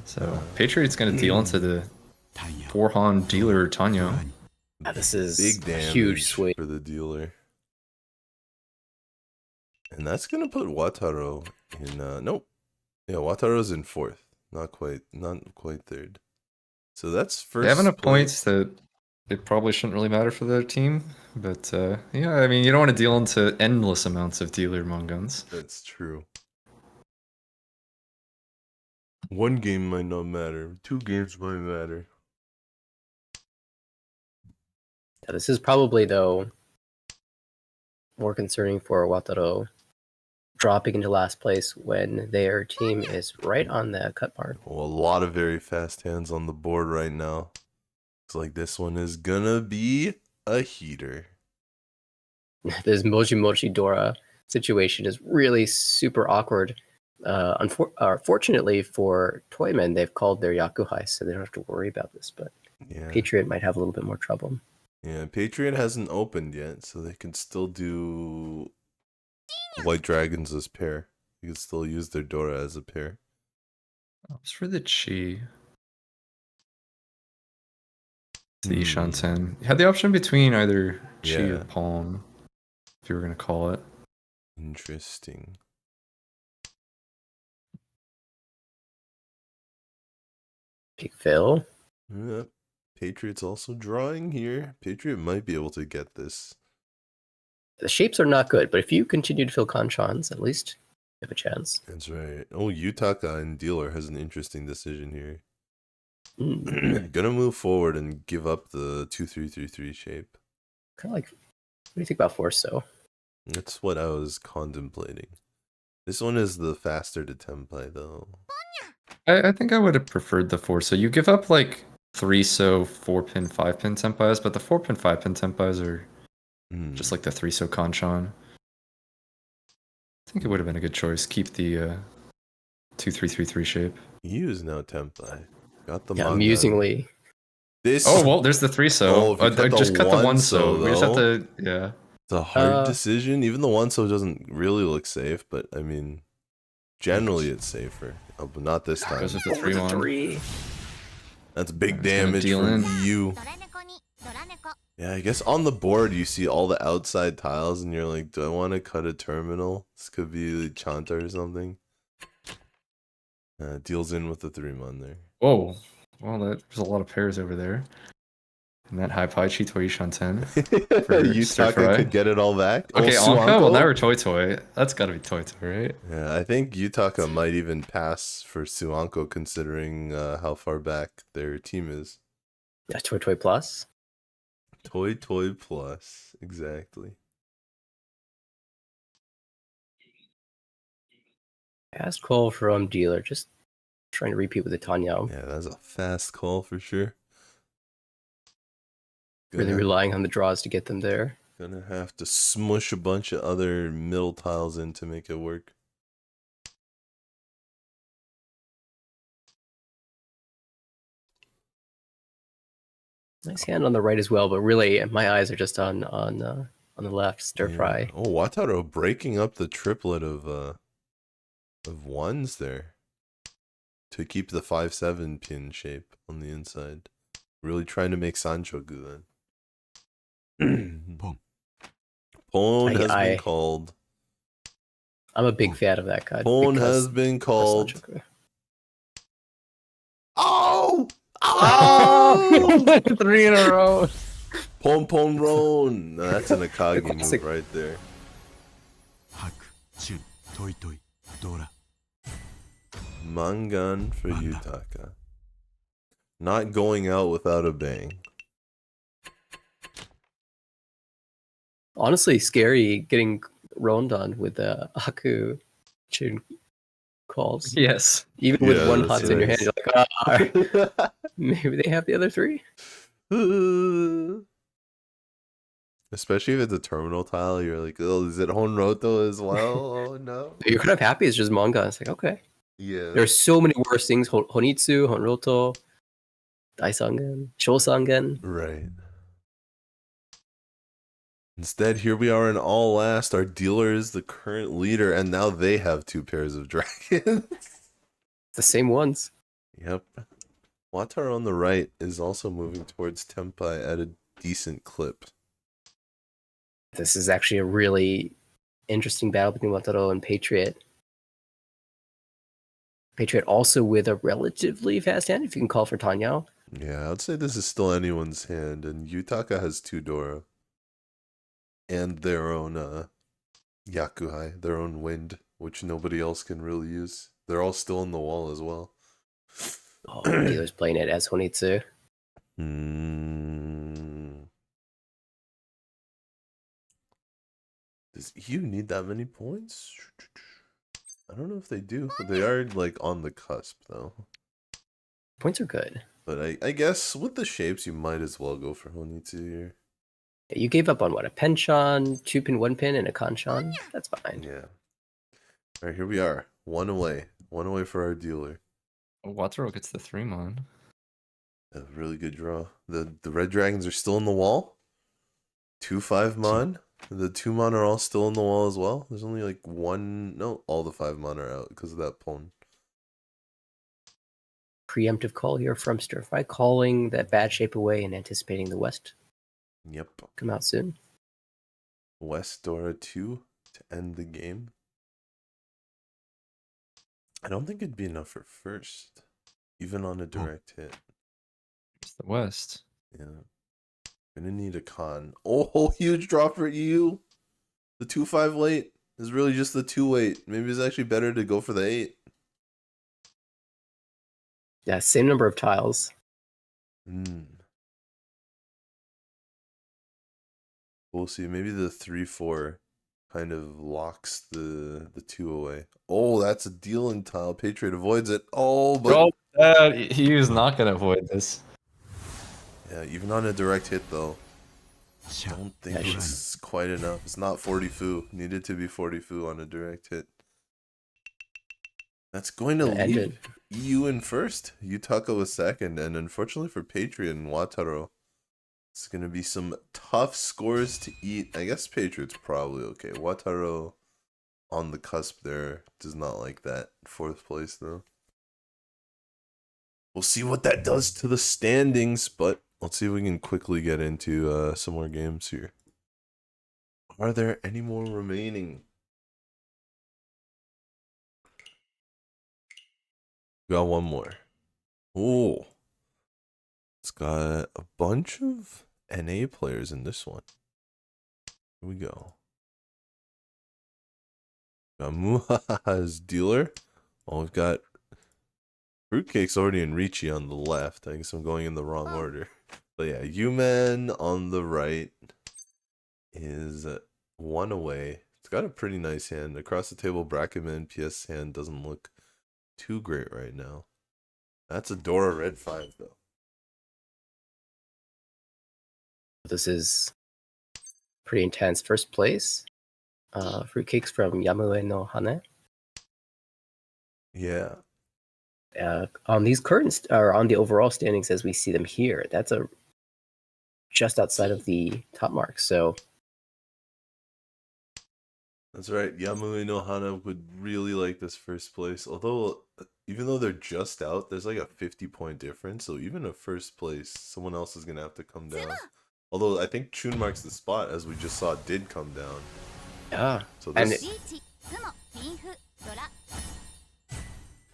[SPEAKER 7] So Patriot's gonna deal into the 4-Han dealer Tanyo.
[SPEAKER 8] Yeah, this is
[SPEAKER 6] Big
[SPEAKER 8] a
[SPEAKER 6] damage
[SPEAKER 8] huge swing.
[SPEAKER 6] for the dealer. And that's gonna put Wataru in nope. Yeah, Wataru's in 4th. Not quite third. So that's first.
[SPEAKER 7] They have enough
[SPEAKER 6] place.
[SPEAKER 7] points that it probably shouldn't really matter for their team. But yeah, I mean you don't want to deal into endless amounts of dealer Monguns.
[SPEAKER 6] That's true. One game might not matter. 2 games might matter.
[SPEAKER 8] Yeah, this is probably, though, more concerning for Wataru dropping into last place when their team is right on the cut mark.
[SPEAKER 6] Well, a lot of very fast hands on the board right now. Looks like this one is gonna be a heater.
[SPEAKER 8] This Mochi Mochi Dora situation is really super awkward. Fortunately for Toyman, they've called their Yakuhai, so they don't have to worry about this. But
[SPEAKER 6] Yeah.
[SPEAKER 8] Patriot might have a little bit more trouble.
[SPEAKER 6] Yeah, Patriot hasn't opened yet, so they can still do White Dragons as pair. You can still use their Dora as a pair.
[SPEAKER 7] It's for the Chi. The Ishan-ten. You had the option between either Chi
[SPEAKER 6] Yeah.
[SPEAKER 7] or Pawn, if you were gonna call it.
[SPEAKER 6] Interesting.
[SPEAKER 8] Big Phil.
[SPEAKER 6] Yep. Patriots also drawing here. Patriot might be able to get this.
[SPEAKER 8] The shapes are not good, but if you continue to fill Conchons, at least you have a chance.
[SPEAKER 6] That's right. Oh, Yutaka and Dealer has an interesting decision here.
[SPEAKER 8] Mm.
[SPEAKER 6] Gonna move forward and give up the 2-3-3-3 shape.
[SPEAKER 8] Kind of like, what do you think about Force though?
[SPEAKER 6] That's what I was contemplating. This one is the faster to tempai though.
[SPEAKER 7] I think I would have preferred the 4. So you give up like 3 so 4-pin, 5-pin tempais, but the 4-pin, 5-pin tempais are just like the 3 so Conchon. I think it would have been a good choice. Keep the 2-3-3-3 shape.
[SPEAKER 6] He is now tempai. Got the
[SPEAKER 8] Yeah,
[SPEAKER 6] manga.
[SPEAKER 8] amusingly.
[SPEAKER 6] This
[SPEAKER 7] Oh well, there's the 3 so.
[SPEAKER 6] if you cut the
[SPEAKER 7] just cut the 1
[SPEAKER 6] 1
[SPEAKER 7] so. We just have
[SPEAKER 6] though,
[SPEAKER 7] to, yeah.
[SPEAKER 6] it's a hard decision. Even the 1 so doesn't really look safe, but I mean, generally it's safer. Oh, but not this time.
[SPEAKER 7] Goes with the 3 1.
[SPEAKER 6] That's big
[SPEAKER 7] He's gonna
[SPEAKER 6] damage
[SPEAKER 7] deal
[SPEAKER 6] from
[SPEAKER 7] in.
[SPEAKER 6] EU. Yeah, I guess on the board you see all the outside tiles and you're like, do I want to cut a terminal? This could be Chanta or something. Deals in with the 3-mon there.
[SPEAKER 7] Whoa. Well, there's a lot of pairs over there. And that high pie Chitoi Shanten.
[SPEAKER 6] Yutaka could get it all back.
[SPEAKER 7] Okay,
[SPEAKER 6] Oh,
[SPEAKER 7] Anka? Well,
[SPEAKER 6] Suanko?
[SPEAKER 7] now we're Toy Toy. That's gotta be Toy Toy, right?
[SPEAKER 6] Yeah, I think Yutaka might even pass for Suanko considering how far back their team is.
[SPEAKER 8] Yeah, Toy Toy Plus.
[SPEAKER 6] Toy Toy Plus, exactly.
[SPEAKER 8] Fast call from Dealer. Just trying to repeat with the Tanya.
[SPEAKER 6] Yeah, that's a fast call for sure.
[SPEAKER 8] Really relying on the draws to get them there.
[SPEAKER 6] Gonna have to smush a bunch of other middle tiles in to make it work.
[SPEAKER 8] Nice hand on the right as well, but really my eyes are just on the left. Stir fry.
[SPEAKER 6] Oh, Wataru breaking up the triplet of ones there to keep the 5-7 pin shape on the inside. Really trying to make Sancho good then. Pone has been called.
[SPEAKER 8] I'm a big fan of that card.
[SPEAKER 6] Pone has been called. Oh!
[SPEAKER 7] Oh! 3 in a row.
[SPEAKER 6] Pon Roan. No, that's an Akagi move right there. Mangan for Yutaka. Not going out without a bang.
[SPEAKER 8] Honestly, scary getting roamed on with the Aku Chin calls.
[SPEAKER 7] Yes.
[SPEAKER 8] Even with one
[SPEAKER 6] that's
[SPEAKER 8] hot in your hand,
[SPEAKER 6] nice.
[SPEAKER 8] you're like, maybe they have the other 3.
[SPEAKER 6] Especially if it's a terminal tile, you're like, oh, is it Honroto as well? Oh no.
[SPEAKER 8] You're kind of happy it's just manga. It's like, okay.
[SPEAKER 6] Yeah.
[SPEAKER 8] There's so many worse things. Honitsu, Honroto, Daisangen, Shosangen.
[SPEAKER 6] Right. Instead, here we are in all last. Our dealer is the current leader, and now they have 2 pairs of dragons.
[SPEAKER 8] The same ones.
[SPEAKER 6] Yep. Wataru on the right is also moving towards Tempai at a decent clip.
[SPEAKER 8] This is actually a really interesting battle between Wataru and Patriot. Patriot also with a relatively fast hand, if you can call for Tanyao.
[SPEAKER 6] Yeah, I'd say this is still anyone's hand, and Yutaka has 2 Dora. And their own Yakuhai, their own wind, which nobody else can really use. They're all still in the wall as well.
[SPEAKER 8] Oh, Dealer's playing it as Honitsu.
[SPEAKER 6] Does EU need that many points? I don't know if they do. They are like on the cusp though.
[SPEAKER 8] Points are good.
[SPEAKER 6] But I guess with the shapes you might as well go for Honitsu here.
[SPEAKER 8] You gave up on what? A Penchon, 2-pin, 1-pin, and a Conchon? That's fine.
[SPEAKER 6] Yeah. Alright, here we are. 1 away. 1 away for our dealer.
[SPEAKER 7] Wataru gets the 3-mon.
[SPEAKER 6] A really good draw. The red dragons are still in the wall. 2 5-mon. The 2-mon are all still in the wall as well. There's only like 1. No, all the 5-mon are out because of that pawn.
[SPEAKER 8] Preemptive call here from Stir Fry, calling that bad shape away and anticipating the West.
[SPEAKER 6] Yep.
[SPEAKER 8] Come out soon.
[SPEAKER 6] West Dora 2 to end the game. I don't think it'd be enough for first. even on a direct hit.
[SPEAKER 7] It's the West.
[SPEAKER 6] Yeah. Gonna need a con. Oh, huge draw for EU. The 2-5 late is really just the 2 weight. Maybe it's actually better to go for the 8.
[SPEAKER 8] Yeah, same number of tiles.
[SPEAKER 6] We'll see. Maybe the 3-4 kind of locks the 2 away. Oh, that's a dealing tile. Patriot avoids it. Oh, but
[SPEAKER 7] He was not gonna avoid this.
[SPEAKER 6] yeah, even on a direct hit though. Don't think it's quite enough. It's not 40 fu. Needed to be 40 fu on a direct hit. That's going to leave EU in first. Yutaka was second, and unfortunately for Patriot and Wataru, it's going to be some tough scores to eat. I guess Patriot's probably okay. Wataru on the cusp there. Does not like that 4th place though. We'll see what that does to the standings, but let's see if we can quickly get into some more games here. Are there any more remaining? Got one more. Oh, it's got a bunch of NA players in this one. Here we go. Got Muhaha's dealer. Oh, we've got Fruitcake's already in Ricci on the left. I guess I'm going in the wrong order. But yeah, U-Man on the right is 1 away. It's got a pretty nice hand. Across the table, Bracketman PS hand doesn't look too great right now. That's a Dora red 5 though.
[SPEAKER 8] This is pretty intense. First place, Fruitcakes from Yamue no Hane.
[SPEAKER 6] Yeah.
[SPEAKER 8] On these current or on the overall standings as we see them here, that's a just outside of the top mark. So
[SPEAKER 6] That's right. Yamui no Hana would really like this first place. Although, even though they're just out, there's like a 50-point difference. So even a first place, someone else is going to have to come down. Although I think Chun Marks the Spot, as we just saw, did come down.
[SPEAKER 8] yeah,
[SPEAKER 6] So
[SPEAKER 8] and
[SPEAKER 6] this,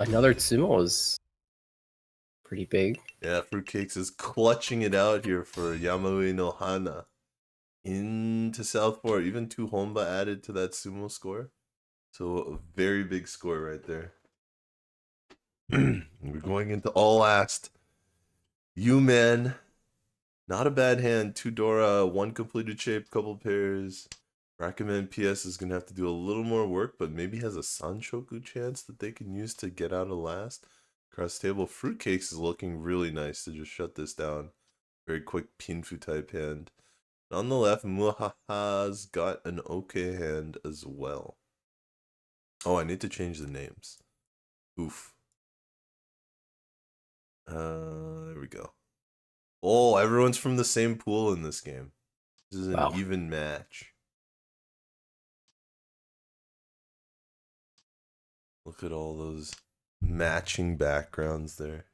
[SPEAKER 8] another Tsumo is pretty big.
[SPEAKER 6] yeah, Fruitcakes is clutching it out here for Yamui no Hana. Into Southport, even 2 Honba added to that sumo score. So a very big score right there. We're going into all last. U-Man. Not a bad hand. 2 Dora, 1 completed shape, couple pairs. Rakuman PS is going to have to do a little more work, but maybe has a Sanshoku chance that they can use to get out of last. Cross table, Fruitcakes is looking really nice to just shut this down. Very quick Pinfu type hand. On the left, Muhaha's got an okay hand as well. Oh, I need to change the names. Oof. There we go. Oh, everyone's from the same pool in this game. This is an even match. Look at all those matching backgrounds there.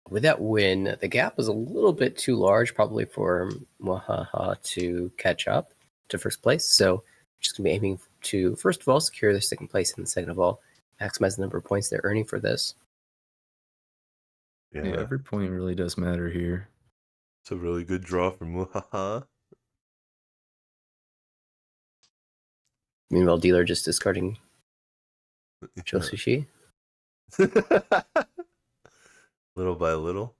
[SPEAKER 8] With that win, the gap was a little bit too large, probably for Muhaha to catch up to first place. So, just gonna be aiming to first of all secure their second place, and second of all maximize the number of points they're earning for this.
[SPEAKER 7] Yeah, every point really does matter here.
[SPEAKER 6] It's a really good draw for Muhaha.
[SPEAKER 8] Meanwhile, dealer just discarding Josushi.
[SPEAKER 6] Little by little.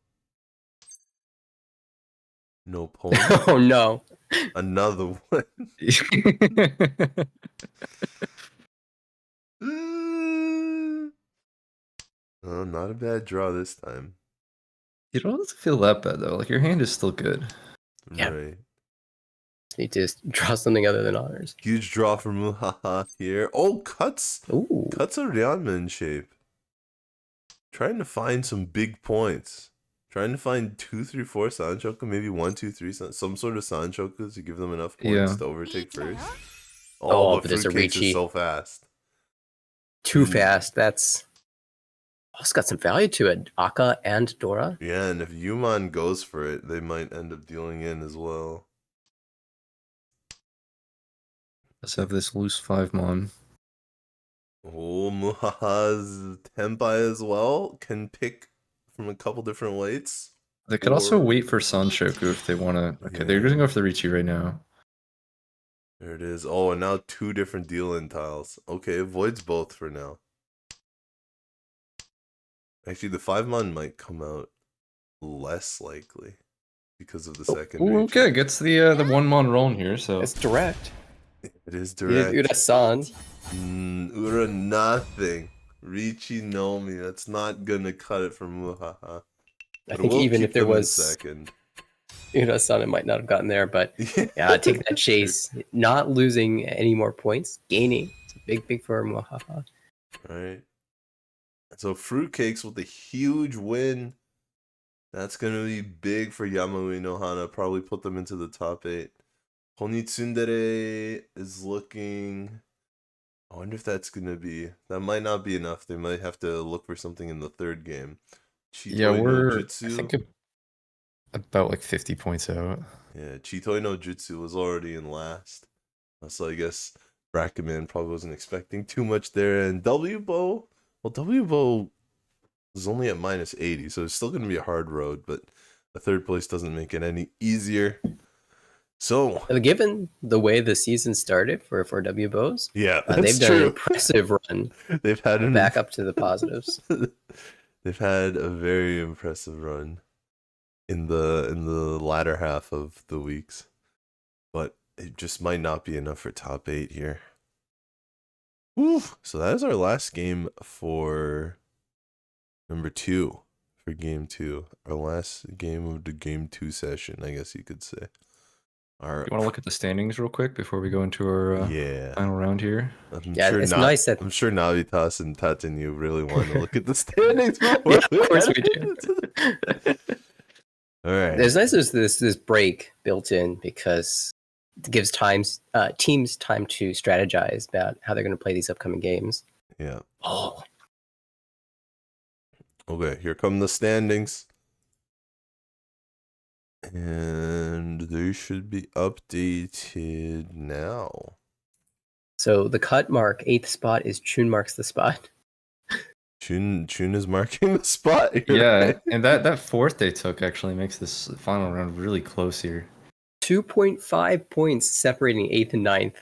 [SPEAKER 6] No point.
[SPEAKER 8] Oh no.
[SPEAKER 6] Another one. Oh, not a bad draw this time.
[SPEAKER 7] You don't have to feel that bad though. Like your hand is still good.
[SPEAKER 8] Yeah.
[SPEAKER 6] Right.
[SPEAKER 8] Need to draw something other than honors.
[SPEAKER 6] Huge draw for Muhaha here. Oh, cuts.
[SPEAKER 8] Ooh.
[SPEAKER 6] Cuts a Ryanman shape. Trying to find some big points. Trying to find 2, 3, 4 Sanshoku, maybe 1, 2, 3, some sort of Sanshoku to give them enough points to overtake first. Oh, but
[SPEAKER 8] there's a
[SPEAKER 6] Fruitcakes is
[SPEAKER 8] Ricci.
[SPEAKER 6] so fast.
[SPEAKER 8] Too fast. That's also got some value to it. Aka and Dora.
[SPEAKER 6] Yeah, and if Yuman goes for it, they might end up dealing in as well.
[SPEAKER 7] Let's have this loose 5 mon.
[SPEAKER 6] Oh, Muhaha's Tenpai as well can pick from a couple different weights.
[SPEAKER 7] They could also
[SPEAKER 6] Or-
[SPEAKER 7] wait for Sanshoku if they want to. Okay, they're
[SPEAKER 6] Yeah.
[SPEAKER 7] gonna go for the Ricci right now.
[SPEAKER 6] There it is. Oh, and now two different deal-in tiles. Okay, avoids both for now. Actually, the 5-mon might come out less likely because of the second.
[SPEAKER 7] Ooh, okay, gets the 1-mon roll here, so
[SPEAKER 8] It's direct.
[SPEAKER 6] It is
[SPEAKER 8] You did
[SPEAKER 6] direct.
[SPEAKER 8] Ura-san.
[SPEAKER 6] Ura nothing. Ricci no me. That's not gonna cut it for Muhaha.
[SPEAKER 8] I
[SPEAKER 6] But
[SPEAKER 8] think
[SPEAKER 6] we'll
[SPEAKER 8] even
[SPEAKER 6] keep
[SPEAKER 8] if there
[SPEAKER 6] them in
[SPEAKER 8] was
[SPEAKER 6] second.
[SPEAKER 8] Ura-san, it might not have gotten there, but yeah, take that chase. Not losing any more points, gaining. It's a big for Muhaha.
[SPEAKER 6] Right. So Fruitcakes with a huge win. That's gonna be big for Yamaui Nohana. Probably put them into the top 8. Honitsundere is looking. I wonder if that's gonna be. That might not be enough. They might have to look for something in the third game.
[SPEAKER 7] yeah,
[SPEAKER 6] Chitoi no
[SPEAKER 7] we're I
[SPEAKER 6] Jutsu.
[SPEAKER 7] think about like 50 points out.
[SPEAKER 6] Yeah, Chitoi no Jutsu was already in last. So I guess Brackman probably wasn't expecting too much there. And W-Bow, well, W-Bow is only at -80, so it's still going to be a hard road, but the third place doesn't make it any easier. So,
[SPEAKER 8] Given the way the season started for WBOs,
[SPEAKER 6] yeah,
[SPEAKER 8] they've
[SPEAKER 6] that's
[SPEAKER 8] done an
[SPEAKER 6] true.
[SPEAKER 8] impressive run
[SPEAKER 6] They've had an
[SPEAKER 8] back up to the positives.
[SPEAKER 6] They've had a very impressive run in the latter half of the weeks, but it just might not be enough for top 8 here. Woo! So that is our last game for number 2 for game 2. Our last game of the game 2 session, I guess you could say. Our
[SPEAKER 7] You want to look at the standings real quick before we go into our
[SPEAKER 6] yeah.
[SPEAKER 7] final round here?
[SPEAKER 8] Yeah, it's nice that
[SPEAKER 6] I'm sure Navitas and Tatenu really want to look at the standings. Before
[SPEAKER 8] Yeah, of course we do.
[SPEAKER 6] All right.
[SPEAKER 8] There's nice there's this break built in because it gives teams time to strategize about how they're going to play these upcoming games.
[SPEAKER 6] Yeah.
[SPEAKER 8] Oh,
[SPEAKER 6] Okay, here come the standings. And they should be updated now.
[SPEAKER 8] so the cut mark 8th spot is Chun marks the spot.
[SPEAKER 6] Chun is marking the spot. You're
[SPEAKER 7] Yeah,
[SPEAKER 6] right.
[SPEAKER 7] and that 4th they took actually makes this final round really close here.
[SPEAKER 8] 2.5 points separating 8th and 9th.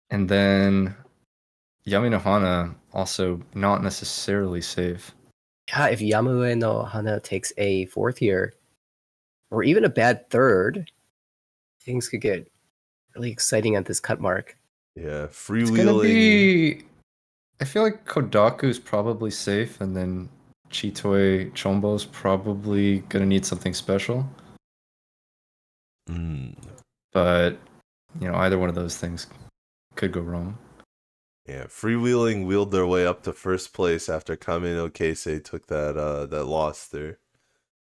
[SPEAKER 7] And then Yami no Hana also not necessarily safe.
[SPEAKER 8] Yeah, if Yamue no Hana takes a 4th here, or even a bad 3rd, things could get really exciting at this cut mark.
[SPEAKER 6] Yeah,
[SPEAKER 7] It's gonna
[SPEAKER 6] freewheeling.
[SPEAKER 7] be. I feel like Kodaku's probably safe, and then Chitoi Chombo's probably gonna need something special. But either one of those things could go wrong.
[SPEAKER 6] Yeah, freewheeling wheeled their way up to first place after Kameno Keisei took that loss there.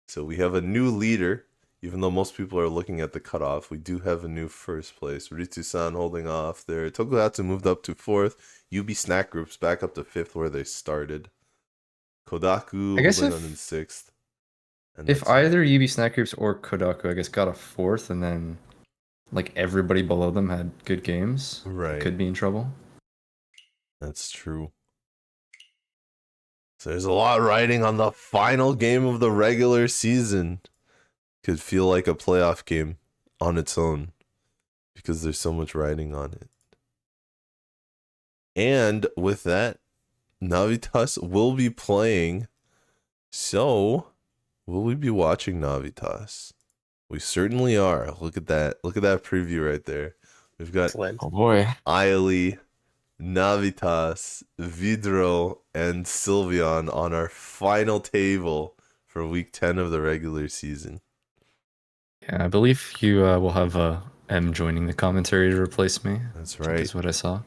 [SPEAKER 6] So we have a new leader. Even though most people are looking at the cutoff, we do have a new first place. Ritsu-san holding off there. Tokugatsu moved up to 4th. UB Snack Groups back up to 5th where they started. Kodaku
[SPEAKER 7] I guess
[SPEAKER 6] holding
[SPEAKER 7] if-
[SPEAKER 6] on in 6th. And
[SPEAKER 7] If
[SPEAKER 6] that's-
[SPEAKER 7] either UB Snack Groups or Kodaku, I guess, got a 4th, and then everybody below them had good games,
[SPEAKER 6] Right.
[SPEAKER 7] could be in trouble.
[SPEAKER 6] That's true. So there's a lot riding on the final game of the regular season. Could feel like a playoff game on its own because there's so much riding on it. And with that, Navitas will be playing. So, will we be watching Navitas? We certainly are. Look at that. Look at that preview right there. We've got
[SPEAKER 8] Excellent.
[SPEAKER 7] Oh boy.
[SPEAKER 6] Ailey, Navitas, Vidro, and Sylveon on our final table for week 10 of the regular season.
[SPEAKER 7] Yeah, I believe you will have M joining the commentary to replace me.
[SPEAKER 6] That's
[SPEAKER 7] I think
[SPEAKER 6] right.
[SPEAKER 7] is what I saw.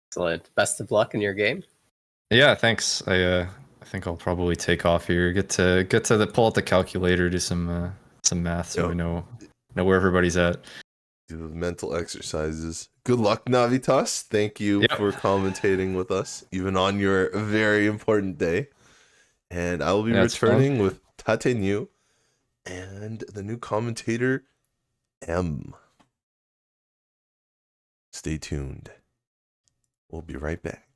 [SPEAKER 8] Excellent. Best of luck in your game.
[SPEAKER 7] Yeah, thanks. I think I'll probably take off here. Get to pull out the calculator, do some math, so
[SPEAKER 6] Yep.
[SPEAKER 7] we know where everybody's at.
[SPEAKER 6] Do the mental exercises. Good luck, Navitas. Thank you
[SPEAKER 7] Yep.
[SPEAKER 6] for commentating with us, even on your very important day. And I will be
[SPEAKER 7] Yeah, it's fun.
[SPEAKER 6] returning with Tatenu and the new commentator, M. Stay tuned. We'll be right back.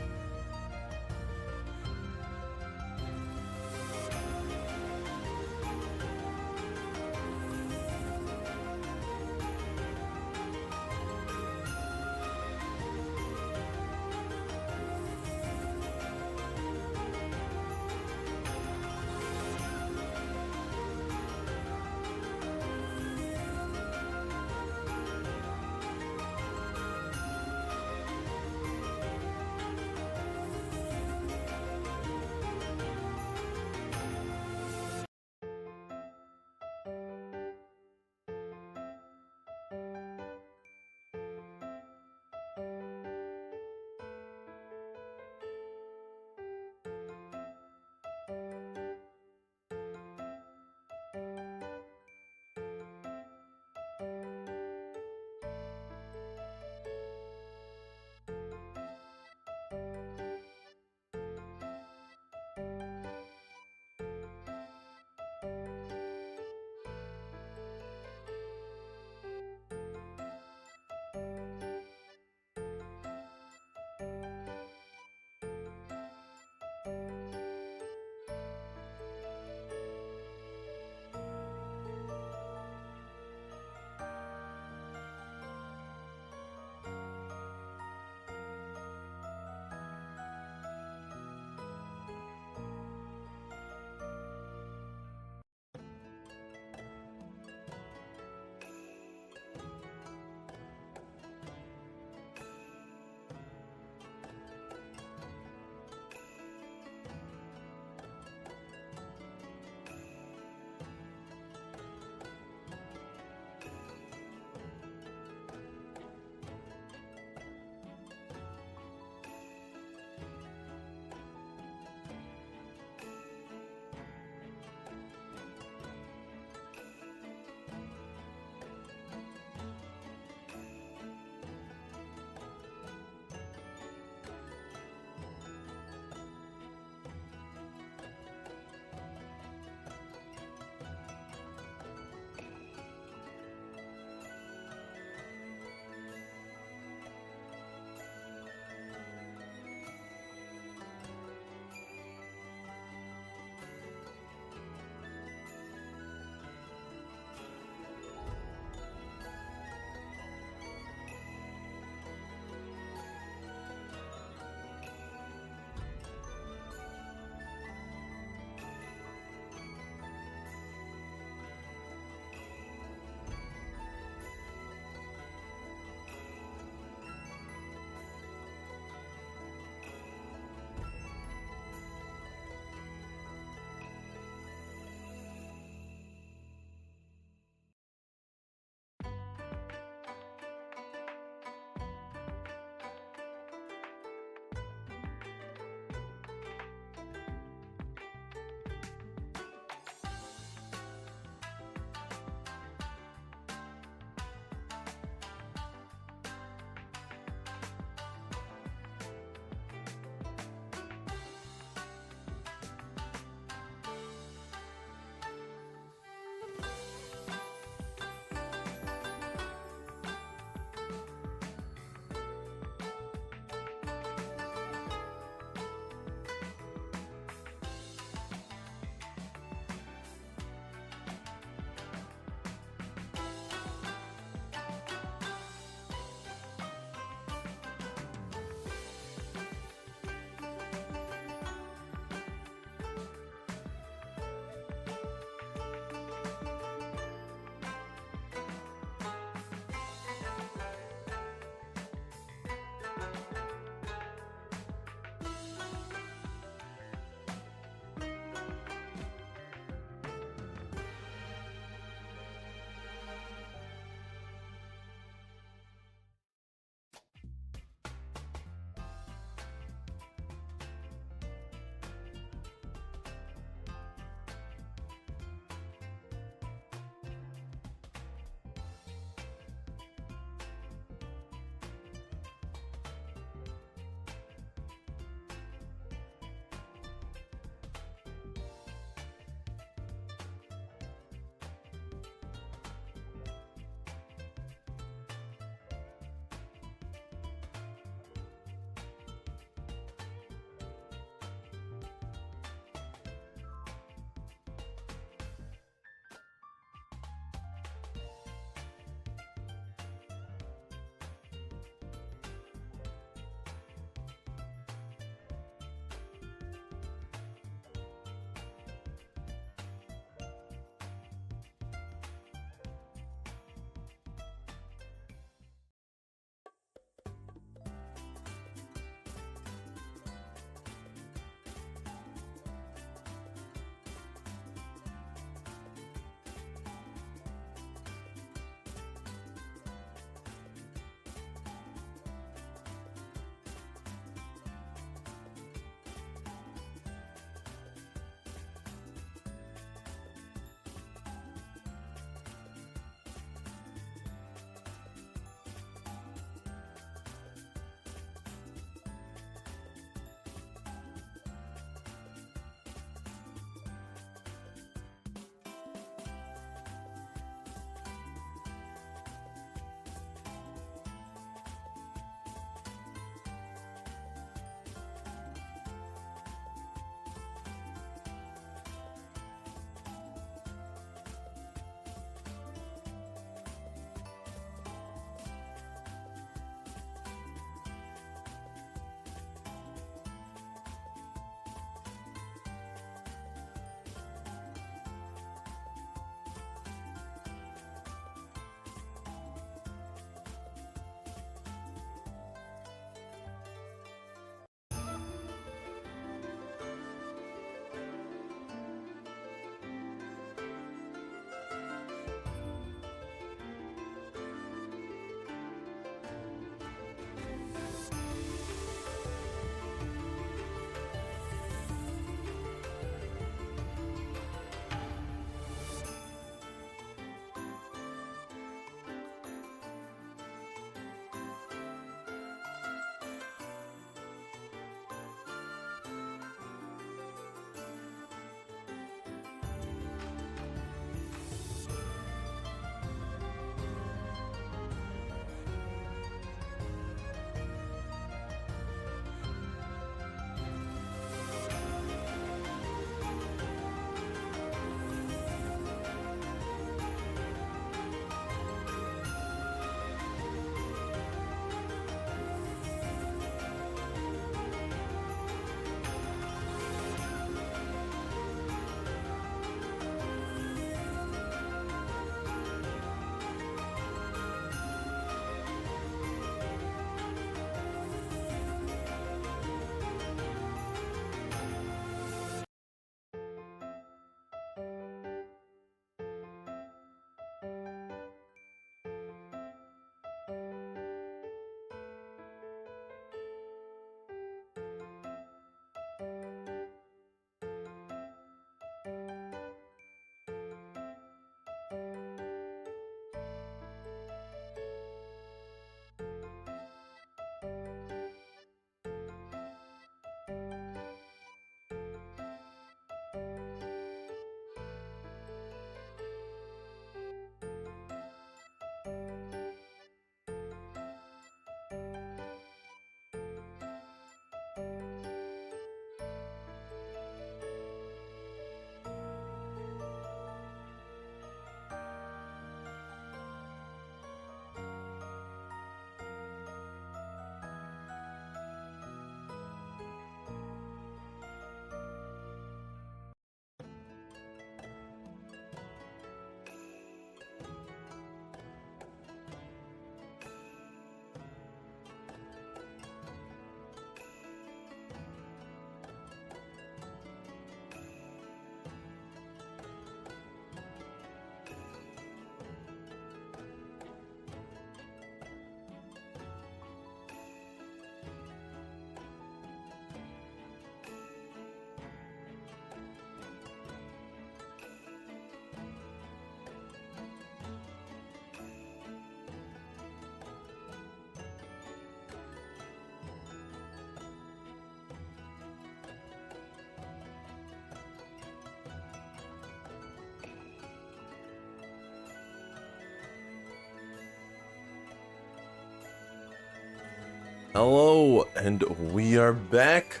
[SPEAKER 6] Hello, and we are back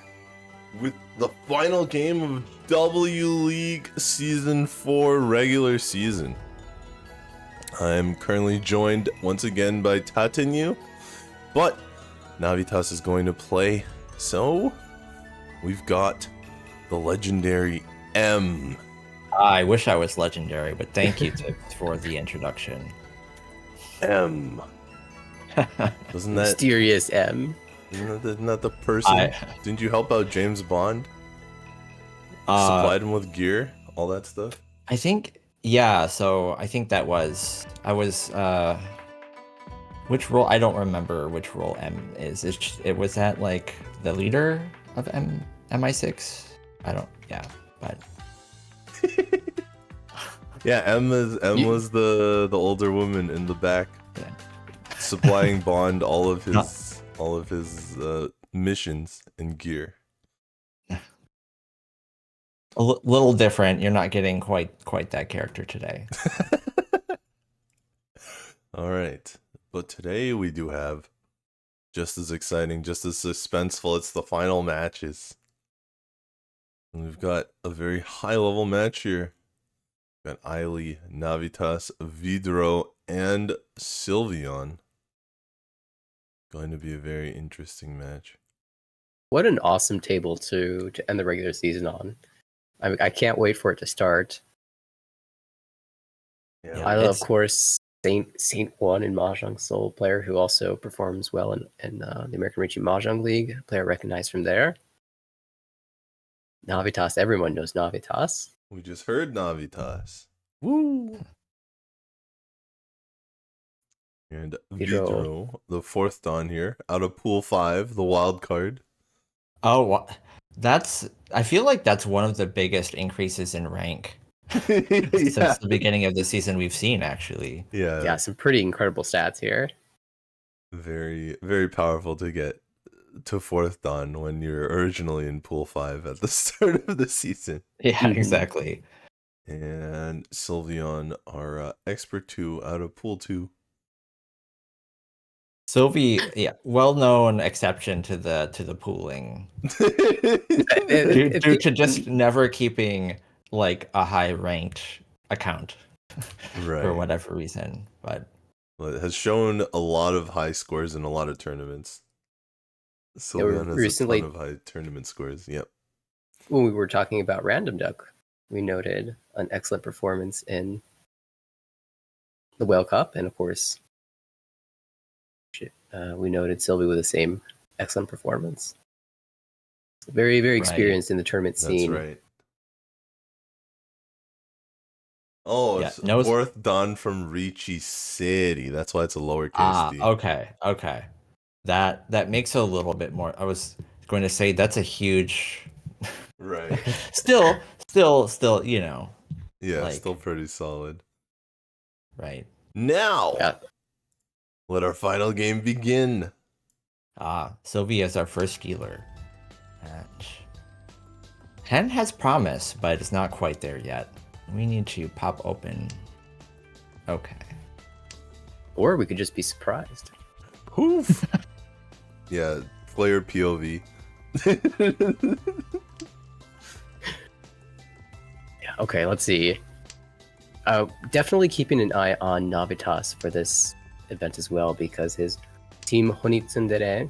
[SPEAKER 6] with the final game of W League Season 4 regular season. I'm currently joined once again by Tatenyu, but Navitas is going to play, so we've got the legendary M.
[SPEAKER 9] I wish I was legendary, but thank you for the introduction.
[SPEAKER 6] M. Doesn't that...
[SPEAKER 8] Mysterious M.
[SPEAKER 6] Isn't that the person? Didn't you help out James Bond? Supplied him with gear, all that stuff.
[SPEAKER 9] I think, yeah. So I think I was. Which role? I don't remember which role M is. It was that like the leader of MI6. I don't. Yeah, but.
[SPEAKER 6] Yeah, M was the older woman in the back, supplying Bond all of his missions and gear.
[SPEAKER 9] A little different. You're not getting quite that character today.
[SPEAKER 6] All right, but today we do have just as exciting, just as suspenseful. It's the final matches. And we've got a very high-level match here. We've got Ailey, Navitas, Vidro, and Sylveon. Going to be a very interesting match.
[SPEAKER 8] What an awesome table to end the regular season on. I can't wait for it to start.
[SPEAKER 6] Yeah,
[SPEAKER 8] I love, of course, Saint One in Mahjong Soul, player who also performs well in the American Ricci Mahjong League, player recognized from there. Navitas, everyone knows Navitas.
[SPEAKER 6] We just heard Navitas. Woo! And Vidro, the fourth Dawn here, out of Pool 5, the wild card.
[SPEAKER 9] Oh, I feel like that's one of the biggest increases in rank since the beginning of the season we've seen, actually.
[SPEAKER 8] Yeah, some pretty incredible stats here.
[SPEAKER 6] Very, very powerful to get to fourth Dawn when you're originally in Pool 5 at the start of the season.
[SPEAKER 9] Yeah, exactly.
[SPEAKER 6] And Sylveon, our Expert 2 out of Pool 2.
[SPEAKER 9] Sylvie, yeah, well-known exception to the pooling, due to just never keeping like a high-ranked account,
[SPEAKER 6] Right.
[SPEAKER 9] for whatever reason. But
[SPEAKER 6] well, it has shown a lot of high scores in a lot of tournaments. Sylveon has
[SPEAKER 8] recently,
[SPEAKER 6] a ton of high tournament scores. Yep.
[SPEAKER 8] When we were talking about Random Duck, we noted an excellent performance in the Whale Cup, and of course, we noted Sylvie with the same excellent performance. Very, very experienced in the tournament scene.
[SPEAKER 6] That's right. Oh,
[SPEAKER 9] yeah,
[SPEAKER 6] it's fourth Dawn from Ricci City. That's why it's a lowercase d.
[SPEAKER 9] Okay. That makes it a little bit more. I was going to say that's a huge.
[SPEAKER 6] Right.
[SPEAKER 9] Still, you know.
[SPEAKER 6] Yeah, still pretty solid.
[SPEAKER 9] Right.
[SPEAKER 6] Now, let our final game begin.
[SPEAKER 9] Sylvie is our first dealer. And Hen has promise, but it's not quite there yet. We need to pop open. Okay.
[SPEAKER 8] Or we could just be surprised.
[SPEAKER 6] Poof. Yeah, player POV.
[SPEAKER 8] Yeah, okay, let's see. Definitely keeping an eye on Navitas for this event as well, because his team Honitsundere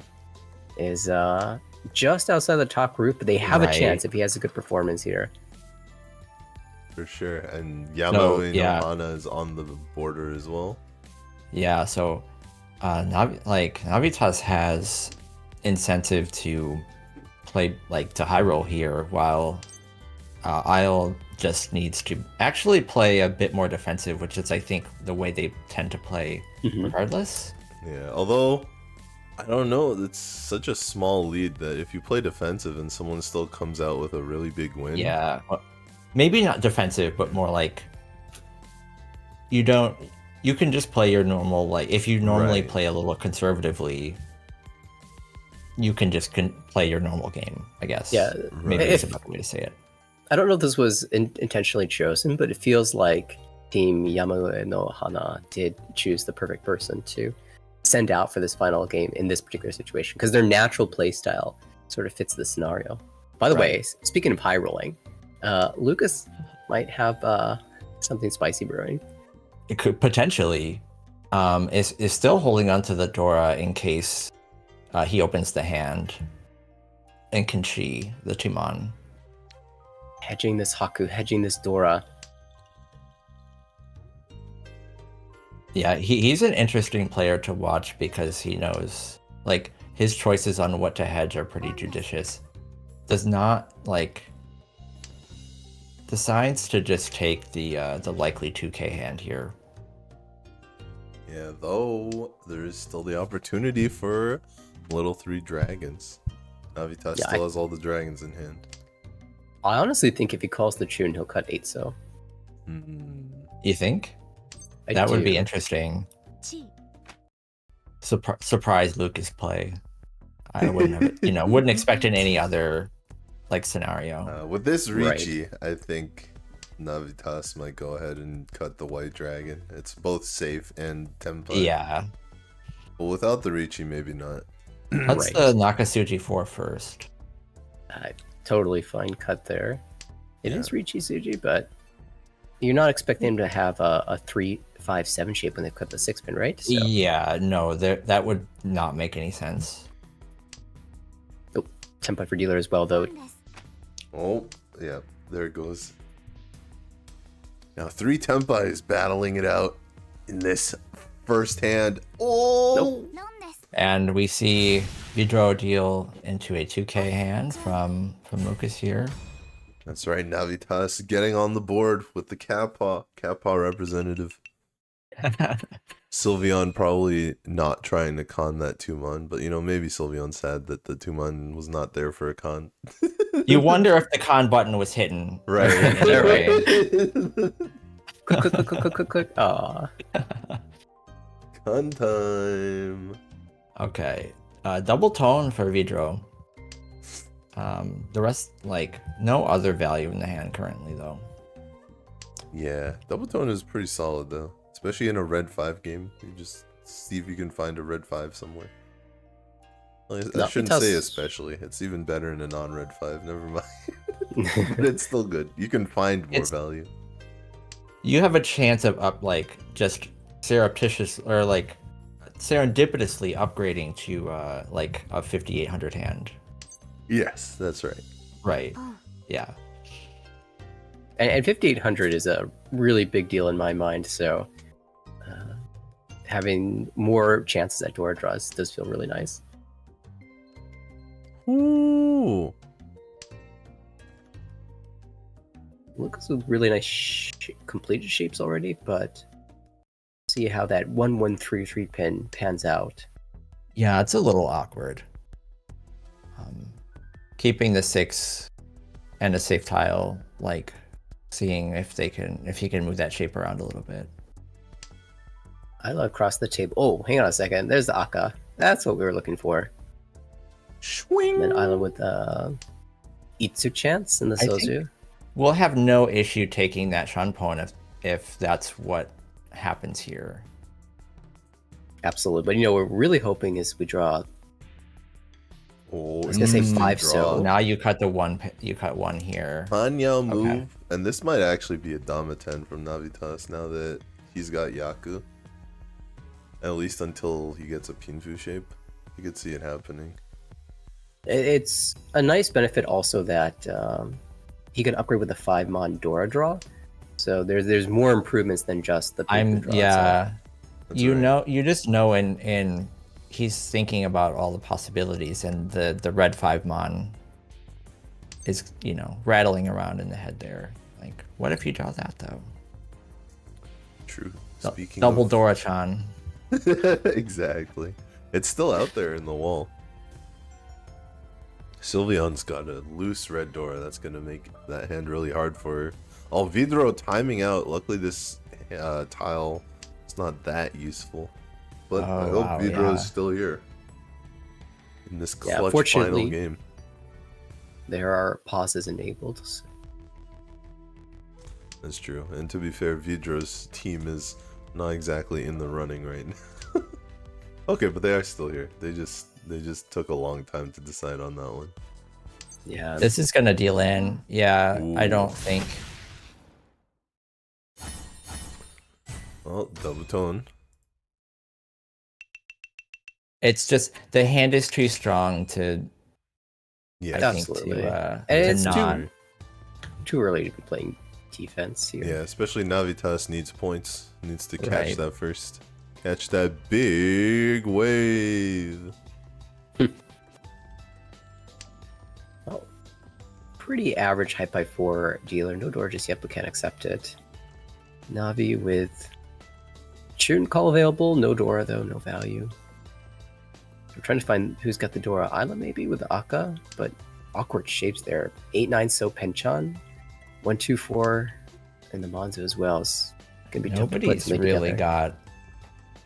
[SPEAKER 8] is just outside the top group, but they have a chance if he has a good performance here.
[SPEAKER 6] For sure, and Yamato Nohana is on the border as well.
[SPEAKER 9] Yeah, so Navitas has incentive to play to high roll here, while Isle just needs to actually play a bit more defensive, which is I think the way they tend to play regardless.
[SPEAKER 6] Yeah, although I don't know, it's such a small lead that if you play defensive and someone still comes out with a really big win.
[SPEAKER 9] Yeah, maybe not defensive, but more like you can just play your normal, if you normally play a little conservatively, you can just play your normal game, I guess.
[SPEAKER 8] Yeah,
[SPEAKER 9] maybe that's a better way to say it.
[SPEAKER 8] I don't know if this was intentionally chosen, but it feels like Team Yamato Nohana did choose the perfect person to send out for this final game in this particular situation because their natural play style sort of fits the scenario. By the way, speaking of high rolling, Lucas might have something spicy brewing.
[SPEAKER 9] It could potentially is still holding onto the Dora in case he opens the hand and Kenshi the Tumon.
[SPEAKER 8] Hedging this Haku, hedging this Dora.
[SPEAKER 9] Yeah, he's an interesting player to watch because he knows, like, his choices on what to hedge are pretty judicious. Does not, like, decides to just take the likely 2k hand here.
[SPEAKER 6] Yeah, though there is still the opportunity for little 3 dragons. Navitas still has all the dragons in hand.
[SPEAKER 8] I honestly think if he calls the tune, he'll cut 8 so.
[SPEAKER 9] You think?
[SPEAKER 8] I
[SPEAKER 9] That would
[SPEAKER 8] do.
[SPEAKER 9] be interesting. Surprise Lucas play. I wouldn't have, wouldn't expect in any other like scenario.
[SPEAKER 6] With this Ricci, I think Navitas might go ahead and cut the white dragon. It's both safe and tempo.
[SPEAKER 9] Yeah.
[SPEAKER 6] But without the Ricci, maybe not.
[SPEAKER 9] That's the Nakasuji 4 first.
[SPEAKER 8] Totally fine cut there. It is Ricci Suji, but you're not expecting him to have a 3-5-7 shape when they cut the 6-pin, right? So.
[SPEAKER 9] Yeah, no, that would not make any sense.
[SPEAKER 8] Oh, tempo for dealer as well, though.
[SPEAKER 6] Oh, yeah, there it goes. Now 3 Tempai is battling it out in this first hand. Oh!
[SPEAKER 8] Nope.
[SPEAKER 9] And we see Vidro deal into a 2k hand from Lucas here.
[SPEAKER 6] That's right, Navitas getting on the board with the Kappa representative. Sylveon probably not trying to con that Tumon, but maybe Sylveon sad that the Tumon was not there for a con.
[SPEAKER 9] You wonder if the con button was hidden.
[SPEAKER 6] Right.
[SPEAKER 8] Click. Aw.
[SPEAKER 6] Con time.
[SPEAKER 9] Okay. Double tone for Vidro. The rest, like, no other value in the hand currently, though.
[SPEAKER 6] Yeah, double tone is pretty solid, though. Especially in a red 5 game. You just see if you can find a red 5 somewhere. Well, I shouldn't say especially. It's even better in a non-red 5. Never mind. But it's still good. You can find more value.
[SPEAKER 9] You have a chance of just surreptitious or like serendipitously upgrading to like a 5800 hand.
[SPEAKER 6] Yes, that's right.
[SPEAKER 9] Right. Yeah.
[SPEAKER 8] And 5800 is a really big deal in my mind, so having more chances at Dora draws does feel really nice.
[SPEAKER 6] Ooh.
[SPEAKER 8] Lucas with really nice completed shapes already, but see how that 1-1-3-3 pin pans out.
[SPEAKER 9] Yeah, it's a little awkward. Keeping the 6 and a safe tile, like seeing if he can move that shape around a little bit.
[SPEAKER 8] I love across the table. Oh, hang on a second. There's the Akka. That's what we were looking for.
[SPEAKER 6] Swing.
[SPEAKER 8] And then Island with Itsu chance and the Sozu.
[SPEAKER 9] We'll have no issue taking that Shanpon if that's what happens here.
[SPEAKER 8] Absolutely. But we're really hoping is we draw.
[SPEAKER 6] Oh,
[SPEAKER 8] I was gonna say 5 so.
[SPEAKER 9] Now you cut one here.
[SPEAKER 6] Panya move. And this might actually be a Dama 10 from Navitas now that he's got Yaku. At least until he gets a Pinfu shape. You could see it happening.
[SPEAKER 8] It's a nice benefit also that he can upgrade with a 5-mon Dora draw. So there's more improvements than just the Pinfu draw itself.
[SPEAKER 9] You just know in he's thinking about all the possibilities, and the red 5-mon is rattling around in the head there. Like, what if you draw that though?
[SPEAKER 6] True. Speaking
[SPEAKER 9] double
[SPEAKER 6] of...
[SPEAKER 9] Dora-chan.
[SPEAKER 6] Exactly. It's still out there in the wall. Sylveon's got a loose red Dora. That's gonna make that hand really hard for her. Oh, Vidro timing out. Luckily this tile is not that useful. But I hope Vidro is still here in this clutch final game.
[SPEAKER 8] There are pauses enabled. So.
[SPEAKER 6] That's true. And to be fair, Vidro's team is not exactly in the running right now. Okay, but they are still here. They just took a long time to decide on that one.
[SPEAKER 8] Yeah.
[SPEAKER 9] This is gonna deal in. Yeah, I
[SPEAKER 6] Ooh.
[SPEAKER 9] don't think.
[SPEAKER 6] Well, double tone.
[SPEAKER 9] It's just the hand is too strong to.
[SPEAKER 6] Yeah.
[SPEAKER 9] I think
[SPEAKER 8] Absolutely.
[SPEAKER 9] to
[SPEAKER 8] It's
[SPEAKER 9] not.
[SPEAKER 8] too early to be playing defense here.
[SPEAKER 6] Yeah, especially Navitas needs points. Needs to catch
[SPEAKER 9] Right.
[SPEAKER 6] that first. Catch that big wave.
[SPEAKER 8] Oh, pretty average Hype by 4 dealer. No door just yet, but can't accept it. Navi with shooting call available. No Dora though, no value. I'm trying to find who's got the Dora. Isla maybe with Akka, but awkward shapes there. 8-9 So Penchan, 1-2-4, and the Monzo as well. It's gonna be tough to put
[SPEAKER 9] Nobody's
[SPEAKER 8] something
[SPEAKER 9] really
[SPEAKER 8] together.
[SPEAKER 9] got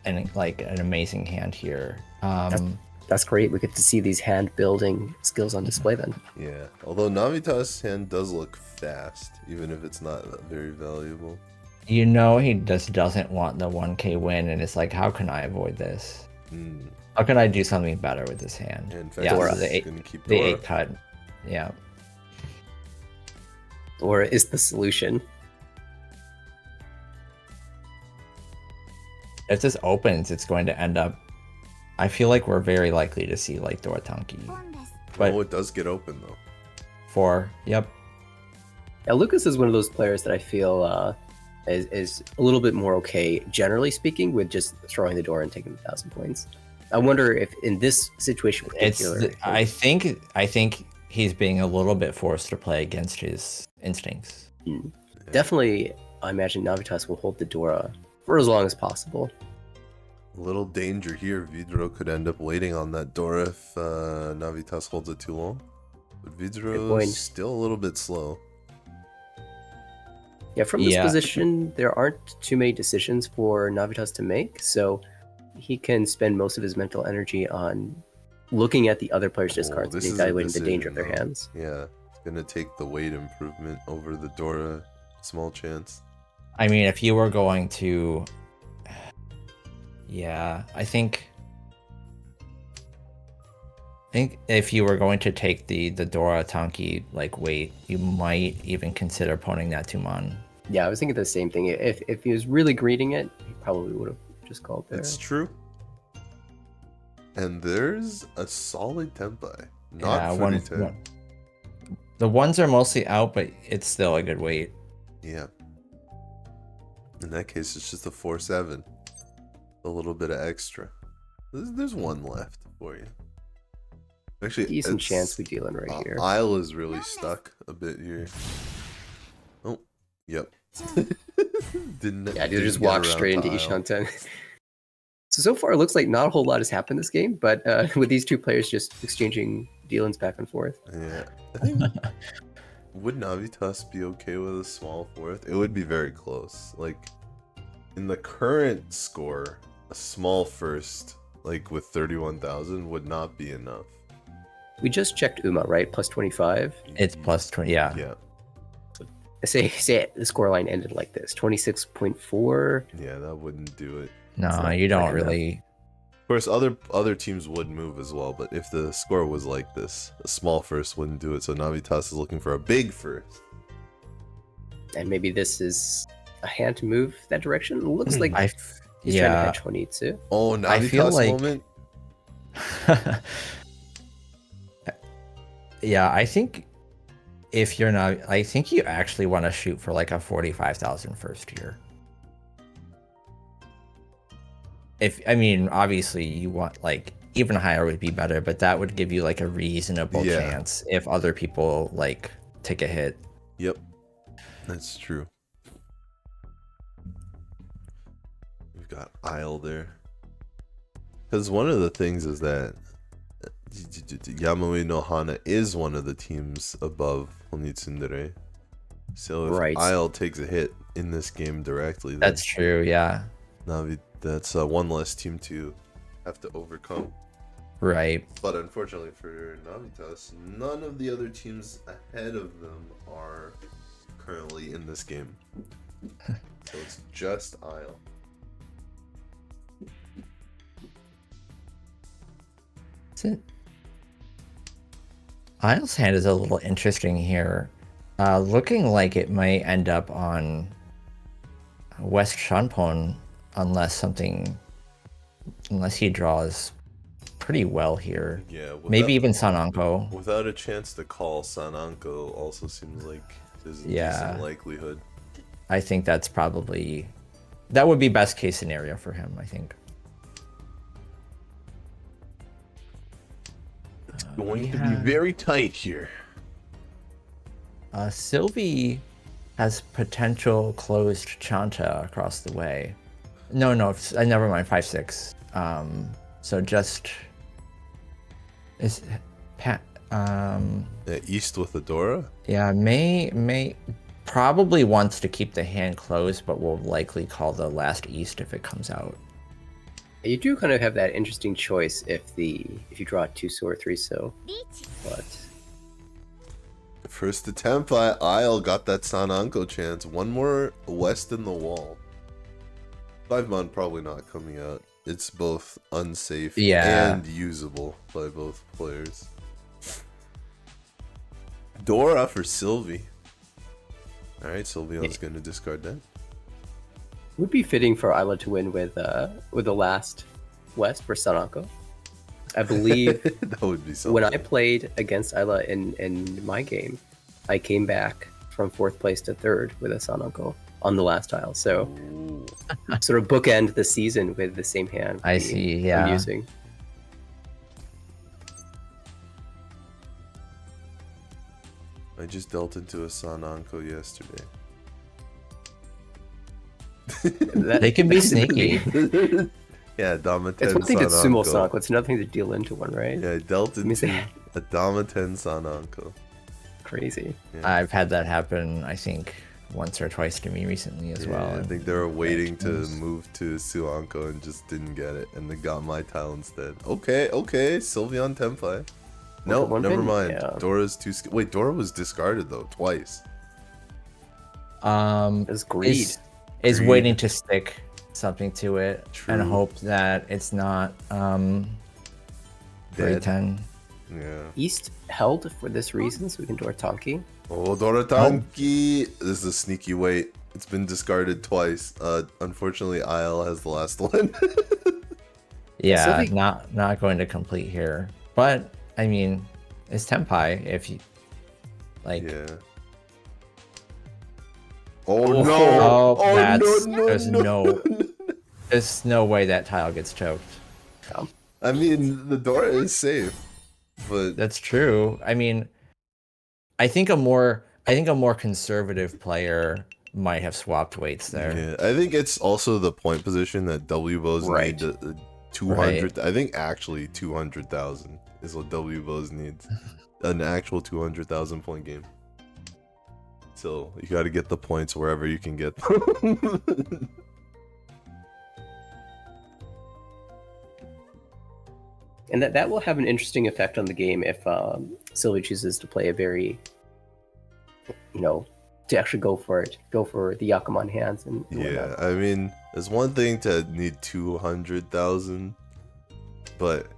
[SPEAKER 9] an amazing hand here.
[SPEAKER 8] That's great. We get to see these hand building skills on display then.
[SPEAKER 6] Yeah. Although Navitas' hand does look fast, even if it's not very valuable.
[SPEAKER 9] You know, he just doesn't want the 1k win, and it's like, how can I avoid this?
[SPEAKER 6] Hmm.
[SPEAKER 9] How can I do something better with this hand?
[SPEAKER 6] In fact,
[SPEAKER 9] Yeah,
[SPEAKER 8] Dora.
[SPEAKER 9] the eight,
[SPEAKER 6] gonna keep
[SPEAKER 9] the
[SPEAKER 6] Dora.
[SPEAKER 9] 8 cut. Yeah.
[SPEAKER 8] Dora is the solution.
[SPEAKER 9] If this opens, it's going to end up. I feel like we're very likely to see like Dora Tanki. But
[SPEAKER 6] Oh, it does get open though.
[SPEAKER 9] 4, yep.
[SPEAKER 8] Now, Lucas is one of those players that I feel is a little bit more okay, generally speaking, with just throwing the door and taking 1,000 points. I wonder if in this situation, in
[SPEAKER 9] It's.
[SPEAKER 8] particular,
[SPEAKER 9] I think he's being a little bit forced to play against his instincts.
[SPEAKER 8] definitely, I imagine Navitas will hold the Dora for as long as possible.
[SPEAKER 6] A little danger here. Vidro could end up waiting on that Dora if Navitas holds it too long. But
[SPEAKER 8] point.
[SPEAKER 6] Vidro's still a little bit slow.
[SPEAKER 8] Yeah, from this
[SPEAKER 9] Yeah.
[SPEAKER 8] position, there aren't too many decisions for Navitas to make, so he can spend most of his mental energy on looking at the other players' discards and
[SPEAKER 6] this is a
[SPEAKER 8] evaluating the danger of their
[SPEAKER 6] decision, though.
[SPEAKER 8] hands.
[SPEAKER 6] Yeah, it's gonna take the weight improvement over the Dora. Small chance.
[SPEAKER 9] I mean, if you were going to, yeah, I think if you were going to take the Dora Tanki like weight, you might even consider putting that to Mon.
[SPEAKER 8] Yeah, I was thinking the same thing. If he was really greeting it, he probably would have just called there.
[SPEAKER 6] It's true. And there's a solid tempai. Not
[SPEAKER 9] Yeah,
[SPEAKER 6] fully
[SPEAKER 9] one. The ones are mostly out, but it's still a good weight.
[SPEAKER 6] Yeah. In that case, it's just a 4-7. A little bit of extra. There's one left for you. Actually,
[SPEAKER 8] Decent
[SPEAKER 6] it's-
[SPEAKER 8] chance we deal in right here.
[SPEAKER 6] Isle is really stuck a bit here. Oh, yep. didn't.
[SPEAKER 8] Yeah, dude,
[SPEAKER 6] didn't
[SPEAKER 8] just
[SPEAKER 6] get
[SPEAKER 8] walk
[SPEAKER 6] around
[SPEAKER 8] straight
[SPEAKER 6] to
[SPEAKER 8] into
[SPEAKER 6] Isle.
[SPEAKER 8] Ishanten. So far, it looks like not a whole lot has happened this game, but with these two players just exchanging dealings back and forth.
[SPEAKER 6] Yeah, I think. Would Navitas be okay with a small fourth? It would be very close. Like, in the current score, a small first, like with 31,000, would not be enough.
[SPEAKER 8] We just checked Uma, right? Plus 25.
[SPEAKER 9] It's plus 20. Yeah.
[SPEAKER 6] Yeah,
[SPEAKER 8] Say the scoreline ended like this: 26.4.
[SPEAKER 6] yeah, that wouldn't do it.
[SPEAKER 9] No,
[SPEAKER 8] not
[SPEAKER 9] you don't
[SPEAKER 8] quick enough.
[SPEAKER 9] really.
[SPEAKER 6] Of course, other teams would move as well, but if the score was like this, a small first wouldn't do it. So Navitas is looking for a big first.
[SPEAKER 8] And maybe this is a hand to move that direction. It looks like
[SPEAKER 9] I,
[SPEAKER 8] he's
[SPEAKER 9] yeah.
[SPEAKER 8] trying to catch Honitsu.
[SPEAKER 6] Oh,
[SPEAKER 9] I feel
[SPEAKER 6] Navitas
[SPEAKER 9] like-
[SPEAKER 6] moment.
[SPEAKER 9] Yeah, I think if you're not, I think you actually want to shoot for like a 45,000 first here. If, I mean, obviously you want like even higher would be better, but that would give you like a reasonable
[SPEAKER 6] Yeah.
[SPEAKER 9] chance if other people like take a hit.
[SPEAKER 6] Yep, that's true. We've got Isle there. Because one of the things is that Yamaui no Hana is one of the teams above Onitsundere. So if
[SPEAKER 8] Right.
[SPEAKER 6] Isle takes a hit in this game directly, then
[SPEAKER 9] That's true, yeah.
[SPEAKER 6] that's one less team to have to overcome.
[SPEAKER 9] Right.
[SPEAKER 6] But unfortunately for Navitas, none of the other teams ahead of them are currently in this game. So it's just Isle.
[SPEAKER 9] Isle's hand is a little interesting here. Looking like it might end up on West Shanpon unless he draws pretty well here.
[SPEAKER 6] Yeah,
[SPEAKER 9] Maybe even Sananko.
[SPEAKER 6] Without a chance to call, Sananko also seems like there's a
[SPEAKER 9] Yeah.
[SPEAKER 6] decent likelihood.
[SPEAKER 9] I think that would be best case scenario for him, I think.
[SPEAKER 6] It's going to be very tight here.
[SPEAKER 9] Sylvie has potential closed Chanta across the way. No, never mind. 5/6. So just is
[SPEAKER 6] East with Adora?
[SPEAKER 9] Yeah, May probably wants to keep the hand closed, but will likely call the last East if it comes out.
[SPEAKER 8] You do kind of have that interesting choice if you draw 2-so or 3-so. But
[SPEAKER 6] First attempt by Isle got that Sananko chance. One more west in the wall. 5-mon probably not coming out. It's both unsafe and usable by both players. Dora for Sylvie. Alright, Sylveon's gonna discard that.
[SPEAKER 8] would be fitting for Isla to win with the last West for Sanako. I believe
[SPEAKER 6] that would be something.
[SPEAKER 8] when I played against Isla in my game, I came back from 4th place to 3rd with a Sanako on the last tile. So sort of bookend the season with the same hand.
[SPEAKER 9] I see, yeah.
[SPEAKER 8] Amusing.
[SPEAKER 6] I just dealt into a Sananko yesterday.
[SPEAKER 9] They can be sneaky.
[SPEAKER 6] Yeah, Damaten
[SPEAKER 8] It's one thing to sumo
[SPEAKER 6] Sananko.
[SPEAKER 8] Sanako, it's another thing to deal into one, right?
[SPEAKER 6] Yeah, I dealt
[SPEAKER 8] Let me
[SPEAKER 6] into
[SPEAKER 8] see.
[SPEAKER 6] a Damaten Sananko.
[SPEAKER 8] Crazy.
[SPEAKER 6] Yeah.
[SPEAKER 9] I've had that happen, I think, once or twice to me recently as well.
[SPEAKER 6] I think they were waiting to move to Suanko and just didn't get it, and they got my tile instead. Okay, Sylveon Tenpai. No,
[SPEAKER 8] one
[SPEAKER 6] never
[SPEAKER 8] pin?
[SPEAKER 6] mind.
[SPEAKER 8] Yeah.
[SPEAKER 6] Dora's too. Wait, Dora was discarded though twice.
[SPEAKER 8] It's greed.
[SPEAKER 9] Is
[SPEAKER 6] Greed.
[SPEAKER 9] waiting to stick something to it and
[SPEAKER 6] True.
[SPEAKER 9] hope that it's not
[SPEAKER 6] Dead.
[SPEAKER 9] 10.
[SPEAKER 6] Yeah.
[SPEAKER 8] East held for this reason, so we can do our Tonki.
[SPEAKER 6] Oh, Dora Tanki. This is a sneaky wait. It's been discarded twice. Unfortunately, Isle has the last one.
[SPEAKER 9] Yeah,
[SPEAKER 8] Sylvie-
[SPEAKER 9] not going to complete here. But I mean, it's Tenpai if you like.
[SPEAKER 6] Yeah. Oh no!
[SPEAKER 9] Oh,
[SPEAKER 6] Oh
[SPEAKER 9] that's
[SPEAKER 6] no!
[SPEAKER 9] there's no way that tile gets choked.
[SPEAKER 6] I mean, the Dora is safe, but
[SPEAKER 9] That's true. I mean, I think a more conservative player might have swapped weights there.
[SPEAKER 6] yeah, I think it's also the point position that W bows
[SPEAKER 8] Right.
[SPEAKER 6] need. 200. I think actually 200,000 is what W bows needs. An actual 200,000 point game. So you got to get the points wherever you can get them.
[SPEAKER 8] And that will have an interesting effect on the game if Sylvie chooses to play a very, to actually go for the Yakuman hands and
[SPEAKER 6] Yeah,
[SPEAKER 8] whatnot.
[SPEAKER 6] I mean, it's one thing to need 200,000, but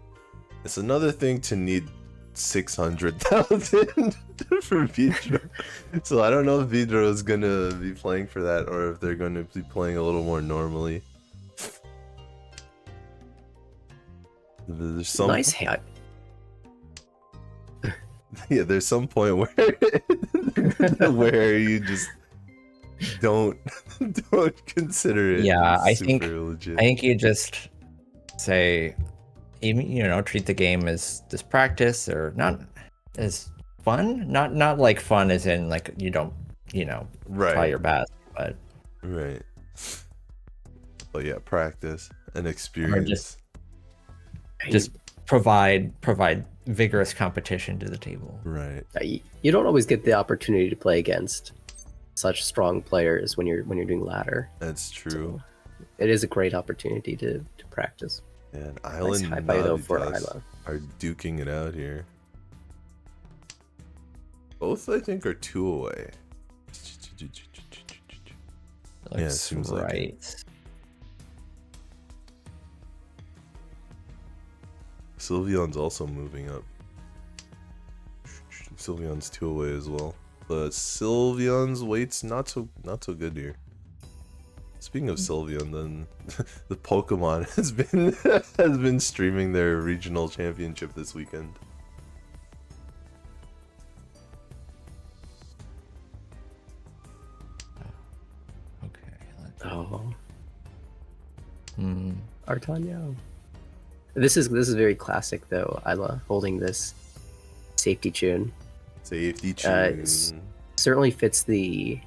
[SPEAKER 6] it's another thing to need 600,000 for Vidro. So I don't know if Vidro is gonna be playing for that or if they're gonna be playing a little more normally. There's some
[SPEAKER 8] Nice hand.
[SPEAKER 6] yeah, there's some point where where you just don't consider it.
[SPEAKER 9] Yeah, I
[SPEAKER 6] super
[SPEAKER 9] think
[SPEAKER 6] legit.
[SPEAKER 9] I think you just say, even treat the game as this practice or not as fun. Not like fun as in like you don't try
[SPEAKER 6] Right.
[SPEAKER 9] your best, but
[SPEAKER 6] Right. But yeah, practice and experience.
[SPEAKER 9] just provide vigorous competition to the table.
[SPEAKER 6] Right.
[SPEAKER 8] You don't always get the opportunity to play against such strong players when you're doing ladder.
[SPEAKER 6] That's true.
[SPEAKER 8] It is a great opportunity to practice.
[SPEAKER 6] And
[SPEAKER 8] Nice
[SPEAKER 6] Island
[SPEAKER 8] high five though for
[SPEAKER 6] Navitas
[SPEAKER 8] Isla.
[SPEAKER 6] are duking it out here. Both, I think, are 2 away. Yeah, it
[SPEAKER 9] Looks
[SPEAKER 6] seems like it.
[SPEAKER 9] right.
[SPEAKER 6] Sylveon's also moving up. Sylveon's 2 away as well. But Sylveon's weight's not so good here. Speaking of Sylveon, then the Pokemon has been streaming their regional championship this weekend.
[SPEAKER 9] Okay.
[SPEAKER 8] Oh,
[SPEAKER 9] Hmm.
[SPEAKER 8] Artagnan. This is very classic though. Isla holding this safety tune
[SPEAKER 6] Safety
[SPEAKER 8] it's-
[SPEAKER 6] tune.
[SPEAKER 8] certainly fits the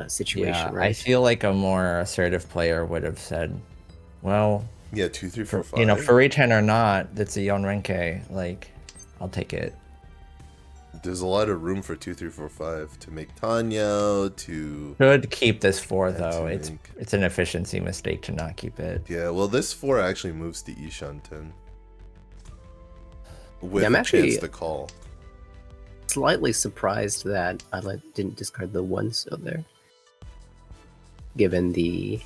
[SPEAKER 8] situation.
[SPEAKER 9] Yeah, I
[SPEAKER 8] right?
[SPEAKER 9] feel like a more assertive player would have said, well,
[SPEAKER 6] Yeah, 2, 3, 4, 5.
[SPEAKER 9] you know, Furry 10 or not, that's a Yonrenke. Like, I'll take it.
[SPEAKER 6] There's a lot of room for 2, 3, 4, 5 to make Tanyo, to
[SPEAKER 9] Should keep this 4
[SPEAKER 6] That's
[SPEAKER 9] though.
[SPEAKER 6] unique.
[SPEAKER 9] It's an efficiency mistake to not keep it.
[SPEAKER 6] yeah. Well, this 4 actually moves to Ishan 10 with
[SPEAKER 8] I'm
[SPEAKER 6] a
[SPEAKER 8] actually-
[SPEAKER 6] chance to call.
[SPEAKER 8] Slightly surprised that Isla didn't discard the 1 so there. Given the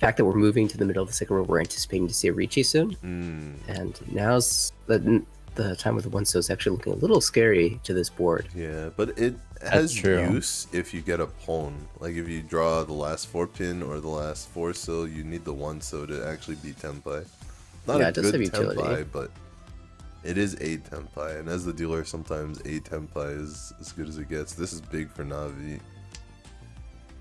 [SPEAKER 8] fact that we're moving to the middle of the second row, we're anticipating to see a Ricci soon.
[SPEAKER 6] Hmm.
[SPEAKER 8] And now's the time with the 1 so is actually looking a little scary to this board.
[SPEAKER 6] Yeah, but it has
[SPEAKER 9] true.
[SPEAKER 6] use if you get a pawn. Like if you draw the last 4 pin or the last 4 so, you need the 1 so to actually beat Tenpai. Not
[SPEAKER 8] Yeah,
[SPEAKER 6] a
[SPEAKER 8] it does
[SPEAKER 6] good
[SPEAKER 8] have utility.
[SPEAKER 6] Tenpai, but it is a Tenpai, and as the dealer, sometimes a Tenpai is as good as it gets. This is big for Navi.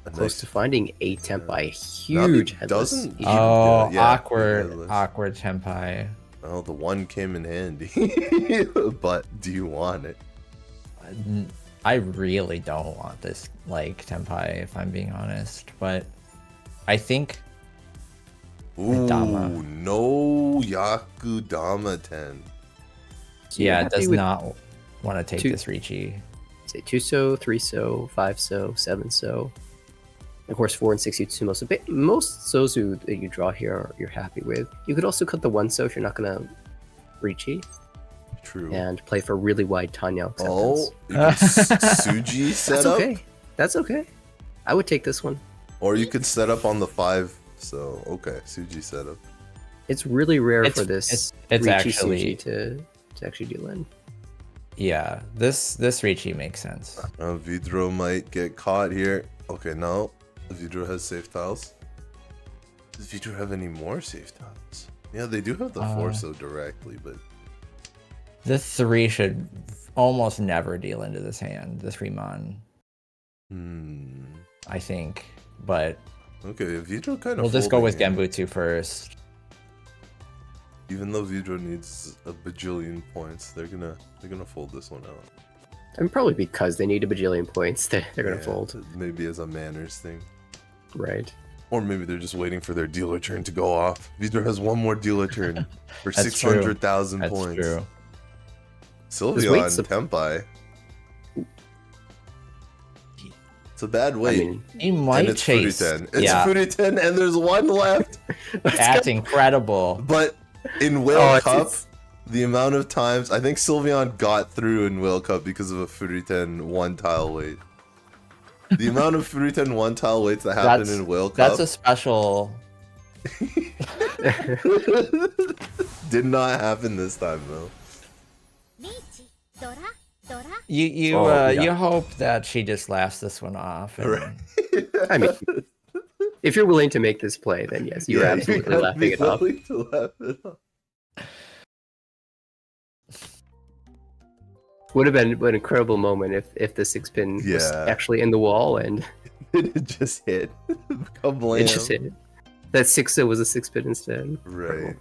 [SPEAKER 6] A
[SPEAKER 8] Close
[SPEAKER 6] nice-
[SPEAKER 8] to finding a Tenpai,
[SPEAKER 6] Navi
[SPEAKER 8] huge headless.
[SPEAKER 6] doesn't-
[SPEAKER 8] Ishan.
[SPEAKER 9] Oh,
[SPEAKER 6] yeah,
[SPEAKER 9] awkward,
[SPEAKER 6] headless.
[SPEAKER 9] awkward Tenpai.
[SPEAKER 6] Well, the 1 came in handy, but do you want it?
[SPEAKER 9] I really don't want this, like, Tenpai, if I'm being honest. But I think
[SPEAKER 6] Ooh,
[SPEAKER 9] Dama.
[SPEAKER 6] no Yakudama 10.
[SPEAKER 8] So you're
[SPEAKER 9] yeah, it
[SPEAKER 8] happy
[SPEAKER 9] does
[SPEAKER 8] with,
[SPEAKER 9] not want to take
[SPEAKER 8] two-
[SPEAKER 9] this Ricci.
[SPEAKER 8] say 2 so, 3 so, 5 so, 7 so. Of course, 4 and 6 Utsumo. So most Sozu that you draw here, you're happy with. You could also cut the 1 so if you're not gonna Ricci
[SPEAKER 6] True.
[SPEAKER 8] and play for really wide Tanya acceptance.
[SPEAKER 6] Oh, you can Suji set
[SPEAKER 8] That's
[SPEAKER 6] up,
[SPEAKER 8] okay. That's okay. I would take this one.
[SPEAKER 6] or you could set up on the 5. So okay, Suji setup.
[SPEAKER 8] It's really rare
[SPEAKER 9] It's-
[SPEAKER 8] for this
[SPEAKER 9] it's
[SPEAKER 8] Ricci
[SPEAKER 9] actually-
[SPEAKER 8] Suji to actually deal in.
[SPEAKER 9] Yeah, this Ricci makes sense.
[SPEAKER 6] Vidro might get caught here. Okay, no. Vidro has safe tiles. Does Vidro have any more safe tiles? Yeah, they do have the 4 so directly, but
[SPEAKER 9] The 3 should almost never deal into this hand, the 3-mon, I think. But
[SPEAKER 6] okay, Vidro kind of.
[SPEAKER 9] we'll just go with Genbutsu first.
[SPEAKER 6] Even though Vidro needs a bajillion points, they're gonna fold this one out.
[SPEAKER 8] And probably because they need a bajillion points, they're gonna
[SPEAKER 6] Yeah,
[SPEAKER 8] fold.
[SPEAKER 6] Maybe as a manners thing.
[SPEAKER 8] Right.
[SPEAKER 6] Or maybe they're just waiting for their dealer turn to go off. Vidro has one more dealer turn for
[SPEAKER 9] That's
[SPEAKER 6] 600,000
[SPEAKER 9] That's
[SPEAKER 6] points.
[SPEAKER 9] true.
[SPEAKER 6] Sylveon
[SPEAKER 8] weight's a-
[SPEAKER 6] Tenpai. It's a bad
[SPEAKER 8] I
[SPEAKER 6] weight.
[SPEAKER 8] mean,
[SPEAKER 9] He might
[SPEAKER 6] and it's
[SPEAKER 9] chase.
[SPEAKER 6] Furiten. It's
[SPEAKER 9] Yeah,
[SPEAKER 6] Furiten, and there's 1 left.
[SPEAKER 9] that's incredible.
[SPEAKER 6] But in Whale
[SPEAKER 8] Oh,
[SPEAKER 6] Cup,
[SPEAKER 8] it's-
[SPEAKER 6] the amount of times I think Sylveon got through in Whale Cup because of a Furiten 1 tile weight. The amount of Furiten 1 tile weights that happened
[SPEAKER 9] That's-
[SPEAKER 6] in Whale Cup
[SPEAKER 9] That's a special.
[SPEAKER 6] did not happen this time though.
[SPEAKER 9] You
[SPEAKER 8] Oh, yeah.
[SPEAKER 9] you hope that she just laughs this one off. and-
[SPEAKER 6] Right.
[SPEAKER 8] I mean, if you're willing to make this play, then yes, you're
[SPEAKER 6] Yeah,
[SPEAKER 8] absolutely
[SPEAKER 6] gotta
[SPEAKER 8] laughing
[SPEAKER 6] be
[SPEAKER 8] it off.
[SPEAKER 6] willing to laugh it off.
[SPEAKER 8] Would have been an incredible moment if the 6-pin was
[SPEAKER 6] Yeah.
[SPEAKER 8] actually in the wall and
[SPEAKER 6] It just hit. Kablam.
[SPEAKER 8] it just hit. That 6 was a 6-pin instead.
[SPEAKER 6] Right.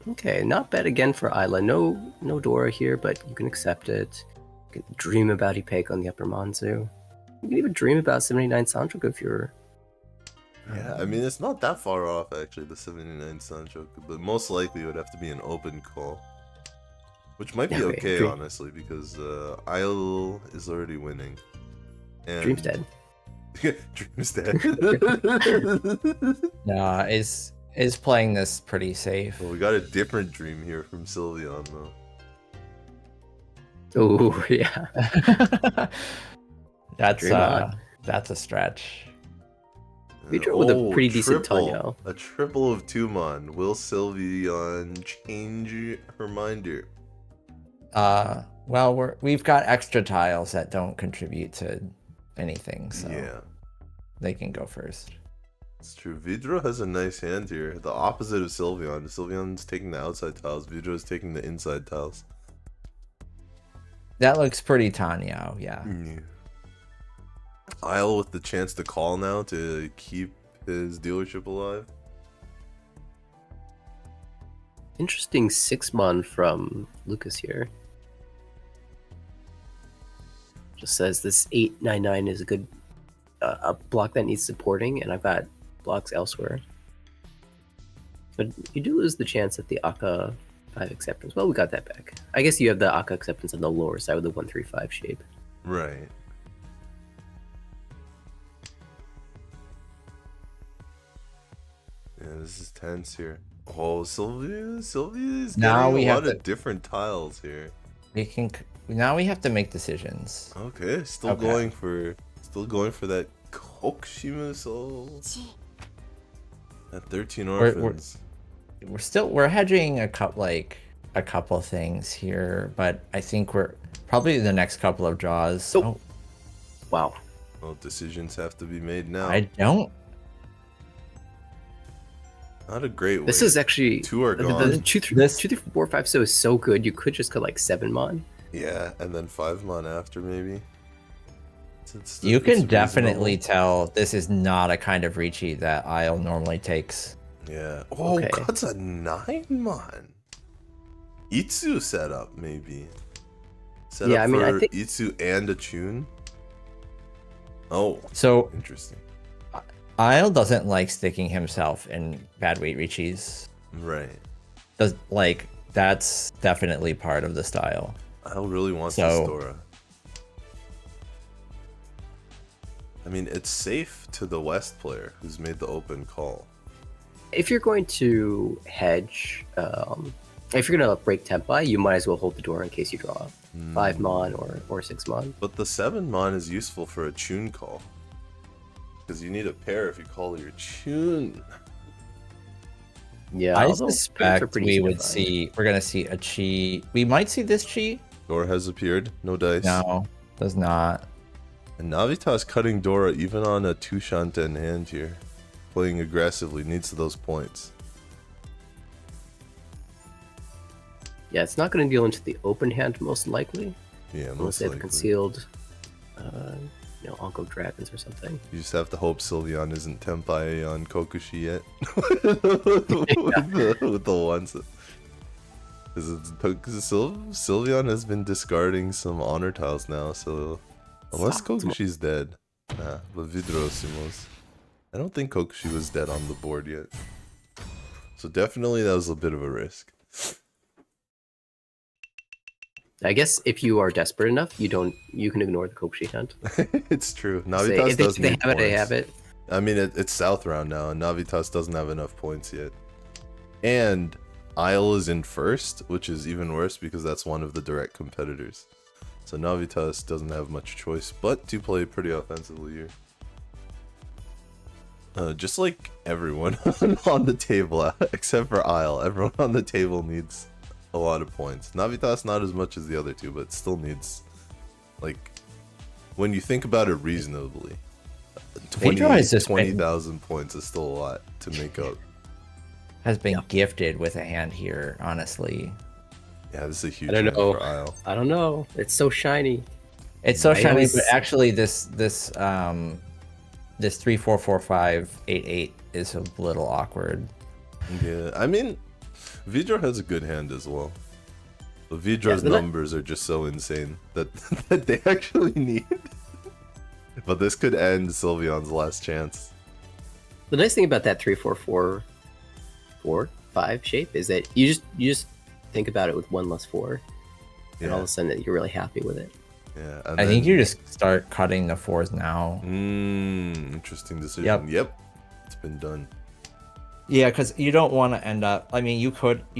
[SPEAKER 8] Okay, not bad again for Isla. No Dora here, but you can accept it. You can dream about Ipek on the upper Manzu. You can even dream about 79 Sanchoku if you're...
[SPEAKER 6] Yeah, I mean it's not that far off actually, the 79 Sanchoku, but most likely it would have to be an open call. Which might be
[SPEAKER 8] Yeah, wait,
[SPEAKER 6] okay,
[SPEAKER 8] Dream-
[SPEAKER 6] honestly, because Isle is already winning. And...
[SPEAKER 8] Dream's dead.
[SPEAKER 6] Dream's dead.
[SPEAKER 9] No, is playing this pretty safe.
[SPEAKER 6] Well, we got a different dream here from Sylveon, though.
[SPEAKER 8] Oh, yeah.
[SPEAKER 9] That's
[SPEAKER 8] Dream on.
[SPEAKER 9] that's a stretch.
[SPEAKER 8] Vidro with a pretty decent
[SPEAKER 6] triple.
[SPEAKER 8] Tanyo.
[SPEAKER 6] A triple of Tumon. Will Sylveon change her minder?
[SPEAKER 9] Well, we've got extra tiles that don't contribute to anything, so
[SPEAKER 6] Yeah,
[SPEAKER 9] they can go first.
[SPEAKER 6] it's true. Vidro has a nice hand here. The opposite of Sylveon. Sylveon's taking the outside tiles. Vidro's taking the inside tiles.
[SPEAKER 9] That looks pretty Tanyo, yeah.
[SPEAKER 6] Yeah. Isle with the chance to call now to keep his dealership alive.
[SPEAKER 8] Interesting 6-mon from Lucas here. Just says this 899 is a good a block that needs supporting, and I've got blocks elsewhere. But you do lose the chance at the Akka 5 acceptance. Well, we got that back. I guess you have the Akka acceptance on the lower side with the 135 shape.
[SPEAKER 6] Right. Yeah, this is tense here. Oh, Sylvia's
[SPEAKER 9] Now
[SPEAKER 6] getting
[SPEAKER 9] we
[SPEAKER 6] a
[SPEAKER 9] have
[SPEAKER 6] lot
[SPEAKER 9] to-
[SPEAKER 6] of different tiles here.
[SPEAKER 9] Now we have to make decisions.
[SPEAKER 6] Okay, still going for that Kokushima soul. At 13 orphans.
[SPEAKER 9] We're hedging a couple things here, but I think we're probably the next couple of draws.
[SPEAKER 8] Oh. Wow.
[SPEAKER 6] Well, decisions have to be made now.
[SPEAKER 9] I don't.
[SPEAKER 6] Not a great way.
[SPEAKER 8] This is actually
[SPEAKER 6] Two are
[SPEAKER 8] the
[SPEAKER 6] gone.
[SPEAKER 8] 2 3 4 5 so is so good. You could just go like 7-mon.
[SPEAKER 6] Yeah, and then 5-mon after maybe.
[SPEAKER 9] You
[SPEAKER 6] It's
[SPEAKER 9] can definitely
[SPEAKER 6] reasonable.
[SPEAKER 9] tell this is not a kind of Ricci that Isle normally takes.
[SPEAKER 6] Yeah. Oh,
[SPEAKER 8] Okay.
[SPEAKER 6] that's a 9-mon. Itsu setup maybe. Set
[SPEAKER 8] Yeah,
[SPEAKER 6] up
[SPEAKER 8] I mean, I
[SPEAKER 6] for
[SPEAKER 8] think-
[SPEAKER 6] Itsu and a Chun. Oh,
[SPEAKER 9] So
[SPEAKER 6] interesting.
[SPEAKER 9] Isle doesn't like sticking himself in bad weight Ricci's.
[SPEAKER 6] Right.
[SPEAKER 9] That's definitely part of the style.
[SPEAKER 6] I really want
[SPEAKER 9] So-
[SPEAKER 6] this Dora. I mean, it's safe to the West player who's made the open call.
[SPEAKER 8] If you're going to hedge, if you're gonna break Tempai, you might as well hold the door in case you draw 5-mon or 6-mon.
[SPEAKER 6] But the 7-mon is useful for a Chun call. Because you need a pair if you call your Chun.
[SPEAKER 8] Yeah,
[SPEAKER 9] I
[SPEAKER 8] although
[SPEAKER 9] suspect
[SPEAKER 8] they're pretty
[SPEAKER 9] we
[SPEAKER 8] easy to
[SPEAKER 9] would
[SPEAKER 8] find.
[SPEAKER 9] see. We're gonna see a Chi. We might see this Chi.
[SPEAKER 6] Dora has appeared. No dice.
[SPEAKER 9] No, does not.
[SPEAKER 6] And Navitas cutting Dora even on a 2-shanten hand here. Playing aggressively. Needs those points.
[SPEAKER 8] Yeah, it's not going to deal into the open hand most likely,
[SPEAKER 6] Yeah,
[SPEAKER 8] unless
[SPEAKER 6] most
[SPEAKER 8] they have
[SPEAKER 6] likely.
[SPEAKER 8] concealed, Onko Dragons or something.
[SPEAKER 6] You just have to hope Sylveon isn't Tempai on Kokushi yet. with the ones. Because Sylveon has been discarding some honor tiles now, so unless Kokushi's dead. Nah, but Vidrosimos. I don't think Kokushi was dead on the board yet. So definitely that was a bit of a risk.
[SPEAKER 8] I guess if you are desperate enough, you can ignore the Kokushi hunt.
[SPEAKER 6] It's true.
[SPEAKER 8] Say,
[SPEAKER 6] Navitas
[SPEAKER 8] if
[SPEAKER 6] does
[SPEAKER 8] they
[SPEAKER 6] need
[SPEAKER 8] have it, they
[SPEAKER 6] points.
[SPEAKER 8] have it.
[SPEAKER 6] I mean, it's South round now, and Navitas doesn't have enough points yet. And Isle is in first, which is even worse because that's one of the direct competitors. So Navitas doesn't have much choice but to play pretty offensively here. Just like everyone on the table, except for Isle, everyone on the table needs a lot of points. Navitas not as much as the other two, but still needs, like, when you think about it reasonably,
[SPEAKER 9] Vidro has just been-
[SPEAKER 6] 20,000 points is still a lot to make up.
[SPEAKER 9] Has been gifted with a hand here, honestly.
[SPEAKER 6] Yeah, this is a huge
[SPEAKER 8] I don't
[SPEAKER 6] hand
[SPEAKER 8] know.
[SPEAKER 6] for Isle.
[SPEAKER 8] I don't know. It's so shiny.
[SPEAKER 9] It's so
[SPEAKER 8] I
[SPEAKER 9] shiny,
[SPEAKER 8] always-
[SPEAKER 9] but actually this 3 4 4 5 8 8 is a little awkward.
[SPEAKER 6] Yeah, I mean, Vidro has a good hand as well. But Vidro's
[SPEAKER 8] Yeah, but
[SPEAKER 6] numbers are just so insane that, that they actually need. But this could end Sylveon's last chance.
[SPEAKER 8] The nice thing about that 3-4-4-4-5 shape is that you just think about it with 1 less 4, and all of a sudden you're really happy with it.
[SPEAKER 6] Yeah,
[SPEAKER 9] I think you just start cutting the 4s now.
[SPEAKER 6] Interesting decision. Yep, it's been done.
[SPEAKER 9] Yeah, because you don't want to end up. I mean, you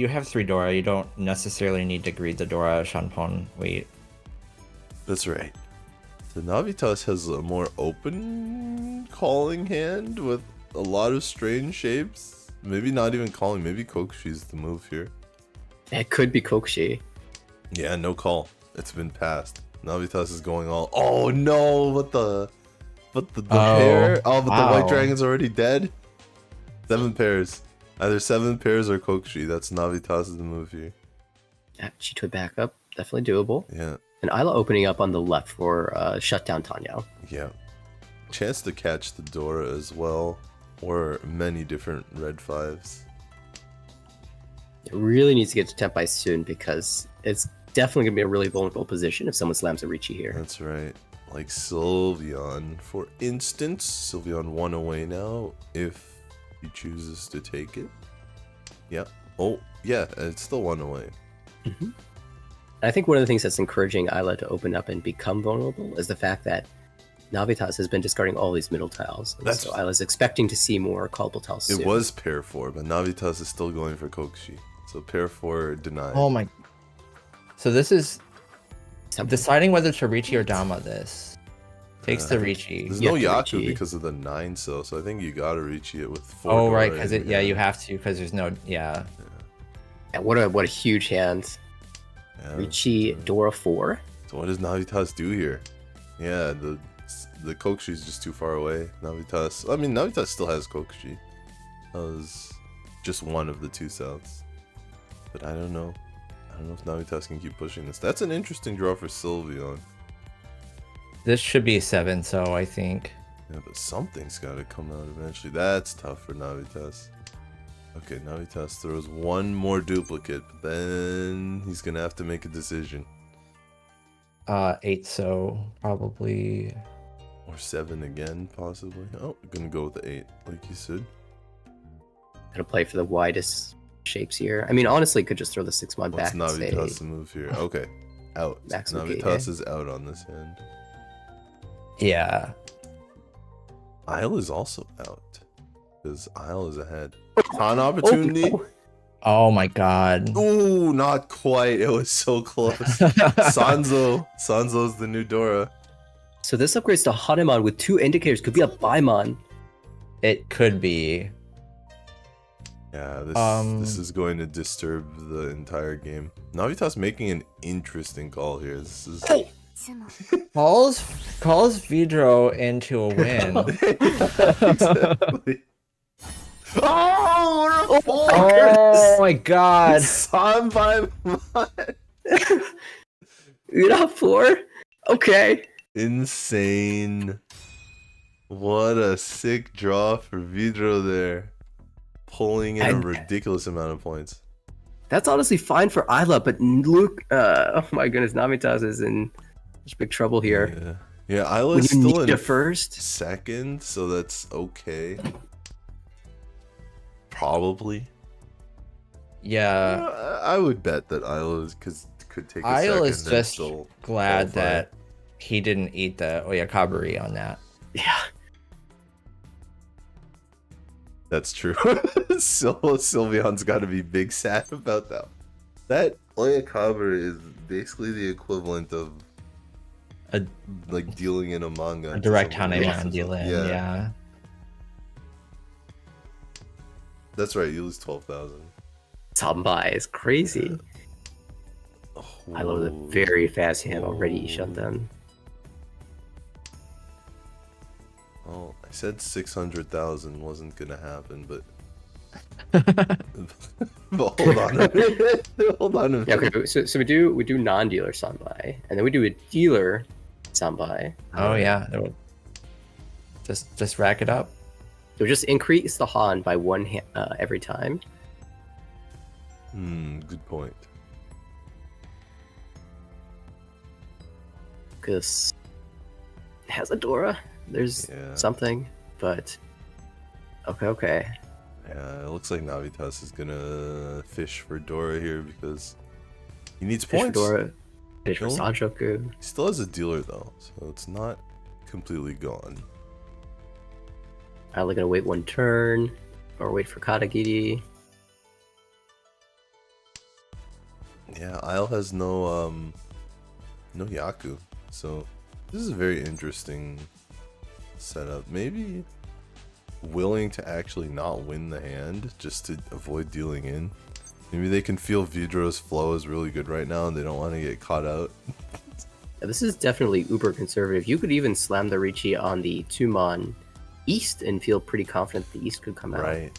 [SPEAKER 9] have 3 Dora. You don't necessarily need to greed the Dora Shanpon wait.
[SPEAKER 6] That's right. So Navitas has a more open calling hand with a lot of strange shapes. Maybe not even calling. Maybe Kokushi's the move here.
[SPEAKER 8] It could be Kokushi.
[SPEAKER 6] Yeah, no call. It's been passed. Navitas is going all. Oh no! What the? But the pair? Oh, but the white dragon's already dead? 7 pairs. Either 7 pairs or Kokushi. That's Navitas' move here.
[SPEAKER 8] Yeah, Chitoi back up. Definitely doable.
[SPEAKER 6] Yeah.
[SPEAKER 8] And Isla opening up on the left for shut down Tanyao.
[SPEAKER 6] Yeah. Chance to catch the Dora as well. Or many different red 5s.
[SPEAKER 8] It really needs to get to Tenpai soon because it's definitely going to be a really vulnerable position if someone slams a Ricci here.
[SPEAKER 6] That's right. Like Sylveon, for instance. Sylveon 1 away now if he chooses to take it. Yeah. Oh, yeah, it's still 1 away.
[SPEAKER 8] Mm-hmm. I think one of the things that's encouraging Isla to open up and become vulnerable is the fact that Navitas has been discarding all these middle tiles. And so Isla's expecting to see more callable tiles soon.
[SPEAKER 6] It was pair 4, but Navitas is still going for Kokushi. So pair 4 denied.
[SPEAKER 9] Oh my. So this is deciding whether to Ricci or Dama this. Takes the Ricci.
[SPEAKER 6] There's no Yaku because of the 9 cell, so I think you gotta Ricci it with 4.
[SPEAKER 9] Oh right, because you have to because there's no
[SPEAKER 8] Yeah, what a huge hand.
[SPEAKER 6] Yeah.
[SPEAKER 8] Ricci Dora 4.
[SPEAKER 6] So what does Navitas do here? Yeah, the Kokushi is just too far away. Navitas. I mean, Navitas still has Kokushi. That was just one of the 2 cells. But I don't know. I don't know if Navitas can keep pushing this. That's an interesting draw for Sylveon.
[SPEAKER 9] This should be 7, so I think.
[SPEAKER 6] Yeah, but something's got to come out eventually. That's tough for Navitas. Okay, Navitas throws 1 more duplicate, but then he's gonna have to make a decision.
[SPEAKER 9] 8, so probably.
[SPEAKER 6] Or 7 again, possibly. Oh, I'm gonna go with the 8, like you said.
[SPEAKER 8] Gonna play for the widest shapes here. I mean, honestly, could just throw the 6-mon back.
[SPEAKER 6] What's
[SPEAKER 8] and
[SPEAKER 6] Navitas
[SPEAKER 8] say,
[SPEAKER 6] to move here? Okay, out. Navitas is out on this hand.
[SPEAKER 9] Yeah.
[SPEAKER 6] Isle is also out. Because Isle is ahead. Con opportunity.
[SPEAKER 9] Oh my god.
[SPEAKER 6] Ooh, not quite. It was so close. Sanzo. Sanzo's the new Dora.
[SPEAKER 8] So this upgrades to Hanuman with 2 indicators. Could be a Baimon.
[SPEAKER 9] It could be.
[SPEAKER 6] Yeah, this is going to disturb the entire game. Navitas making an interesting call here. This is
[SPEAKER 9] calls Vidro into a win.
[SPEAKER 6] Exactly. Oh,
[SPEAKER 9] oh my god.
[SPEAKER 6] Sanbai.
[SPEAKER 8] You're not 4? Okay.
[SPEAKER 6] Insane. What a sick draw for Vidro there. Pulling in a ridiculous amount of points.
[SPEAKER 8] That's honestly fine for Isla, but Luke, oh my goodness, Navitas is in such big trouble here.
[SPEAKER 6] Yeah, Isla's still in
[SPEAKER 8] first,
[SPEAKER 6] second, so that's okay. Probably.
[SPEAKER 9] Yeah.
[SPEAKER 6] I would bet that Isla could take a second.
[SPEAKER 9] Isla is just glad that he didn't eat the Oyakabari on that.
[SPEAKER 8] Yeah.
[SPEAKER 6] That's true. Sylveon's got to be big sad about that. That Oyakabari is basically the equivalent of like dealing in a manga.
[SPEAKER 9] A direct Hanuman deal in, yeah.
[SPEAKER 6] That's right, you lose 12,000.
[SPEAKER 8] Sanbai is crazy. I love the very fast hand already shut down.
[SPEAKER 6] Oh, I said 600,000 wasn't gonna happen, but but hold on a minute. Hold on a minute.
[SPEAKER 8] Yeah, okay, so we do non-dealer Sanbai, and then we do a dealer Sanbai.
[SPEAKER 9] Oh yeah, just rack it up.
[SPEAKER 8] So just increase the Han by 1 every time.
[SPEAKER 6] Good point.
[SPEAKER 8] Because it has a Dora. There's something, but okay.
[SPEAKER 6] Yeah, it looks like Navitas is gonna fish for Dora here because he needs points.
[SPEAKER 8] Fish for Dora, fish for Sanchoku.
[SPEAKER 6] He still has a dealer though, so it's not completely gone.
[SPEAKER 8] I'm gonna wait 1 turn, or wait for Katagiri.
[SPEAKER 6] Yeah, Isle has no Yaku, so this is a very interesting setup. Maybe willing to actually not win the hand just to avoid dealing in. Maybe they can feel Vidro's flow is really good right now and they don't want to get caught out.
[SPEAKER 8] Yeah, this is definitely uber conservative. You could even slam the Ricci on the 2-mon East and feel pretty confident the East could come out.
[SPEAKER 6] Right.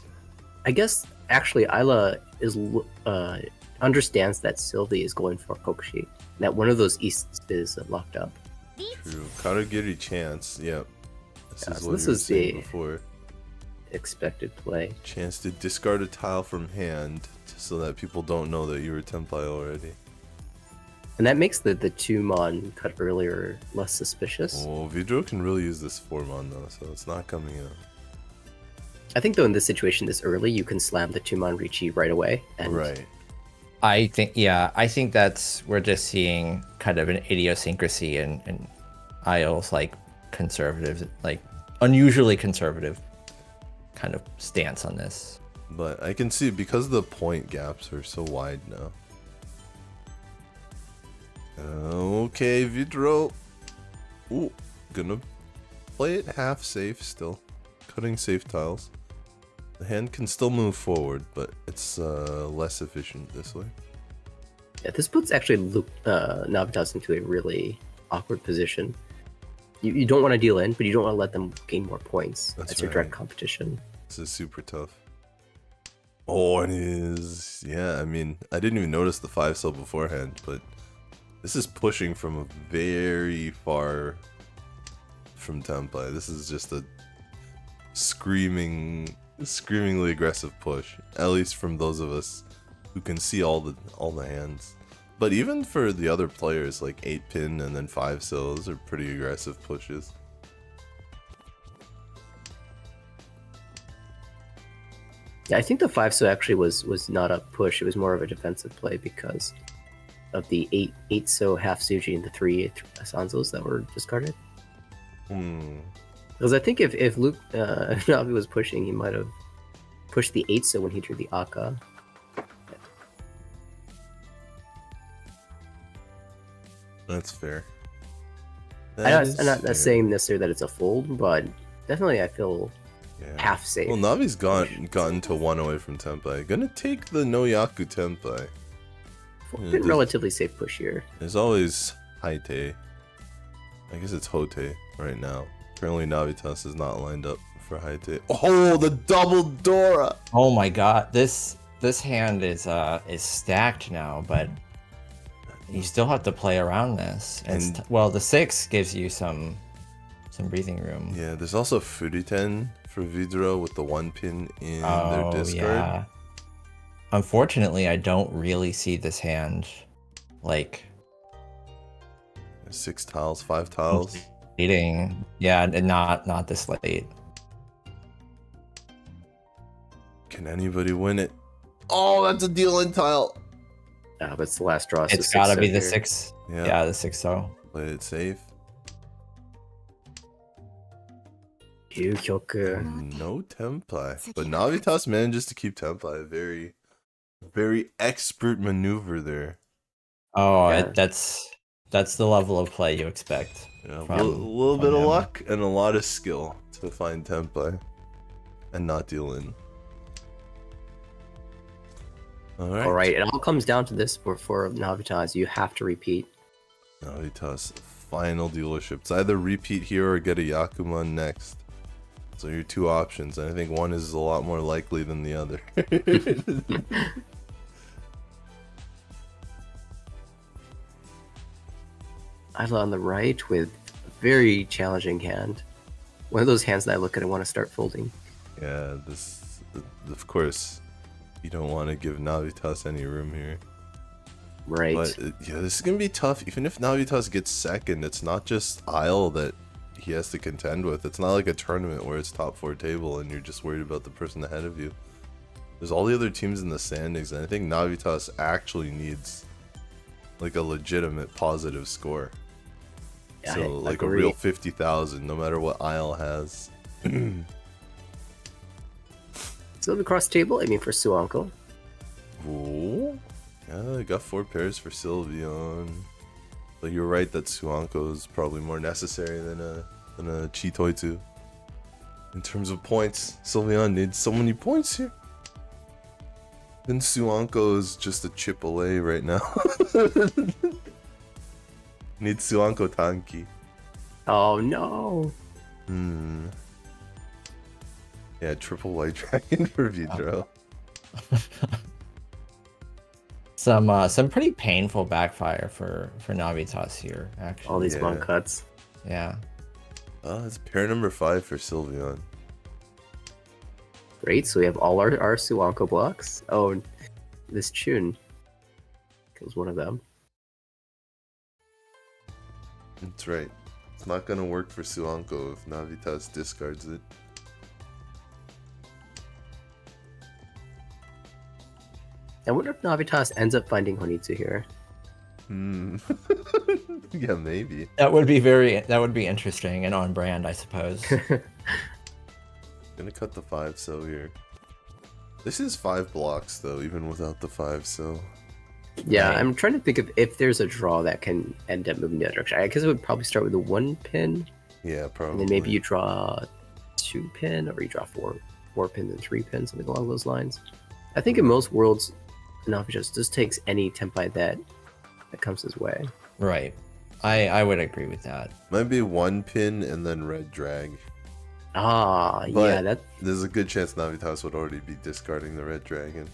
[SPEAKER 8] I guess actually Isla is understands that Sylvie is going for Kokushi. That one of those Easts is locked up.
[SPEAKER 6] True. Karagiri chance. Yep. This is
[SPEAKER 8] So
[SPEAKER 6] what
[SPEAKER 8] this
[SPEAKER 6] you were
[SPEAKER 8] is
[SPEAKER 6] saying
[SPEAKER 8] the
[SPEAKER 6] before.
[SPEAKER 8] expected play.
[SPEAKER 6] Chance to discard a tile from hand so that people don't know that you were Tempai already.
[SPEAKER 8] And that makes the 2-mon cut earlier less suspicious.
[SPEAKER 6] Oh, Vidro can really use this 4-mon though, so it's not coming out.
[SPEAKER 8] I think though in this situation this early you can slam the 2-mon Ricci right away. And
[SPEAKER 6] Right.
[SPEAKER 9] I think that's we're just seeing kind of an idiosyncrasy in Isle's like conservative, like unusually conservative kind of stance on this.
[SPEAKER 6] But I can see because the point gaps are so wide now. Okay, Vidro. Ooh, gonna play it half safe still. Cutting safe tiles. The hand can still move forward, but it's less efficient this way.
[SPEAKER 8] Yeah, this puts actually Navitas into a really awkward position. You don't want to deal in, but you don't want to let them gain more points.
[SPEAKER 6] That's
[SPEAKER 8] your direct
[SPEAKER 6] right.
[SPEAKER 8] competition.
[SPEAKER 6] This is super tough. Oh, and it is. Yeah, I mean, I didn't even notice the 5-cell beforehand, but this is pushing from a very far from Tempai. This is just a screamingly aggressive push. At least from those of us who can see all the hands. But even for the other players, like 8-pin and then 5-cell, those are pretty aggressive pushes.
[SPEAKER 8] Yeah, I think the 5-so actually was not a push. It was more of a defensive play because of the 8-so half Suji and the 3 Sanzos that were discarded. Because I think if Luke Navi was pushing, he might have pushed the 8-so when he drew the Akka.
[SPEAKER 6] That's fair.
[SPEAKER 8] I'm not saying necessarily that it's a fold, but definitely I feel
[SPEAKER 6] Yeah.
[SPEAKER 8] half safe.
[SPEAKER 6] Well, Navi's gotten to 1 away from Tempai. Gonna take the Noyaku Tempai.
[SPEAKER 8] Been relatively safe push here.
[SPEAKER 6] There's always Haite. I guess it's Hote right now. Apparently Navitas is not lined up for Haite. Oh, the double Dora!
[SPEAKER 9] Oh my god, this hand is stacked now, but you still have to play around this.
[SPEAKER 6] And-
[SPEAKER 9] Well, the 6 gives you some breathing room.
[SPEAKER 6] Yeah, there's also Furiten for Vidro with the 1-pin in their
[SPEAKER 9] Oh
[SPEAKER 6] discard.
[SPEAKER 9] yeah. Unfortunately, I don't really see this hand like
[SPEAKER 6] 6 tiles, 5 tiles.
[SPEAKER 9] leading. Yeah, and not this late.
[SPEAKER 6] Can anybody win it? Oh, that's a deal-in tile!
[SPEAKER 8] But it's the last draw.
[SPEAKER 9] It's
[SPEAKER 8] so
[SPEAKER 9] gotta be the
[SPEAKER 8] here.
[SPEAKER 9] 6.
[SPEAKER 6] Yeah.
[SPEAKER 9] Yeah, the 6 so.
[SPEAKER 6] Play it safe.
[SPEAKER 8] Kyukyoku.
[SPEAKER 6] No Tempai. But Navitas manages to keep Tempai. Very, very expert maneuver there.
[SPEAKER 9] Oh,
[SPEAKER 8] Yeah.
[SPEAKER 9] that's the level of play you expect.
[SPEAKER 6] Yeah, a
[SPEAKER 9] From
[SPEAKER 6] little bit of
[SPEAKER 9] him.
[SPEAKER 6] luck and a lot of skill to find Tempai and not deal in. Alright.
[SPEAKER 8] All right, it all comes down to this for Navitas. You have to repeat.
[SPEAKER 6] Navitas, final dealership. It's either repeat here or get a Yakuman next. So your 2 options, and I think one is a lot more likely than the other.
[SPEAKER 8] Isla on the right with a very challenging hand. One of those hands that I look at and want to start folding.
[SPEAKER 6] Yeah, of course, you don't want to give Navitas any room here.
[SPEAKER 8] Right.
[SPEAKER 6] But yeah, this is gonna be tough. Even if Navitas gets second, it's not just Isle that he has to contend with. It's not like a tournament where it's top 4 table and you're just worried about the person ahead of you. There's all the other teams in the standings, and I think Navitas actually needs like a legitimate positive score.
[SPEAKER 8] Yeah,
[SPEAKER 6] So
[SPEAKER 8] I
[SPEAKER 6] like
[SPEAKER 8] agree.
[SPEAKER 6] a real 50,000, no matter what Isle has.
[SPEAKER 8] So across the table, I mean for Suanko.
[SPEAKER 6] Ooh. Yeah, I got 4 pairs for Sylveon. But you're right that Suanko is probably more necessary than a Chitoitsu. In terms of points, Sylveon needs so many points here. And Suanko is just a chip away right now. Needs Suanko Tanki.
[SPEAKER 8] Oh no.
[SPEAKER 6] Yeah, triple white dragon for Vidro.
[SPEAKER 9] Some pretty painful backfire for Navitas here, actually.
[SPEAKER 8] All these
[SPEAKER 6] Yeah.
[SPEAKER 8] monk cuts.
[SPEAKER 9] Yeah.
[SPEAKER 6] It's pair number 5 for Sylveon.
[SPEAKER 8] Great, so we have all our Suanko blocks. Oh, this Chun kills one of them.
[SPEAKER 6] That's right. It's not gonna work for Suanko if Navitas discards it.
[SPEAKER 8] I wonder if Navitas ends up finding Honitsu here.
[SPEAKER 6] Yeah, maybe.
[SPEAKER 9] That would be interesting and on brand, I suppose.
[SPEAKER 6] Gonna cut the 5 so here. This is 5 blocks though, even without the 5 so.
[SPEAKER 8] Yeah,
[SPEAKER 9] Right.
[SPEAKER 8] I'm trying to think of if there's a draw that can end up moving the other direction. I guess it would probably start with a 1 pin,
[SPEAKER 6] Yeah,
[SPEAKER 8] and
[SPEAKER 6] probably.
[SPEAKER 8] then maybe you draw 2 pin, or you draw 4 pin and 3 pin, something along those lines. I think in most worlds, Navitas just takes any Tenpai that comes his way.
[SPEAKER 9] Right. I would agree with that.
[SPEAKER 6] Might be 1 pin and then red drag.
[SPEAKER 8] Ah,
[SPEAKER 6] But-
[SPEAKER 8] yeah, that.
[SPEAKER 6] There's a good chance Navitas would already be discarding the red dragon.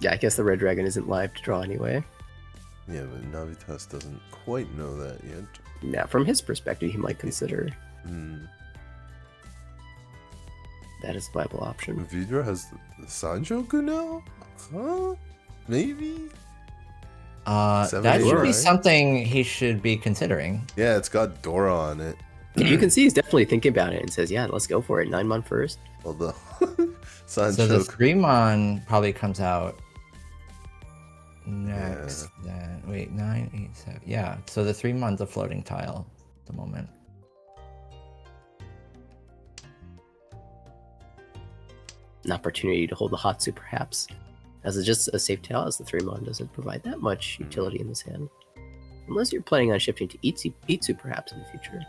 [SPEAKER 8] Yeah, I guess the red dragon isn't live to draw anyway.
[SPEAKER 6] Yeah, but Navitas doesn't quite know that yet.
[SPEAKER 8] Yeah, from his perspective, he might consider that as a viable option.
[SPEAKER 6] Vidro has the Sanjoku now? Huh? Maybe?
[SPEAKER 9] That
[SPEAKER 6] 7,
[SPEAKER 9] should be
[SPEAKER 6] right?
[SPEAKER 9] something he should be considering.
[SPEAKER 6] Yeah, it's got Dora on it.
[SPEAKER 8] You can see he's definitely thinking about it and says, "Yeah, let's go for it. 9-mon first."
[SPEAKER 6] Although
[SPEAKER 9] So the
[SPEAKER 6] Sanchoku.
[SPEAKER 9] 3-mon probably comes out next. Then wait, 9, 8, 7. Yeah, so the 3-mon's a floating tile at the moment.
[SPEAKER 8] An opportunity to hold the Hatsu, perhaps, as just a safe tile, as the 3-mon doesn't provide that much utility in this hand, unless you're planning on shifting to Itsu perhaps in the future.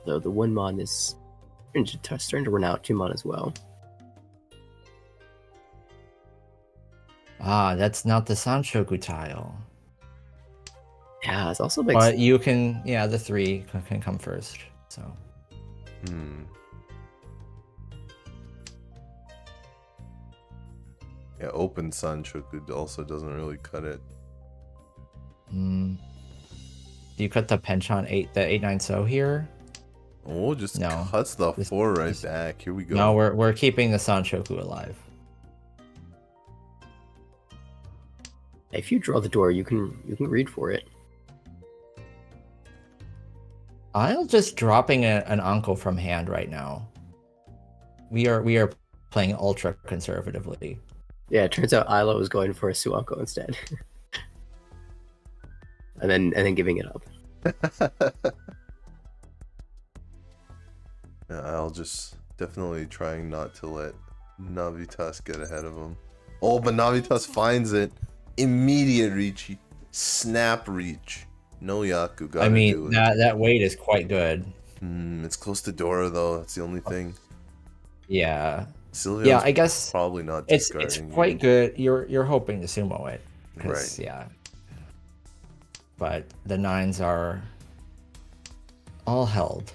[SPEAKER 8] Though the 1-mon is starting to run out, 2-mon as well.
[SPEAKER 9] Ah, that's not the Sanchoku tile.
[SPEAKER 8] Yeah, it's also makes
[SPEAKER 9] But you can, yeah, the 3 can come first. So
[SPEAKER 6] Yeah, open Sanchoku also doesn't really cut it.
[SPEAKER 9] do you cut the penchant 8-9 so here?
[SPEAKER 6] Oh, just
[SPEAKER 9] No.
[SPEAKER 6] cuts the
[SPEAKER 9] This-
[SPEAKER 6] 4 right
[SPEAKER 9] this-
[SPEAKER 6] back. Here we go.
[SPEAKER 9] No, we're keeping the Sanchoku alive.
[SPEAKER 8] if you draw the door, you can read for it.
[SPEAKER 9] I'll just dropping an uncle from hand right now. We are playing ultra conservatively.
[SPEAKER 8] Yeah, it turns out Ilo was going for a Suanko instead, and then giving it up.
[SPEAKER 6] Yeah, I'll just definitely trying not to let Navitas get ahead of him. Oh, but Navitas finds it. Immediate reach. Snap reach. No Yaku. Gotta
[SPEAKER 9] I
[SPEAKER 6] do
[SPEAKER 9] mean,
[SPEAKER 6] it.
[SPEAKER 9] that weight is quite good.
[SPEAKER 6] It's close to Dora though. That's the only thing.
[SPEAKER 9] Yeah.
[SPEAKER 6] Sylveon's
[SPEAKER 9] Yeah, I guess
[SPEAKER 6] probably not
[SPEAKER 9] it's
[SPEAKER 6] discarding.
[SPEAKER 9] quite good. You're hoping to sumo it. 'Cause,
[SPEAKER 6] Right.
[SPEAKER 9] Yeah. But the 9s are all held.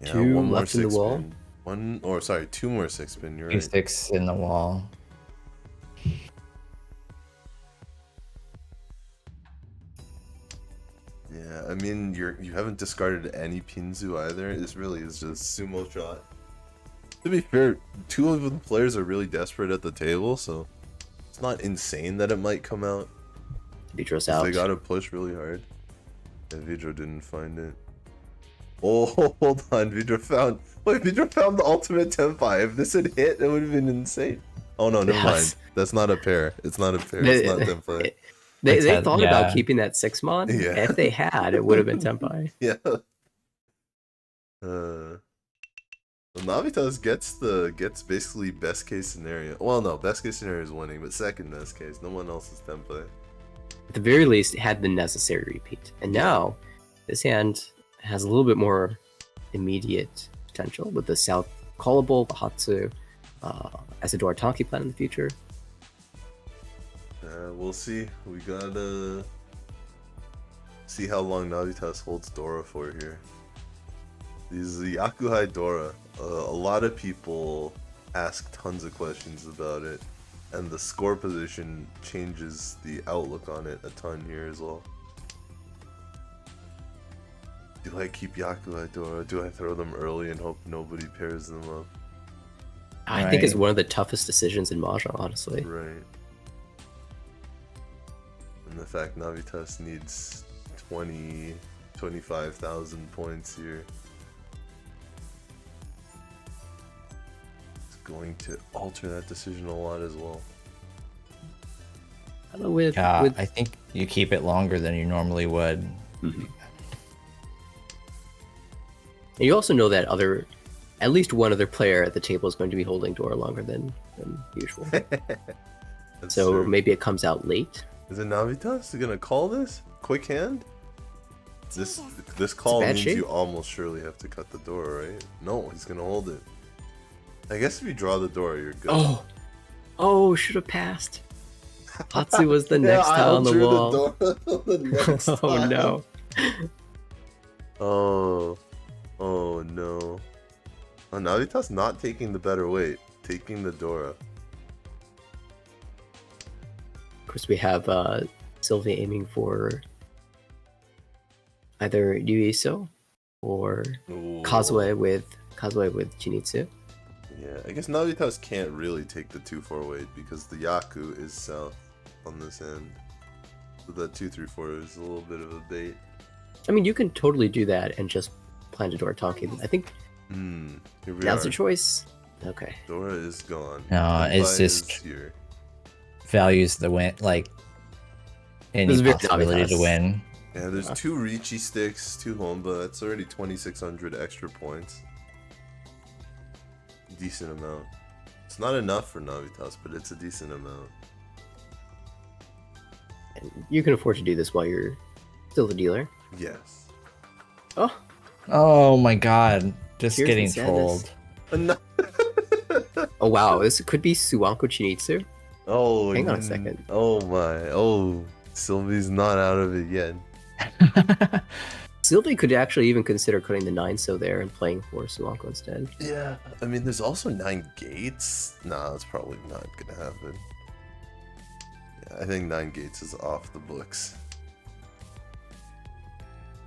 [SPEAKER 6] Yeah,
[SPEAKER 8] 2
[SPEAKER 6] one more
[SPEAKER 8] left in the
[SPEAKER 6] 6
[SPEAKER 8] wall.
[SPEAKER 6] spin. 2 more 6 spin. You're
[SPEAKER 9] 2
[SPEAKER 6] right.
[SPEAKER 9] 6 in the wall.
[SPEAKER 6] Yeah, I mean you haven't discarded any Pinzu either. This really is just sumo shot. To be fair, 2 of the players are really desperate at the table, so it's not insane that it might come out.
[SPEAKER 8] Vidro's
[SPEAKER 6] 'Cause
[SPEAKER 8] out.
[SPEAKER 6] They gotta push really hard. And Vidro didn't find it. Oh, hold on, Vidro found the ultimate Tenpai. If this had hit, it would have been insane. Oh no, never
[SPEAKER 8] Yes.
[SPEAKER 6] mind. That's not a pair. It's not a pair. It's not Tenpai.
[SPEAKER 8] They
[SPEAKER 9] It's had-
[SPEAKER 8] thought
[SPEAKER 9] yeah.
[SPEAKER 8] about keeping that 6-mon.
[SPEAKER 6] Yeah.
[SPEAKER 8] If they had, it would have been Tenpai.
[SPEAKER 6] Yeah. Well, Navitas gets basically best case scenario. Well, no, best case scenario is winning, but second best case, no one else is Tenpai.
[SPEAKER 8] At the very least, it had the necessary repeat. And now, this hand has a little bit more immediate potential with the South Callable, Bahatsu, as a Doratanki plan in the future.
[SPEAKER 6] We'll see. We gotta see how long Navitas holds Dora for here. These Yakuhai Dora, a lot of people ask tons of questions about it, and the score position changes the outlook on it a ton here as well. Do I keep Yakuhai Dora? Do I throw them early and hope nobody pairs them up?
[SPEAKER 8] I think it's one of the toughest decisions in Mahjong, honestly.
[SPEAKER 6] Right. And the fact Navitas needs 25,000 points here. It's going to alter that decision a lot as well.
[SPEAKER 8] I don't know, with
[SPEAKER 9] I think you keep it longer than you normally would.
[SPEAKER 8] And you also know that at least one other player at the table is going to be holding Dora longer than usual. So
[SPEAKER 6] true.
[SPEAKER 8] maybe it comes out late.
[SPEAKER 6] Is it Navitas gonna call this? Quick hand? This call
[SPEAKER 8] bad
[SPEAKER 6] means
[SPEAKER 8] shape.
[SPEAKER 6] you almost surely have to cut the door, right? No, he's gonna hold it. I guess if you draw the door, you're good.
[SPEAKER 8] Oh, should have passed. Hatsu was the next tile on the wall. Oh no.
[SPEAKER 6] Oh no. Oh, Navitas not taking the better weight, taking the Dora.
[SPEAKER 8] Of course, we have Sylvie aiming for either Yuiso or
[SPEAKER 6] Ooh.
[SPEAKER 8] Kazue with Chinitsu.
[SPEAKER 6] Yeah, I guess Navitas can't really take the 2-4 weight because the Yaku is south on this end. So that 2-3-4 is a little bit of a bait.
[SPEAKER 8] I mean, you can totally do that and just plan to Doratanki. I think
[SPEAKER 6] Here we
[SPEAKER 8] that's
[SPEAKER 6] are.
[SPEAKER 8] the choice. Okay.
[SPEAKER 6] Dora is gone.
[SPEAKER 9] No, it's
[SPEAKER 6] Senpai
[SPEAKER 9] just
[SPEAKER 6] is here.
[SPEAKER 9] values the win, like
[SPEAKER 8] This
[SPEAKER 9] any
[SPEAKER 8] is very
[SPEAKER 9] possibility to
[SPEAKER 8] Navitas.
[SPEAKER 9] win.
[SPEAKER 6] Yeah, there's 2 Ricci sticks, 2 Honba. That's already 2,600 extra points. Decent amount. It's not enough for Navitas, but it's a decent amount.
[SPEAKER 8] And you can afford to do this while you're still the dealer.
[SPEAKER 6] Yes.
[SPEAKER 8] Oh,
[SPEAKER 9] Oh my god, just
[SPEAKER 8] Here's
[SPEAKER 9] getting
[SPEAKER 8] the sadness.
[SPEAKER 9] trolled.
[SPEAKER 8] oh wow, this could be Suwanko Chinitsu.
[SPEAKER 6] Oh,
[SPEAKER 8] Hang on a second.
[SPEAKER 6] Oh my. Oh, Sylvie's not out of it yet.
[SPEAKER 8] Sylvie could actually even consider cutting the 9-so there and playing for Suwanko instead.
[SPEAKER 6] Yeah. I mean, there's also 9 gates. Nah, that's probably not gonna happen. Yeah, I think 9 gates is off the books.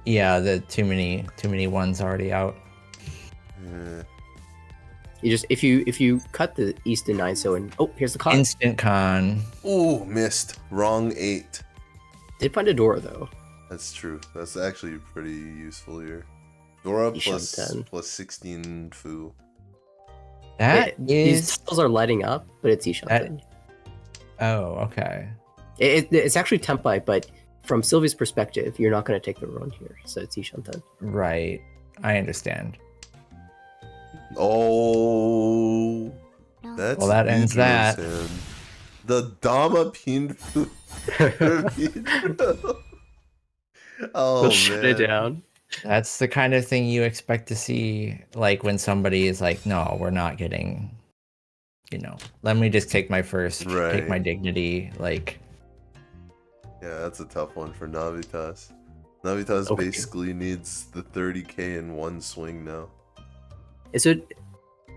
[SPEAKER 9] Yeah, the too many ones already out.
[SPEAKER 6] Yeah.
[SPEAKER 8] You just if you cut the East and 9-so and here's the con.
[SPEAKER 9] Instant con.
[SPEAKER 6] Ooh, missed. Wrong 8.
[SPEAKER 8] Did find a Dora though.
[SPEAKER 6] That's true. That's actually pretty useful here. Dora plus,
[SPEAKER 8] Ishan-ten.
[SPEAKER 6] plus 16 Fu.
[SPEAKER 9] That
[SPEAKER 8] These
[SPEAKER 9] is.
[SPEAKER 8] tiles are lighting up, but it's Ishan.
[SPEAKER 9] Oh, okay.
[SPEAKER 8] It's actually Tempai, but from Sylvie's perspective, you're not going to take the run here, so it's Ishan-ten.
[SPEAKER 9] Right. I understand.
[SPEAKER 6] Oh, that's
[SPEAKER 9] Well, that ends
[SPEAKER 6] Idro's
[SPEAKER 9] that.
[SPEAKER 6] hand. The Dama Pin Fu. Oh
[SPEAKER 8] We'll
[SPEAKER 6] man.
[SPEAKER 8] shut it down.
[SPEAKER 9] That's the kind of thing you expect to see, like when somebody is like, "No, we're not getting." Let me just take my first, take
[SPEAKER 6] Right.
[SPEAKER 9] my dignity. Like,
[SPEAKER 6] Yeah, that's a tough one for Navitas. Navitas
[SPEAKER 8] Okay.
[SPEAKER 6] basically needs the 30k in one swing now.
[SPEAKER 8] So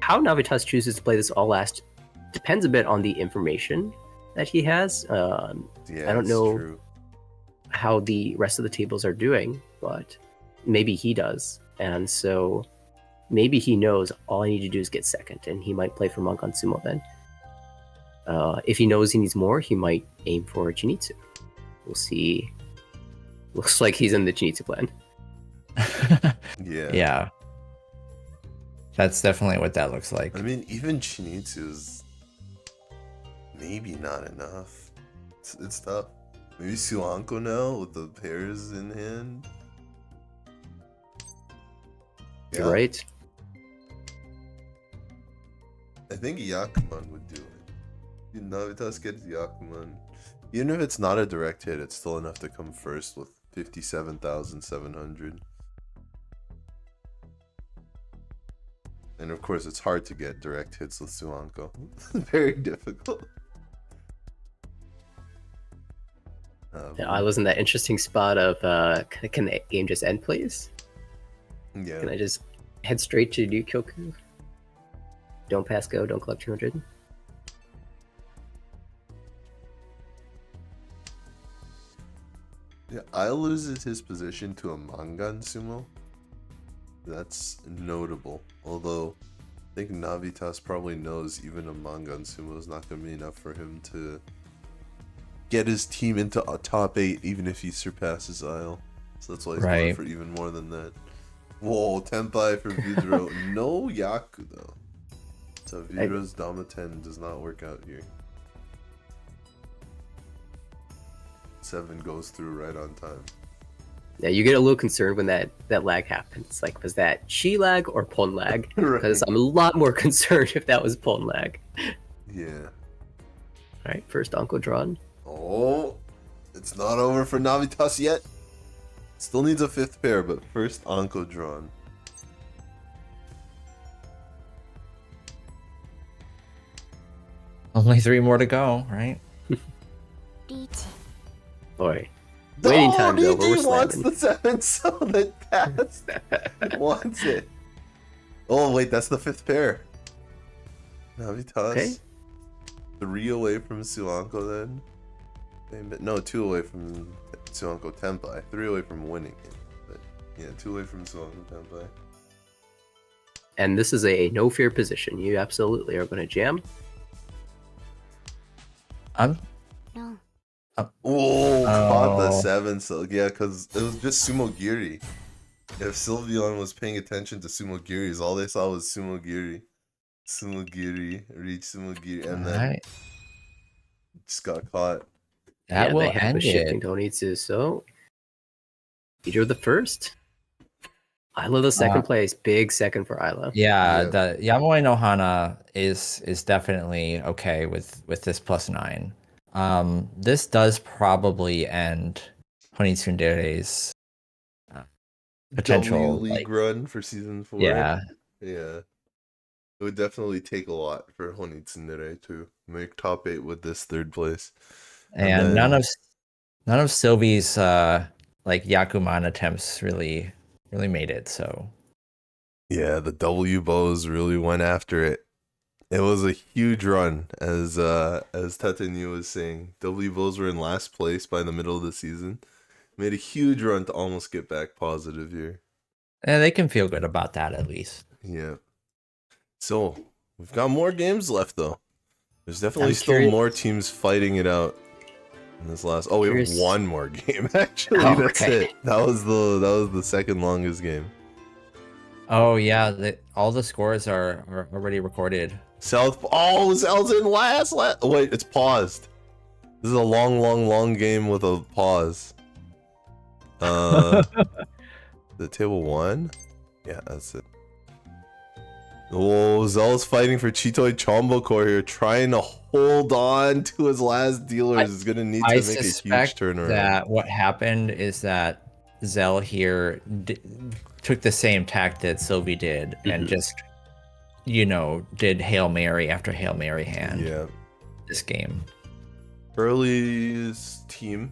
[SPEAKER 8] how Navitas chooses to play this all last depends a bit on the information that he has.
[SPEAKER 6] Yeah,
[SPEAKER 8] I don't
[SPEAKER 6] it's
[SPEAKER 8] know
[SPEAKER 6] True.
[SPEAKER 8] how the rest of the tables are doing, but maybe he does. And so maybe he knows all I need to do is get second, and he might play for Mankan Sumo then. If he knows he needs more, he might aim for Chinitsu. We'll see. Looks like he's in the Chinitsu plan.
[SPEAKER 6] Yeah.
[SPEAKER 9] yeah, that's definitely what that looks like.
[SPEAKER 6] I mean, even Chinitsu is maybe not enough. It's tough. Maybe Suanko now with the pairs in hand.
[SPEAKER 8] You're right.
[SPEAKER 6] I think Yakuman would do it. Navitas gets Yakuman. Even if it's not a direct hit, it's still enough to come first with 57,700. And of course, it's hard to get direct hits with Suanko. Very difficult.
[SPEAKER 8] I was in that interesting spot of can the game just end, please?
[SPEAKER 6] Yeah.
[SPEAKER 8] Can I just head straight to Ryukyoku? Don't pass go, don't collect 200.
[SPEAKER 6] Yeah, I loses his position to a Mangan sumo. That's notable. Although, I think Navitas probably knows even a Mangan sumo is not going to be enough for him to get his team into a top 8, even if he surpasses Isle. So that's why he's going for even more than that. Whoa, Tenpai for Vidro. No Yaku, though. So Vidro's Dama-10 does not work out here. 7 goes through right on time.
[SPEAKER 8] Yeah, you get a little concerned when that lag happens. Like, was that Chi lag or Pon lag? Because I'm a lot more concerned if that was Pon lag.
[SPEAKER 6] Yeah.
[SPEAKER 8] Alright, first Anko drawn.
[SPEAKER 6] Oh, it's not over for Navitas yet. Still needs a 5th pair, but first Anko drawn.
[SPEAKER 9] Only 3 more to go, right?
[SPEAKER 8] Boy. Waiting time's over. We're
[SPEAKER 6] He wants
[SPEAKER 8] slamming.
[SPEAKER 6] the 7 so that pass. He wants it. Oh, wait, that's the 5th pair. Navitas.
[SPEAKER 8] Okay.
[SPEAKER 6] 3 away from Suanko then. No, 2 away from Suanko Tenpai. 3 away from winning it. But yeah, 2 away from Suanko Tenpai.
[SPEAKER 8] And this is a no fear position. You absolutely are going to jam.
[SPEAKER 6] Oh, caught the 7, so yeah, because it was just Sumo Giri. If Sylveon was paying attention to Sumo Giri's, all they saw was Sumo Giri. Sumo Giri, reach Sumo Giri, and then just got caught.
[SPEAKER 9] That will
[SPEAKER 8] they have
[SPEAKER 9] end
[SPEAKER 8] a shifting
[SPEAKER 9] it.
[SPEAKER 8] Tonitsu, so Hydro the first. Isla the second place. Big second for Isla.
[SPEAKER 9] Yeah, the Yamoi no Hana is definitely okay with this +9. This does probably end Honitsundere's potential
[SPEAKER 6] League run for season 4.
[SPEAKER 9] Yeah.
[SPEAKER 6] Yeah. It would definitely take a lot for Honitsundere to make top 8 with this 3rd place.
[SPEAKER 9] And none of Sylvie's like Yakuman attempts really made it, so
[SPEAKER 6] yeah, the W bows really went after it. It was a huge run, as Tatenyu was saying. W bows were in last place by the middle of the season. Made a huge run to almost get back positive here.
[SPEAKER 9] and they can feel good about that at least.
[SPEAKER 6] Yeah. So we've got more games left though. There's definitely
[SPEAKER 8] I'm
[SPEAKER 6] still
[SPEAKER 8] curious.
[SPEAKER 6] more teams fighting it out in this last. Oh, we have
[SPEAKER 8] Curious.
[SPEAKER 6] one more game actually.
[SPEAKER 8] Oh,
[SPEAKER 6] That's
[SPEAKER 8] okay.
[SPEAKER 6] it. That was the second longest game.
[SPEAKER 9] Oh yeah, all the scores are already recorded.
[SPEAKER 6] Sal's in last. Wait, it's paused. This is a long game with a pause. The table 1? Yeah, that's it. Oh, Zell's fighting for Chitoi Chombo Core here, trying to hold on to his last dealers. Is gonna need to
[SPEAKER 9] I
[SPEAKER 6] make a huge
[SPEAKER 9] suspect
[SPEAKER 6] turnaround.
[SPEAKER 9] that what happened is that Zell here took the same tact that Sylvie did and just, did Hail Mary after Hail Mary hand.
[SPEAKER 6] Yeah.
[SPEAKER 9] This game.
[SPEAKER 6] Curly's team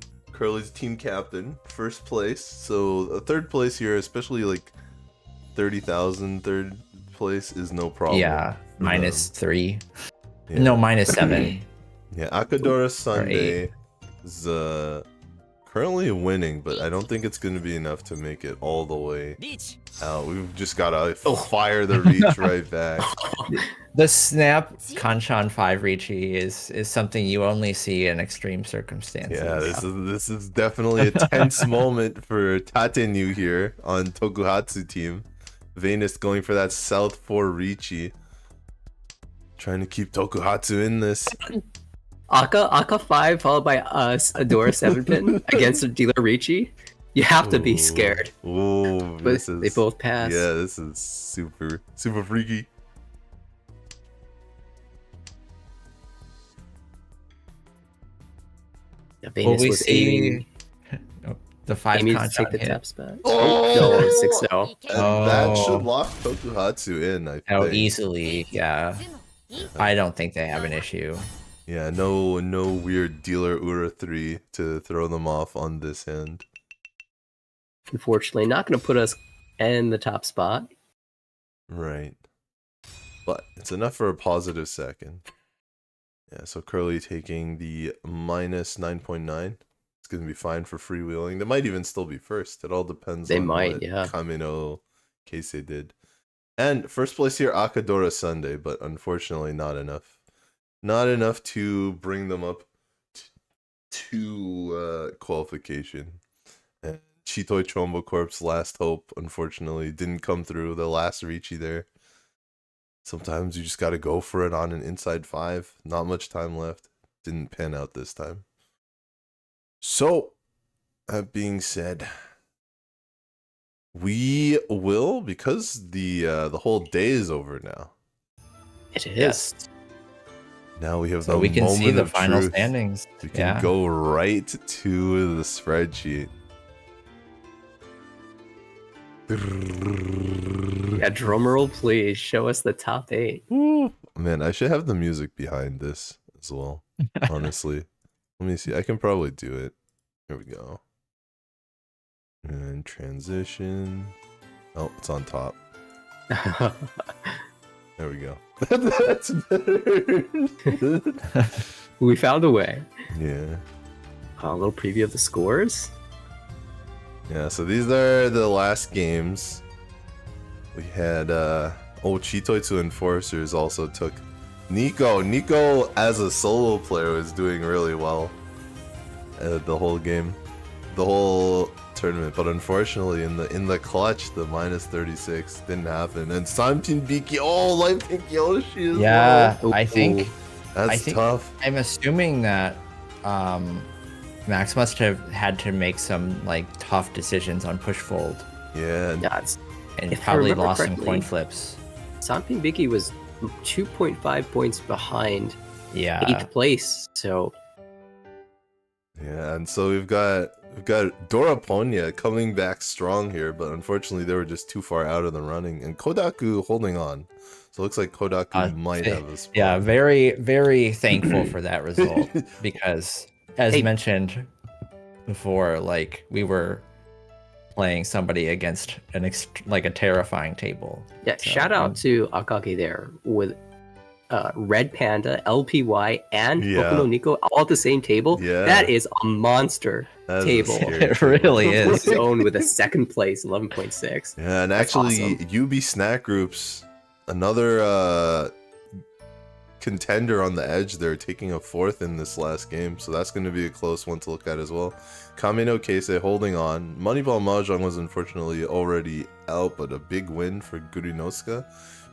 [SPEAKER 6] captain, first place. So a 3rd place here, especially like 30,000 3rd place is no problem.
[SPEAKER 9] Yeah, -3.
[SPEAKER 6] Yeah.
[SPEAKER 9] No, -7.
[SPEAKER 6] Yeah, Akadora Sunday is currently winning, but I don't think it's going to be enough to make it all the way out. We've just got to fire the reach right back.
[SPEAKER 9] The snap Kanchan 5 Richi is something you only see in extreme circumstances.
[SPEAKER 6] Yeah, this is definitely a tense moment for Tatenyu here on Tokuhatsu team. Venus going for that South 4 Richi. Trying to keep Tokuhatsu in this.
[SPEAKER 8] Aka 5 followed by Adora 7 pin against a dealer Ricci. You have to be scared.
[SPEAKER 6] Ooh,
[SPEAKER 8] But they both pass.
[SPEAKER 6] Yeah, this is super freaky.
[SPEAKER 8] Yeah, Venus
[SPEAKER 9] we
[SPEAKER 8] was
[SPEAKER 9] see-
[SPEAKER 8] aiming.
[SPEAKER 9] The 5
[SPEAKER 8] Amy's
[SPEAKER 9] con
[SPEAKER 8] take
[SPEAKER 9] shot
[SPEAKER 8] the
[SPEAKER 9] hit.
[SPEAKER 8] tap spot.
[SPEAKER 6] Oh!
[SPEAKER 8] No, 6-0.
[SPEAKER 6] And that
[SPEAKER 9] Oh.
[SPEAKER 6] should lock Tokuhatsu in, I
[SPEAKER 9] Oh,
[SPEAKER 6] think.
[SPEAKER 9] easily, yeah. I don't think they have an issue.
[SPEAKER 6] Yeah, no weird dealer Ura 3 to throw them off on this hand.
[SPEAKER 8] Unfortunately, not going to put us in the top spot.
[SPEAKER 6] Right. But it's enough for a positive second. Yeah, so Curly taking the minus 9.9. It's going to be fine for freewheeling. They might even still be first. It all depends
[SPEAKER 8] They
[SPEAKER 6] on
[SPEAKER 8] might,
[SPEAKER 6] what
[SPEAKER 8] yeah.
[SPEAKER 6] Kamino Keisei did. And first place here, Akadora Sunday, but unfortunately not enough. Not enough to bring them up to qualification. And Chitoi Chombo Corp's last hope, unfortunately, didn't come through. The last Ricci there. Sometimes you just got to go for it on an inside 5. Not much time left. Didn't pan out this time. So, that being said, we will, because the whole day is over now.
[SPEAKER 8] It is.
[SPEAKER 9] Yes.
[SPEAKER 6] Now we have
[SPEAKER 9] So
[SPEAKER 6] the
[SPEAKER 9] we can see
[SPEAKER 6] moment
[SPEAKER 9] the
[SPEAKER 6] of
[SPEAKER 9] final
[SPEAKER 6] truth.
[SPEAKER 9] standings.
[SPEAKER 6] We can
[SPEAKER 9] Yeah.
[SPEAKER 6] go right to the spreadsheet.
[SPEAKER 8] Yeah, drumroll, please. Show us the top 8.
[SPEAKER 6] Man, I should have the music behind this as well. Honestly, let me see. I can probably do it. Here we go. And transition. Oh, it's on top. There we go. That's better.
[SPEAKER 8] We found a way.
[SPEAKER 6] Yeah.
[SPEAKER 8] A little preview of the scores.
[SPEAKER 6] Yeah, so these are the last games. We had Chitoi to Enforcers also took Nico. Nico as a solo player was doing really well the whole game. The whole tournament, but unfortunately in the clutch the minus 36 didn't happen. And Sanpin Biki, Light Pink Yoshi as
[SPEAKER 9] Yeah,
[SPEAKER 6] well.
[SPEAKER 9] I think
[SPEAKER 6] That's tough.
[SPEAKER 9] I'm assuming that Max must have had to make some like tough decisions on push fold
[SPEAKER 6] Yeah.
[SPEAKER 8] Yeah,
[SPEAKER 9] and
[SPEAKER 8] If I
[SPEAKER 9] probably
[SPEAKER 8] remember
[SPEAKER 9] lost some
[SPEAKER 8] correctly-
[SPEAKER 9] coin flips.
[SPEAKER 8] Sanpin Biki was 2.5 points behind
[SPEAKER 9] Yeah.
[SPEAKER 8] 8th place. So
[SPEAKER 6] Yeah, and so we've got Dora Ponya coming back strong here, but unfortunately they were just too far out of the running, and Kodaku holding on. So it looks like Kodaku might have a spot.
[SPEAKER 9] Yeah, very, very thankful for that result because, as
[SPEAKER 8] Hey.
[SPEAKER 9] mentioned before, like we were playing somebody against like a terrifying table.
[SPEAKER 8] yeah,
[SPEAKER 9] So,
[SPEAKER 8] shout out to Akagi there with Red Panda, LPY, and
[SPEAKER 6] Yeah.
[SPEAKER 8] Boku no Nico all at the same table.
[SPEAKER 6] Yeah.
[SPEAKER 8] That is a monster
[SPEAKER 6] That is a
[SPEAKER 8] table.
[SPEAKER 6] scary
[SPEAKER 9] It
[SPEAKER 6] table.
[SPEAKER 9] really
[SPEAKER 8] On
[SPEAKER 9] is.
[SPEAKER 8] its own with a second place, 11.6.
[SPEAKER 6] Yeah, and
[SPEAKER 8] That's
[SPEAKER 6] actually,
[SPEAKER 8] awesome.
[SPEAKER 6] UB Snack Groups, another contender on the edge there, taking a 4th in this last game, so that's going to be a close one to look at as well. Kamino Keisei holding on. Moneyball Mahjong was unfortunately already out, but a big win for Gurinosuka.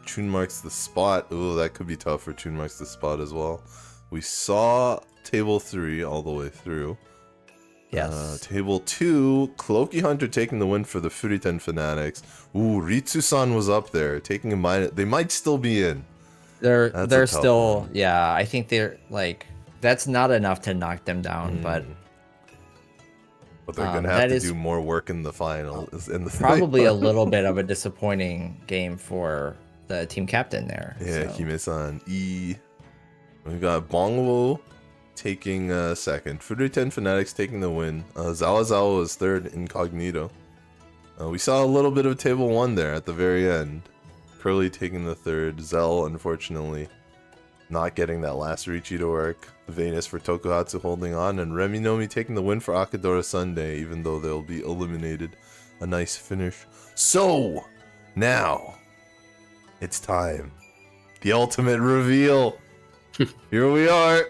[SPEAKER 6] Chun marks the spot. Ooh, that could be tough for Chun marks the spot as well. We saw table 3 all the way through.
[SPEAKER 9] Yes.
[SPEAKER 6] Table 2, Cloaky Hunter taking the win for the Furiten Fanatics. Ooh, Ritsu-san was up there, taking a minus. They might still be in.
[SPEAKER 9] They're
[SPEAKER 6] That's a tough
[SPEAKER 9] still
[SPEAKER 6] one.
[SPEAKER 9] yeah. I think they're like that's not enough to knock them down, but
[SPEAKER 6] But they're gonna have
[SPEAKER 9] that
[SPEAKER 6] to
[SPEAKER 9] is
[SPEAKER 6] do more work in the final. In the
[SPEAKER 9] probably a
[SPEAKER 6] final.
[SPEAKER 9] little bit of a disappointing game for the team captain there.
[SPEAKER 6] Yeah,
[SPEAKER 9] so.
[SPEAKER 6] Hime-san. E. We got Bongwo taking second. Furiten Fanatics taking the win. Zawa Zawa was third, Incognito. We saw a little bit of table 1 there at the very end. Curly taking the third. Zell, unfortunately, not getting that last Ricci to work. Venus for Tokuhatsu holding on. And Remi Nomi taking the win for Akadora Sunday, even though they'll be eliminated. A nice finish. So, now, it's time. The ultimate reveal. Here we are.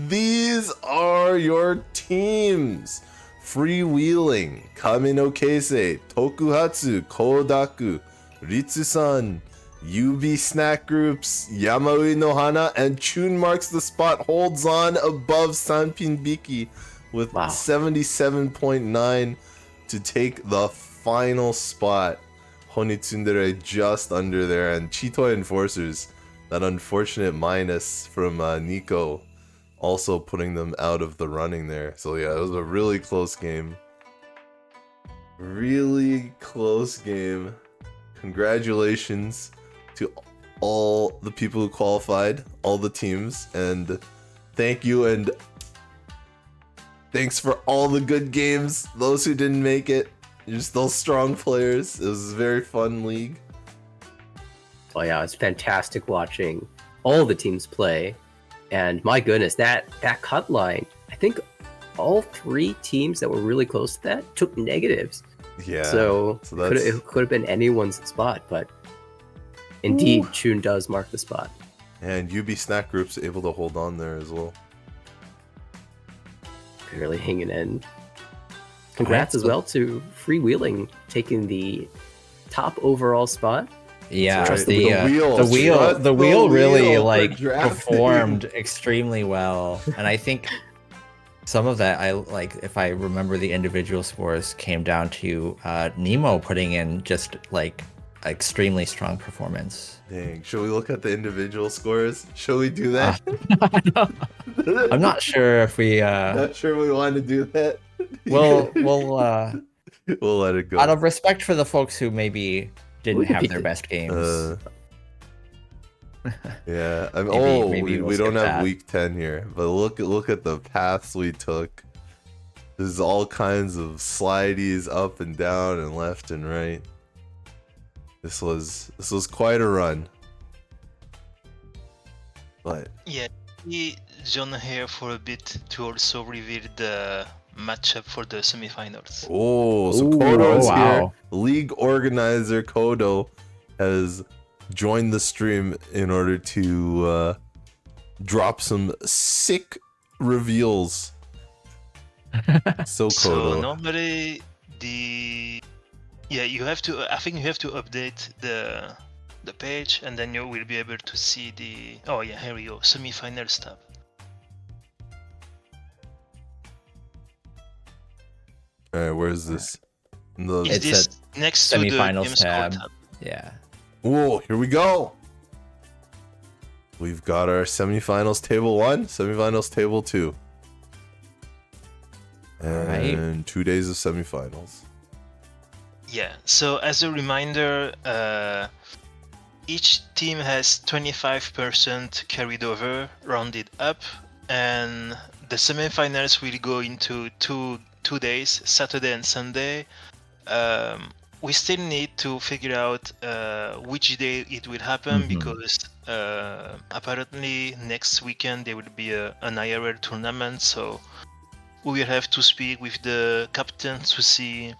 [SPEAKER 6] These are your teams. Freewheeling, Kamino Keisei, Tokuhatsu, Kodaku, Ritsu-san, UB Snack Groups, Yamaui no Hana, and Chun marks the spot, holds on above Sanpin Biki with
[SPEAKER 8] Wow.
[SPEAKER 6] 77.9 to take the final spot. Honitsundere just under there, and Chitoi Enforcers, that unfortunate minus from Nico, also putting them out of the running there. So yeah, it was a really close game. Really close game. Congratulations to all the people who qualified, all the teams, and thank you and thanks for all the good games. Those who didn't make it, you're still strong players. It was a very fun league.
[SPEAKER 8] Oh yeah, it's fantastic watching all the teams play, and my goodness, that cut line. I think all 3 teams that were really close to that took negatives.
[SPEAKER 6] Yeah.
[SPEAKER 8] So
[SPEAKER 6] that's...
[SPEAKER 8] it could have been anyone's spot, but indeed, Chun does mark the spot.
[SPEAKER 6] And UB Snack Group's able to hold on there as well.
[SPEAKER 8] Barely hanging in. Congrats as well to Freewheeling taking the top overall spot.
[SPEAKER 9] Yeah,
[SPEAKER 6] Trust
[SPEAKER 9] the
[SPEAKER 6] the
[SPEAKER 9] wheel really
[SPEAKER 6] wheel for
[SPEAKER 9] like
[SPEAKER 6] drafting.
[SPEAKER 9] performed extremely well, and I think some of that, I like, if I remember the individual scores, came down to Nemo putting in just like extremely strong performance.
[SPEAKER 6] Dang, should we look at the individual scores? Shall we do that?
[SPEAKER 9] I'm not sure if we
[SPEAKER 6] Not sure we want to do that.
[SPEAKER 9] we'll
[SPEAKER 6] We'll let it go.
[SPEAKER 9] out of respect for the folks who maybe didn't
[SPEAKER 8] We can
[SPEAKER 9] have
[SPEAKER 8] pick
[SPEAKER 9] their
[SPEAKER 8] the-
[SPEAKER 9] best games.
[SPEAKER 6] Yeah, I mean,
[SPEAKER 9] Maybe
[SPEAKER 6] we
[SPEAKER 9] we'll
[SPEAKER 6] don't
[SPEAKER 9] skip
[SPEAKER 6] have
[SPEAKER 9] that.
[SPEAKER 6] week 10 here, but look at the paths we took. There's all kinds of slideys up and down and left and right. This was quite a run. But
[SPEAKER 2] Yeah, John here for a bit to also reveal the matchup for the semifinals.
[SPEAKER 6] so
[SPEAKER 8] Ooh,
[SPEAKER 6] Kodo is
[SPEAKER 9] oh,
[SPEAKER 6] here.
[SPEAKER 9] wow.
[SPEAKER 6] League organizer Kodo has joined the stream in order to drop some sick reveals. So
[SPEAKER 2] So
[SPEAKER 6] Kodo.
[SPEAKER 2] normally you have to. I think you have to update the page, and then you will be able to see the. Oh yeah, here we go. Semifinals tab.
[SPEAKER 6] Alright, where is this?
[SPEAKER 2] Is
[SPEAKER 9] It's
[SPEAKER 2] this next to the
[SPEAKER 9] semifinals
[SPEAKER 2] game score
[SPEAKER 9] tab.
[SPEAKER 2] tab?
[SPEAKER 9] Yeah.
[SPEAKER 6] Whoa, here we go. We've got our semifinals table 1, semifinals table 2.
[SPEAKER 9] Alright.
[SPEAKER 6] And 2 days of semifinals.
[SPEAKER 2] Yeah, so as a reminder, each team has 25% carried over, rounded up, and the semifinals will go into two days, Saturday and Sunday. We still need to figure out which day it will happen,
[SPEAKER 9] Mhm.
[SPEAKER 2] because apparently next weekend there will be an IRL tournament, so we will have to speak with the captains to see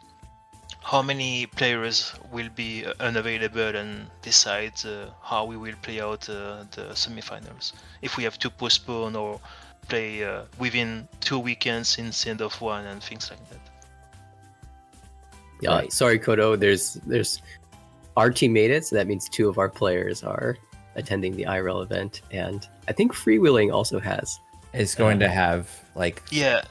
[SPEAKER 2] how many players will be unavailable and decide how we will play out the semifinals. If we have to postpone or play within 2 weekends instead of 1 and things like that.
[SPEAKER 8] Yeah, sorry, Kodo. There's our team made it, so that means 2 of our players are attending the IRL event, and I think Freewheeling also has.
[SPEAKER 9] It's going to have like
[SPEAKER 2] Yeah,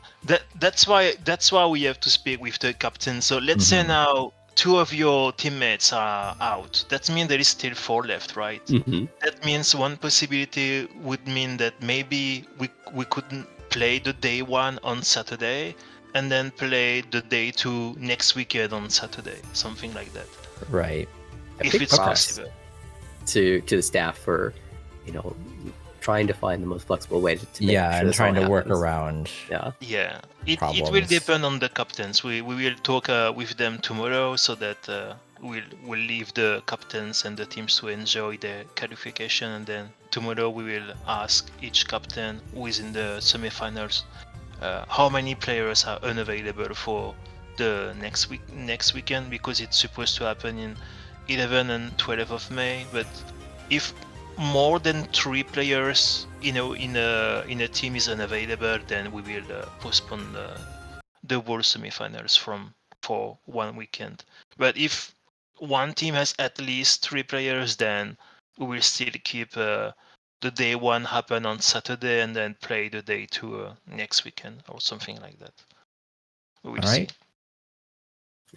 [SPEAKER 2] that's why we have to speak with the captain. So let's say
[SPEAKER 9] Mhm.
[SPEAKER 2] now 2 of your teammates are out. That means there is still 4 left, right?
[SPEAKER 8] Mm-hmm.
[SPEAKER 2] That means one possibility would mean that maybe we couldn't play the day 1 on Saturday and then play the day 2 next weekend on Saturday, something like that.
[SPEAKER 9] right.
[SPEAKER 2] If it's
[SPEAKER 8] props
[SPEAKER 2] possible.
[SPEAKER 8] to the staff for, trying to find the most flexible way to make
[SPEAKER 9] Yeah,
[SPEAKER 8] sure
[SPEAKER 9] and
[SPEAKER 8] this
[SPEAKER 9] trying
[SPEAKER 8] all
[SPEAKER 9] to work
[SPEAKER 8] happens.
[SPEAKER 9] around.
[SPEAKER 8] Yeah.
[SPEAKER 2] Yeah, it will
[SPEAKER 9] Problems.
[SPEAKER 2] depend on the captains. We will talk with them tomorrow, so that we'll leave the captains and the teams to enjoy the qualification, and then tomorrow we will ask each captain who is in the semifinals how many players are unavailable for the next weekend, because it's supposed to happen in 11 and 12 of May. But if more than 3 players, in a team is unavailable, then we will postpone the World Semifinals for 1 weekend. But if one team has at least 3 players, then we will still keep the day 1 happen on Saturday and then play the day 2 next weekend or something like that. We will
[SPEAKER 9] All right.
[SPEAKER 2] see.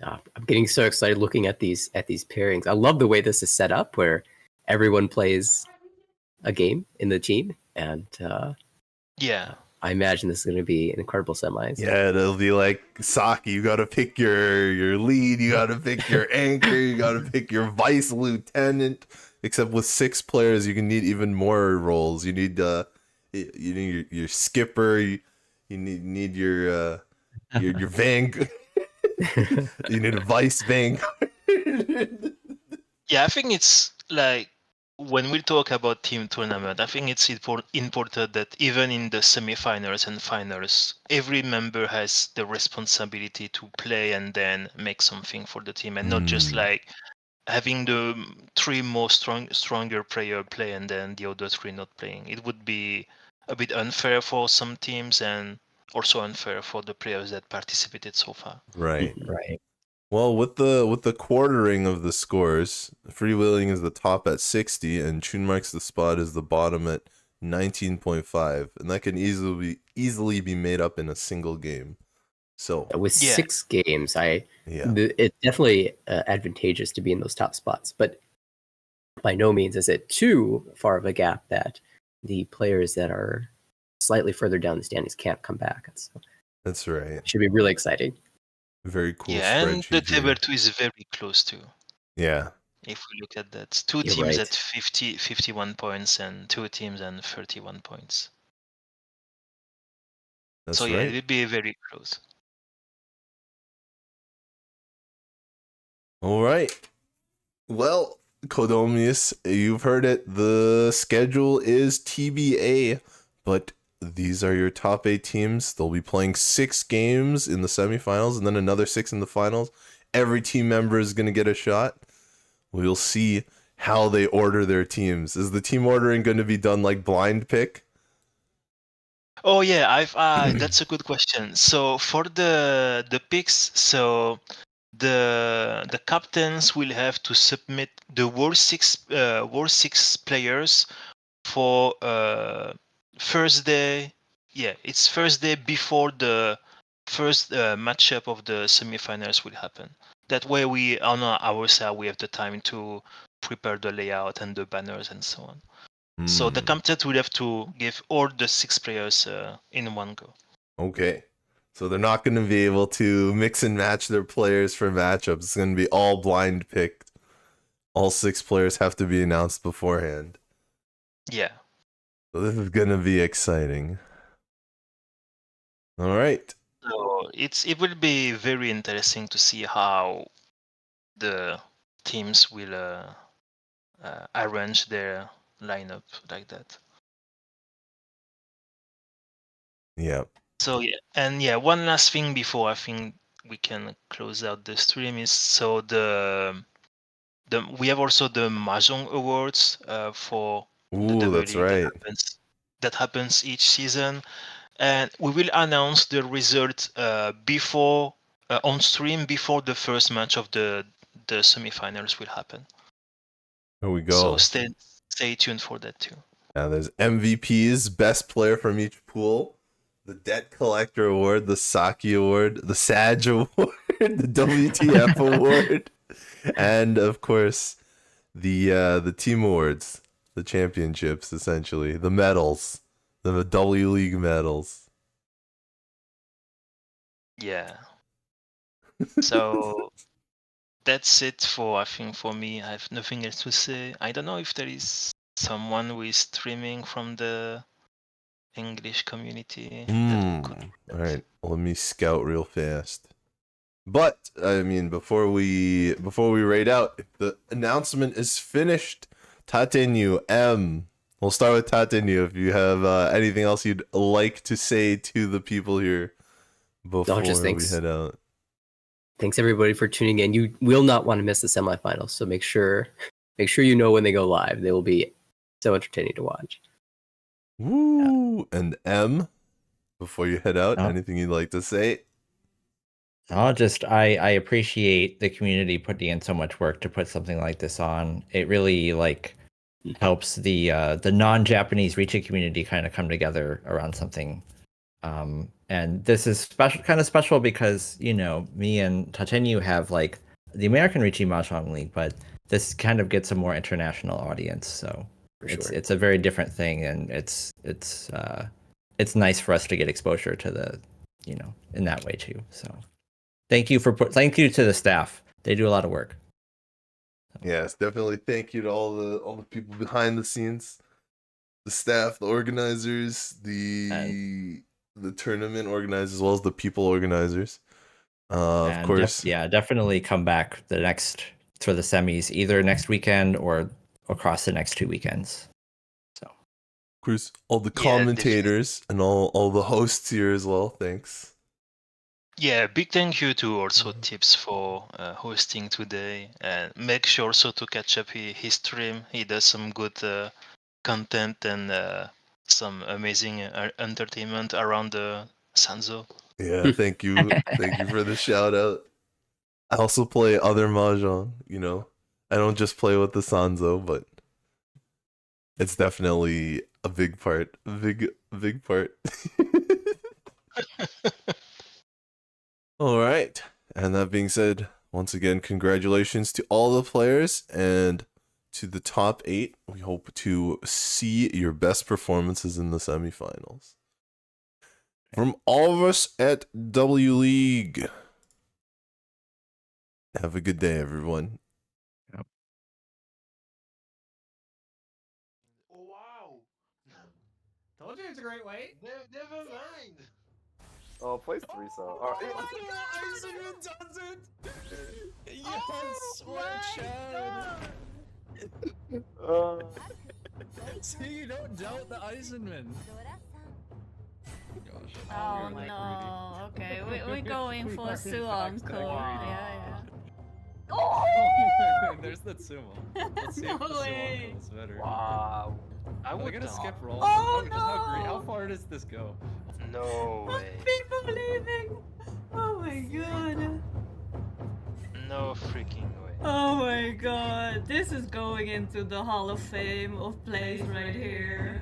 [SPEAKER 8] I'm getting so excited looking at these pairings. I love the way this is set up, where everyone plays a game in the team, and
[SPEAKER 2] Yeah.
[SPEAKER 8] I imagine this is going to be an incredible semis.
[SPEAKER 6] Yeah, it'll be like Saki. You got to pick your lead. You got to pick your anchor. You got to pick your vice lieutenant. Except with 6 players, you can need even more roles. You need your skipper. You need your vanguard. You need a vice vanguard.
[SPEAKER 2] Yeah, I think it's like when we talk about team tournament, I think it's important that even in the semifinals and finals, every member has the responsibility to play and then make something for the team, and not just like having the 3 most stronger player play and then the other 3 not playing. It would be a bit unfair for some teams and also unfair for the players that participated so far.
[SPEAKER 6] Right.
[SPEAKER 8] Right.
[SPEAKER 6] Well, with the quartering of the scores, Freewheeling is the top at 60, and Chunmark's the spot is the bottom at 19.5, and that can easily be made up in a single game. So
[SPEAKER 8] With 6 games, it's definitely advantageous to be in those top spots, but by no means is it too far of a gap that the players that are slightly further down the standings can't come back. So
[SPEAKER 6] that's right.
[SPEAKER 8] it should be really exciting.
[SPEAKER 6] Very cool.
[SPEAKER 2] Yeah, and the
[SPEAKER 6] spreadsheet here.
[SPEAKER 2] table 2 is very close too.
[SPEAKER 6] Yeah.
[SPEAKER 2] If we look at that, 2
[SPEAKER 8] You're
[SPEAKER 2] teams
[SPEAKER 8] right.
[SPEAKER 2] at 51 points and 2 teams and 31 points.
[SPEAKER 6] That's
[SPEAKER 2] So yeah,
[SPEAKER 6] right.
[SPEAKER 2] it would be very close.
[SPEAKER 6] All right. Well, Kodomius, you've heard it. The schedule is TBA, but these are your top 8 teams. They'll be playing 6 games in the semifinals and then another 6 in the finals. Every team member is going to get a shot. We'll see how they order their teams. Is the team ordering going to be done like blind pick?
[SPEAKER 2] Oh yeah, that's a good question. So for the picks, so the captains will have to submit the worst 6 players for first day. Yeah, it's first day before the first matchup of the semifinals will happen. That way, we on our side we have the time to prepare the layout and the banners and so on. So the captains will have to give all the 6 players in one go.
[SPEAKER 6] Okay. So they're not going to be able to mix and match their players for matchups. It's going to be all blind picked. All 6 players have to be announced beforehand.
[SPEAKER 2] Yeah.
[SPEAKER 6] So this is going to be exciting. All right.
[SPEAKER 2] So it will be very interesting to see how the teams will arrange their lineup like that.
[SPEAKER 6] Yeah.
[SPEAKER 2] So yeah, one last thing before I think we can close out the stream is so we have also the Mahjong Awards for the
[SPEAKER 6] Ooh, that's
[SPEAKER 2] WLEAgue
[SPEAKER 6] right.
[SPEAKER 2] that happens each season, and we will announce the result before on stream before the first match of the semifinals will happen.
[SPEAKER 6] There we go.
[SPEAKER 2] So stay tuned for that too.
[SPEAKER 6] Now there's MVPs, best player from each pool, the Debt Collector Award, the Saki Award, the SAG Award, the WTF Award, and of course the team awards, the championships, essentially the medals, the W League medals.
[SPEAKER 2] Yeah. So that's it for me. I have nothing else to say. I don't know if there is someone who is streaming from the English community.
[SPEAKER 6] All right, let me scout real fast. But I mean, before we raid out, the announcement is finished. Tatenu M. We'll start with Tatenu. If you have anything else you'd like to say to the people here before we head out.
[SPEAKER 8] Thanks everybody for tuning in. You will not want to miss the semifinals, so make sure you know when they go live. They will be so entertaining to watch.
[SPEAKER 6] Woo! And M, before you head out, anything you'd like to say?
[SPEAKER 9] I appreciate the community putting in so much work to put something like this on. It really helps the non-Japanese Richa community kind of come together around something. And this is kind of special because, you know, me and Tatenu have the American Richa Mahjong League, but this kind of gets a more international audience. So it's a very different thing, and it's it's nice for us to get exposure to the, you know, in that way too. So thank you thank you to the staff. They do a lot of work.
[SPEAKER 6] Yes, definitely. Thank you to all the people behind the scenes, the staff, the organizers, the tournament organizers, as well as the people organizers. Of
[SPEAKER 9] And
[SPEAKER 6] course,
[SPEAKER 9] definitely come back for the semis, either next weekend or across the next 2 weekends. So,
[SPEAKER 6] of course, all the
[SPEAKER 2] Yeah,
[SPEAKER 6] commentators and all the hosts here as well. Thanks.
[SPEAKER 2] Yeah, big thank you to also Tips for hosting today, and make sure also to catch up his stream. He does some good content and some amazing entertainment around the Sanzo.
[SPEAKER 6] Yeah, thank you. Thank you for the shout out. I also play other Mahjong, you know. I don't just play with the Sanzo, but it's definitely a big part. Big part. All right. And that being said, once again, congratulations to all the players and to the top 8. We hope to see your best performances in the semifinals. From all of us at W League, have a good day, everyone.
[SPEAKER 2] Oh wow!
[SPEAKER 1] Told you it's a great weight.
[SPEAKER 2] Never mind.
[SPEAKER 3] Oh, place 3 so. Alright.
[SPEAKER 4] Eisenman does it! Yes! Well, Chad! See, you don't doubt the Eisenman. Gosh.
[SPEAKER 5] Oh
[SPEAKER 4] You're
[SPEAKER 5] no. Okay, we're going for Suam Code. Yeah.
[SPEAKER 4] There's that sumo. Let's see if
[SPEAKER 5] No
[SPEAKER 4] the
[SPEAKER 5] way.
[SPEAKER 4] sumo is better.
[SPEAKER 2] Wow. I
[SPEAKER 4] Are we
[SPEAKER 2] would
[SPEAKER 4] gonna
[SPEAKER 2] not.
[SPEAKER 4] skip roll?
[SPEAKER 5] Oh,
[SPEAKER 4] Just how great?
[SPEAKER 5] no.
[SPEAKER 4] How far does this go?
[SPEAKER 2] No way.
[SPEAKER 5] People leaving. Oh my god.
[SPEAKER 2] No freaking way.
[SPEAKER 5] Oh my god. This is going into the Hall of Fame of plays right here.